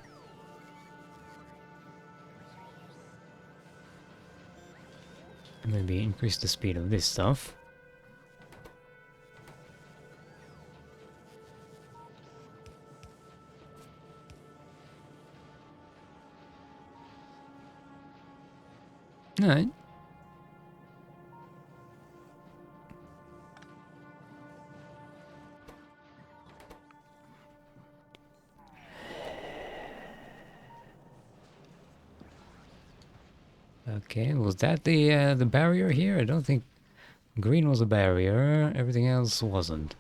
Speaker 1: Maybe increase the speed of this stuff. Alright. Okay, was that the barrier here? I don't think green was a barrier, everything else wasn't.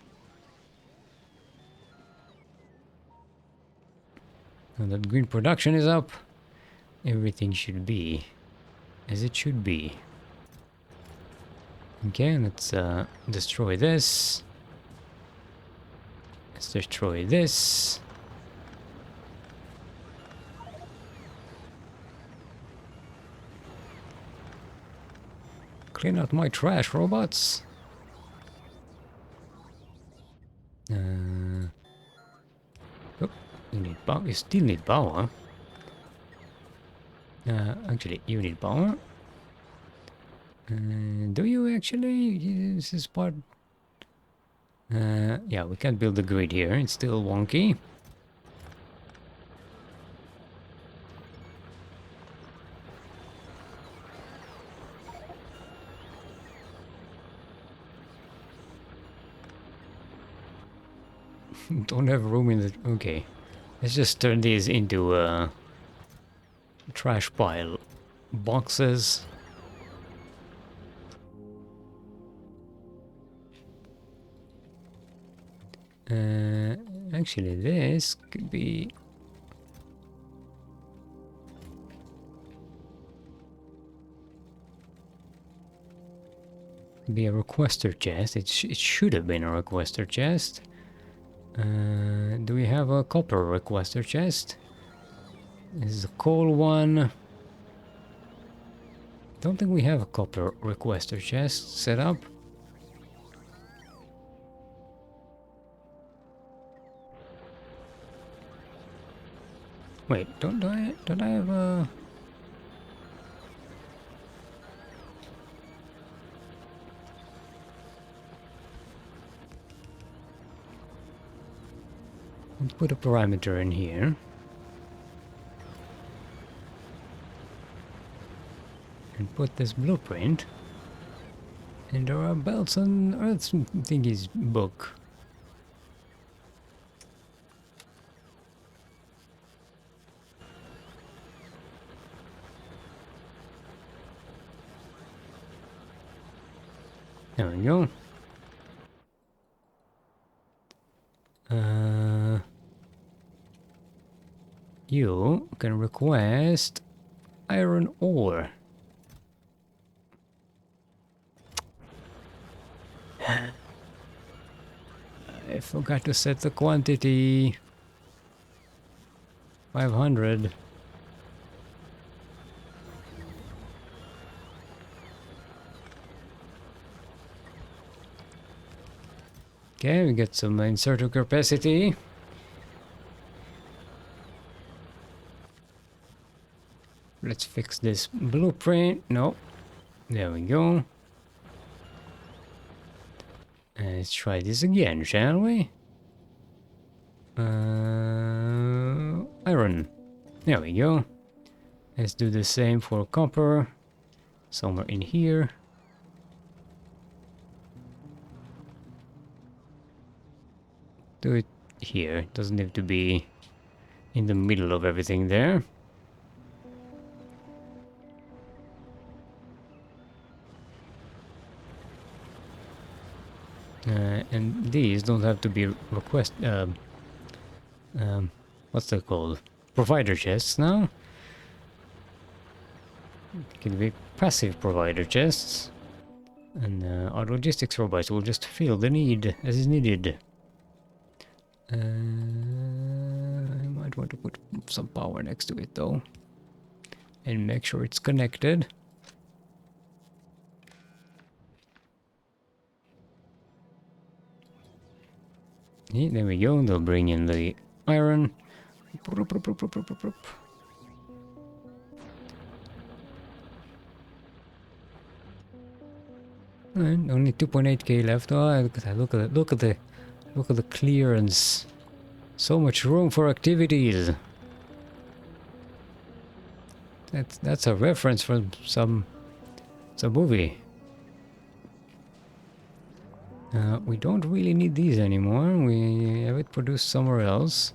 Speaker 1: Now that green production is up, everything should be as it should be. Okay, let's destroy this. Let's destroy this. Clean out my trash, robots. Oh, you need power. You still need power. Actually, you need power. Do you actually? This is part. Yeah, we can't build the grid here. It's still wonky. Don't have room in the... Okay. Let's just turn these into trash pile boxes. Actually, this could be... be a requester chest. It should have been a requester chest. Do we have a copper requester chest? This is a coal one. Don't think we have a copper requester chest set up. Wait, don't I have a... Let's put a parameter in here. And put this blueprint into our belts and earth thingies book. There we go. You can request iron ore. I forgot to set the quantity. 500. Okay, we get some inserter capacity. Let's fix this blueprint. No. There we go. Let's try this again, shall we? Iron. There we go. Let's do the same for copper. Somewhere in here. Do it here. It doesn't have to be in the middle of everything there. And these don't have to be request... what's that called? Provider chests now? It can be passive provider chests. And our logistics robots will just fill the need as is needed. I might want to put some power next to it though. And make sure it's connected. Yeah, there we go, they'll bring in the iron. And only 2.8k left. Oh, look at that! Look at the clearance. So much room for activities. That's a reference from some movie. We don't really need these anymore. We have it produced somewhere else.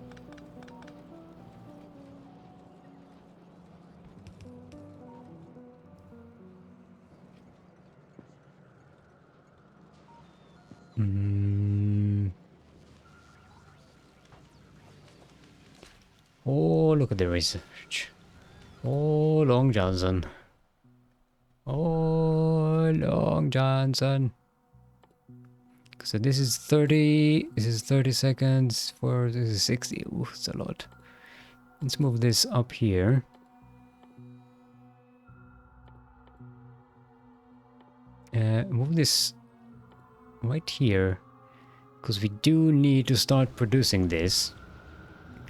Speaker 1: Oh, look at the research. Oh, Long Johnson. Oh, Long Johnson. So this is 30. This is 30 seconds. This is 60. Ooh, it's a lot. Let's move this up here. Move this right here, because we do need to start producing this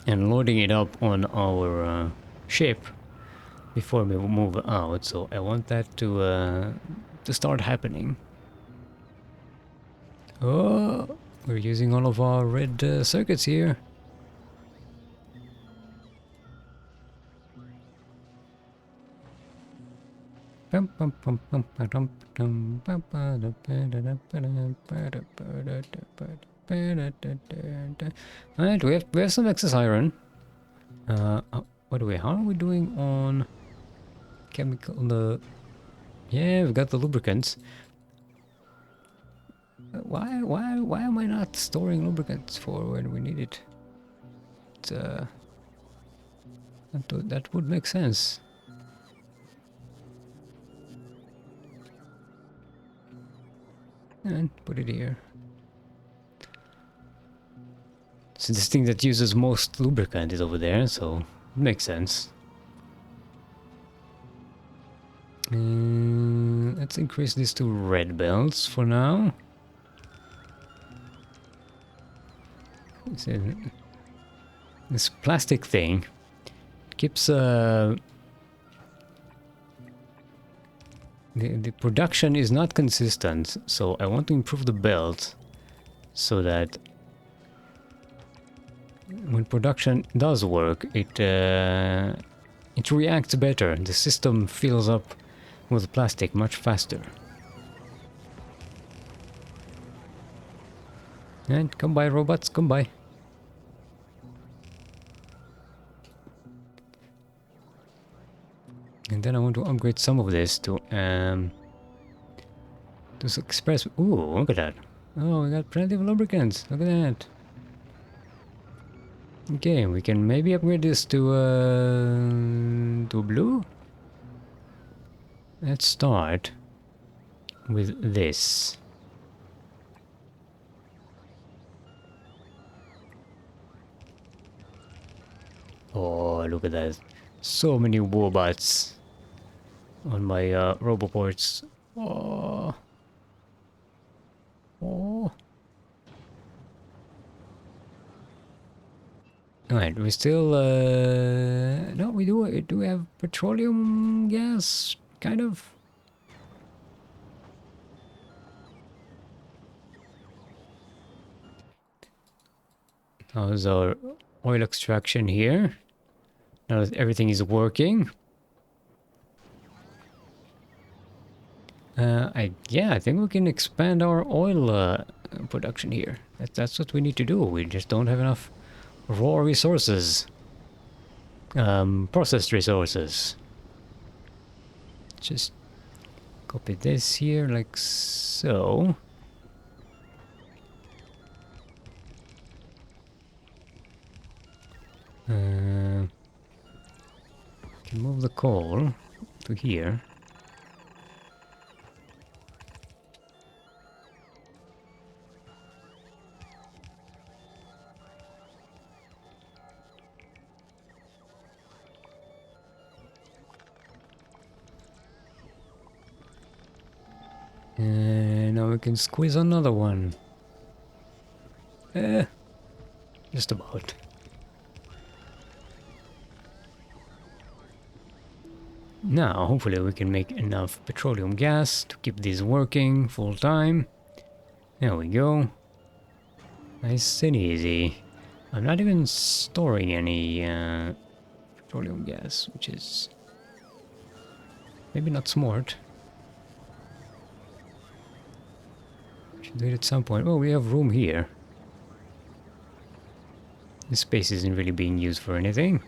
Speaker 1: and loading it up on our ship before we move out. So I want that to start happening. Oh, we're using all of our red circuits here. Alright, we have some excess iron. What do we? How are we doing on chemical? Yeah, we've got the lubricants. Why am I not storing lubricants for when we need it? That would make sense. And put it here. So this thing that uses most lubricant is over there, so it makes sense. Let's increase this to red belts for now. So this plastic thing keeps the production is not consistent, so I want to improve the belt so that when production does work, it reacts better. The system fills up with plastic much faster. And come by, robots, come by. And then I want to upgrade some of this to express. Ooh, look at that! Oh, we got plenty of lubricants. Look at that. Okay, we can maybe upgrade this to blue. Let's start with this. Oh, look at that! So many robots on my roboports. Oh, oh. Alright, we still no, we do have petroleum gas, kind of. How's our oil extraction here? Now that everything is working. I think we can expand our oil production here. That's what we need to do. We just don't have enough raw resources. Processed resources. Just copy this here like so. Can move the coal to here. And now we can squeeze another one. Just about. Now, hopefully we can make enough petroleum gas to keep this working full time. There we go. Nice and easy. I'm not even storing any petroleum gas, which is maybe not smart. Should do it at some point. Oh, we have room here. This space isn't really being used for anything.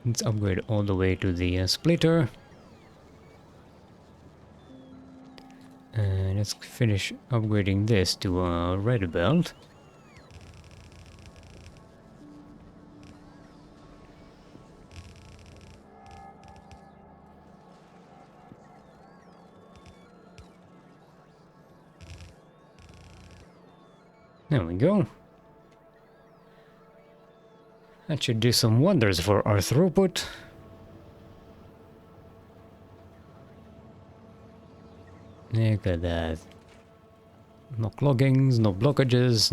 Speaker 1: Let's upgrade all the way to the splitter. And let's finish upgrading this to a red belt. There we go. That should do some wonders for our throughput. Look at that. No cloggings, no blockages,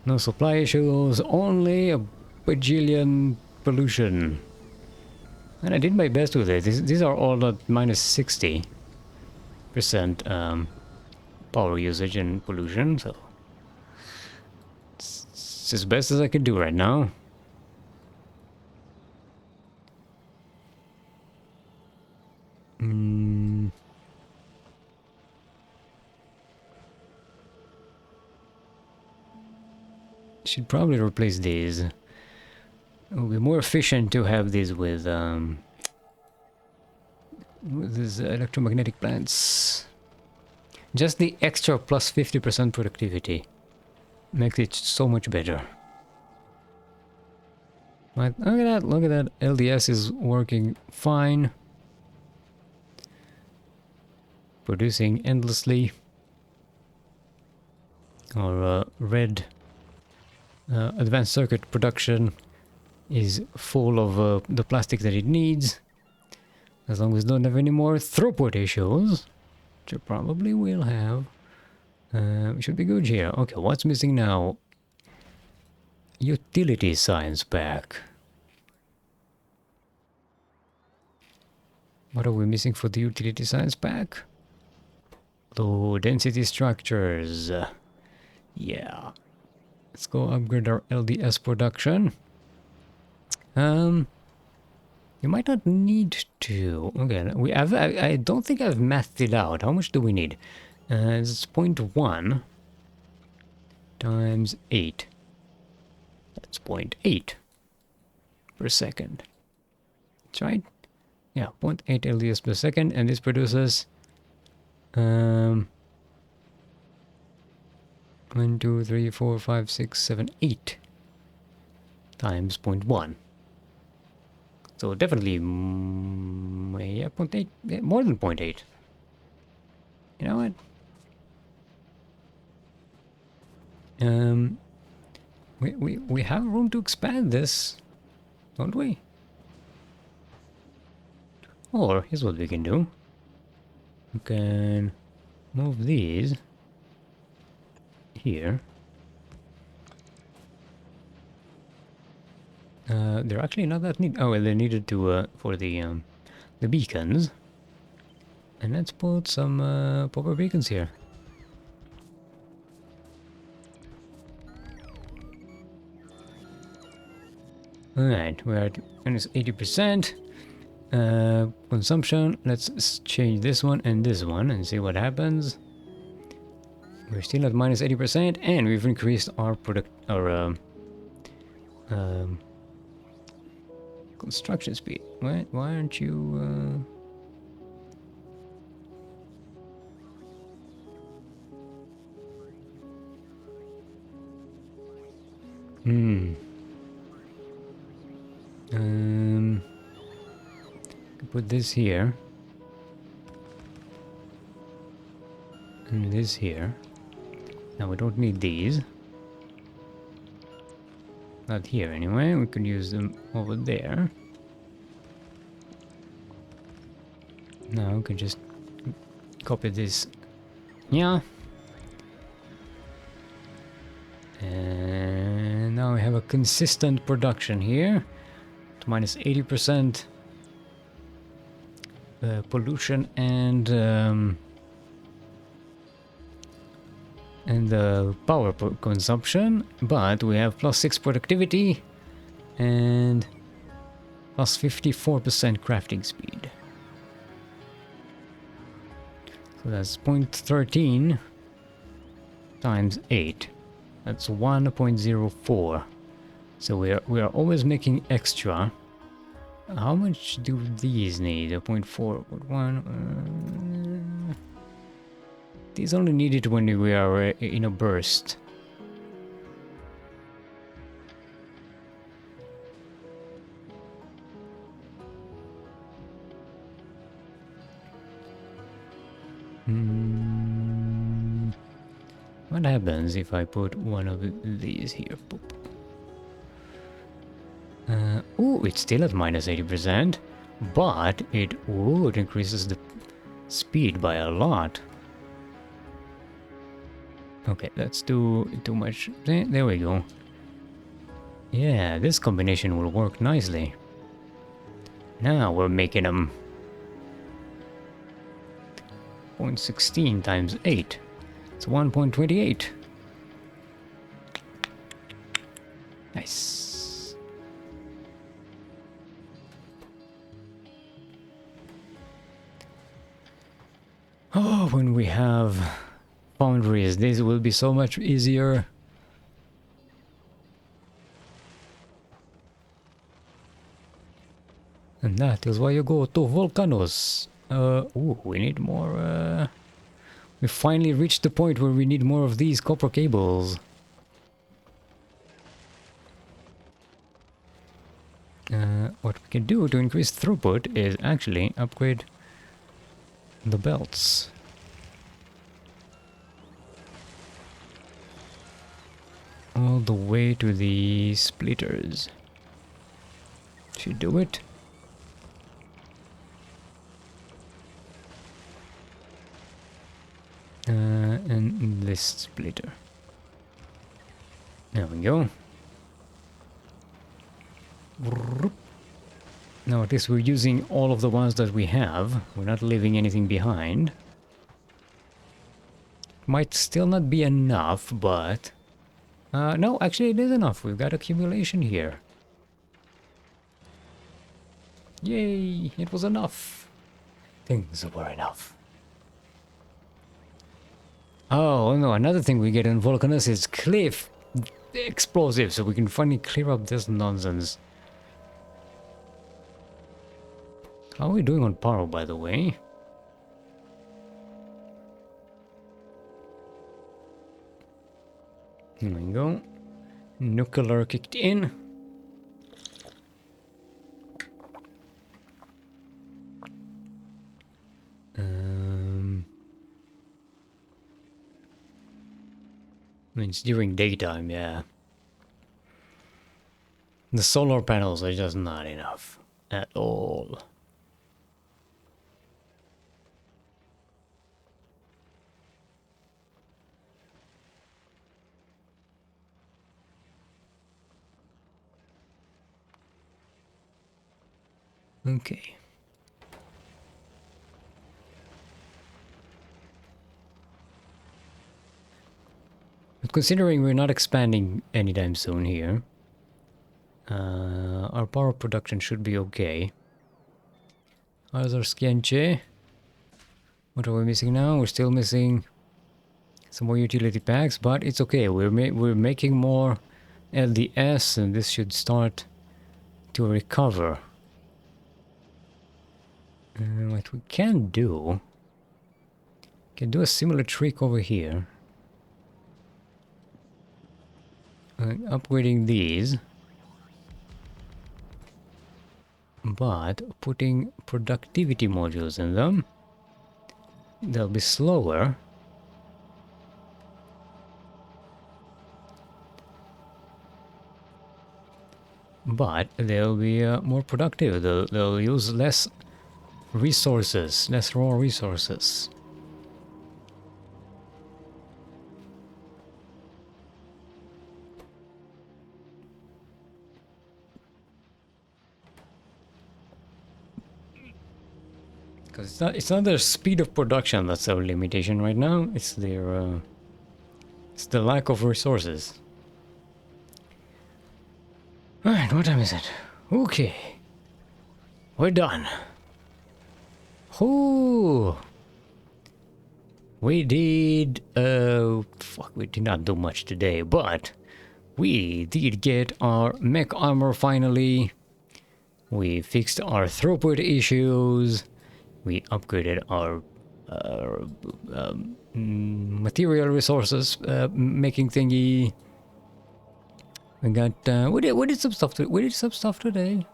Speaker 1: no supply issues, only a bajillion pollution. And I did my best with it. These are all at minus 60% power usage and pollution, so it's as best as I can do right now. Should probably replace these. It will be more efficient to have these with these electromagnetic plants. Just the extra plus 50% productivity makes it so much better. But look at that, LDS is working fine. Producing endlessly. Our red advanced circuit production is full of the plastic that it needs. As long as we don't have any more throughput issues, which we probably will have, we should be good here. Okay, what's missing now? Utility science pack. What are we missing for the utility science pack? Low density structures. Yeah. Let's go upgrade our LDS production. You might not need to. Okay, I don't think I've mathed it out. How much do we need? It's 0.1 times 8. That's 0.8 per second. That's right. Yeah, 0.8 LDS per second, and this produces 1, 2, 3, 4, 5, 6, 7, 8 times 0.1. So definitely, yeah, 0.8, yeah, more than 0.8. You know what? We have room to expand this, don't we? Or here's what we can do. We can move these here. They're actually not that neat. Oh, well, they're needed to for the beacons. And let's put some proper beacons here. Alright, we're at minus 80% consumption. Let's change this one and see what happens. We're still at minus 80% and we've increased our construction speed. Why aren't you put this here and this here. Now we don't need these. Not here anyway. We could use them over there. Now we can just copy this. Yeah. And now we have a consistent production here. To minus 80% pollution and the power consumption, but we have plus 6 productivity and plus 54% crafting speed. So that's 0.13 times 8. That's 1.04. So we are always making extra. How much do these need? 0.4, 0.1. These only need it when we are in a burst. What happens if I put one of these here? Oh, it's still at minus 80%, but it increases the speed by a lot. Okay, that's too much. There we go. Yeah, this combination will work nicely. Now we're making them 0.16 times 8. It's 1.28. Nice. Oh, when we have foundries, this will be so much easier. And that is why you go to volcanoes. We need more We finally reached the point where we need more of these copper cables. What we can do to increase throughput is actually upgrade the belts. All the way to the splitters. Should do it. And this splitter. There we go. Now at least we're using all of the ones that we have. We're not leaving anything behind. Might still not be enough, but... no, actually it is enough. We've got accumulation here. Yay! It was enough. Things were enough. Oh no, another thing we get in Volcanus is cliff explosives, so we can finally clear up this nonsense. How are we doing on power, by the way? Here we go. Nuclear kicked in. I mean, it's during daytime, yeah. The solar panels are just not enough at all. Okay. But considering we're not expanding anytime soon here, our power production should be okay. How's our Skienche? What are we missing now? We're still missing some more utility packs, but it's okay. We're making more LDS, and this should start to recover. What we can do a similar trick over here. Upgrading these, but putting productivity modules in them. They'll be slower, but they'll be more productive. They'll use less resources, less raw resources. Because it's not their speed of production that's our limitation right now. It's their it's the lack of resources. All right, what time is it? Okay, we're done. Ooh, we did we did not do much today, but we did get our mech armor finally. We fixed our throughput issues. We upgraded our material resources making thingy. We got we did some stuff. We did some stuff today.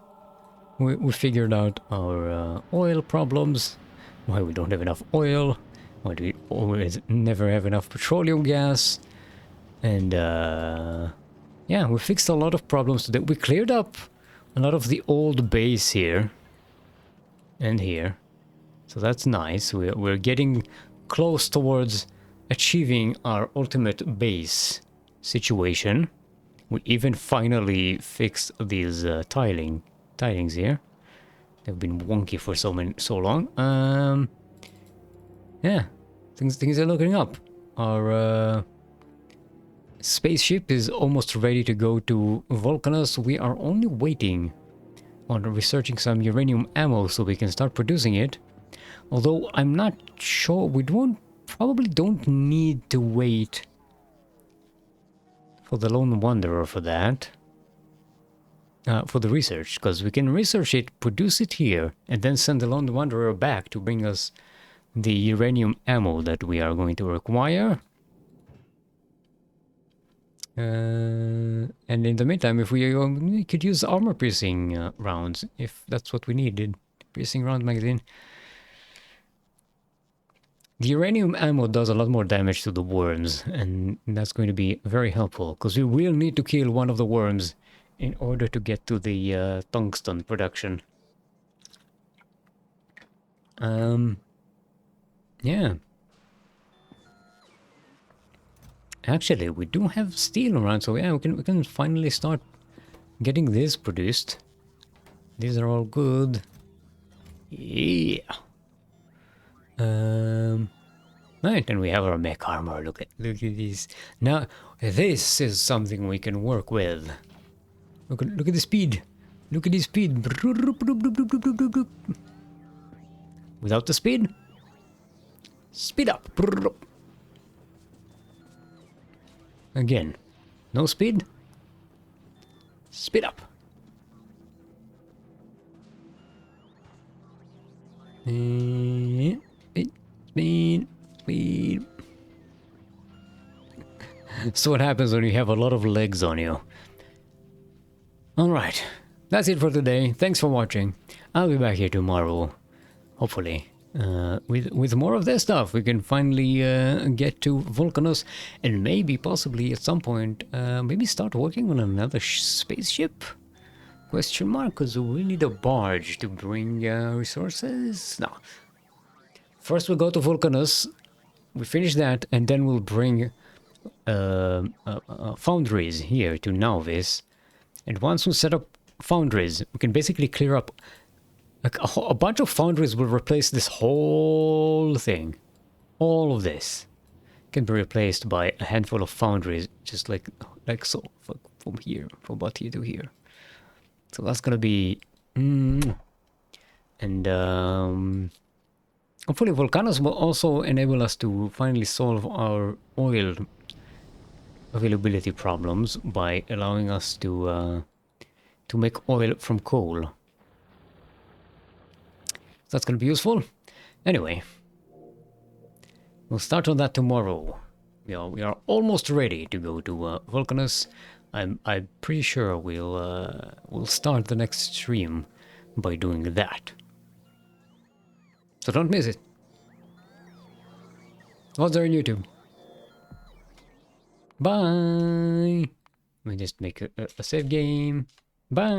Speaker 1: We figured out our oil problems. Why we don't have enough oil. Why do we always never have enough petroleum gas? And yeah, we fixed a lot of problems today. We cleared up a lot of the old base here and here. So that's nice. We're getting close towards achieving our ultimate base situation. We even finally fixed these tilings here. They've been wonky for so long. Yeah, things are looking up. Our spaceship is almost ready to go to Volcanus. We are only waiting on researching some uranium ammo so we can start producing it. Although I'm not sure, we probably don't need to wait for the Lone Wanderer for that. For the research, because we can research it, produce it here, and then send the Lone Wanderer back to bring us the uranium ammo that we are going to require. And in the meantime, if we could use armor piercing rounds, if that's what we needed. Piercing round magazine. The uranium ammo does a lot more damage to the worms, and that's going to be very helpful, because we will need to kill one of the worms in order to get to the tungsten production. Yeah. Actually, we do have steel around, so yeah, we can finally start getting this produced. These are all good. Yeah. Right, and we have our mech armor. Look at these. Now, this is something we can work with. Look at the speed. Look at the speed. Without the speed, speed up. Again, no speed, speed up. Speed, speed, speed. So what happens when you have a lot of legs on you. Alright, that's it for today. Thanks for watching. I'll be back here tomorrow, hopefully. With more of this stuff, we can finally get to Vulcanus, and maybe, possibly, at some point, maybe start working on another spaceship? Question mark, because we need a barge to bring resources? No. First we'll go to Vulcanus, we finish that, and then we'll bring foundries here to Nauvis. And once we set up foundries, we can basically clear up like a bunch of foundries will replace this whole thing. All of this can be replaced by a handful of foundries, just like so, from here, from about here to here. So that's gonna be, and hopefully Volcanos will also enable us to finally solve our oil availability problems by allowing us to make oil from coal. So that's going to be useful. Anyway, we'll start on that tomorrow. We are almost ready to go to Vulcanus. I'm pretty sure we'll start the next stream by doing that. So don't miss it. Odds are in YouTube. Bye. Let me just make a save game. Bye.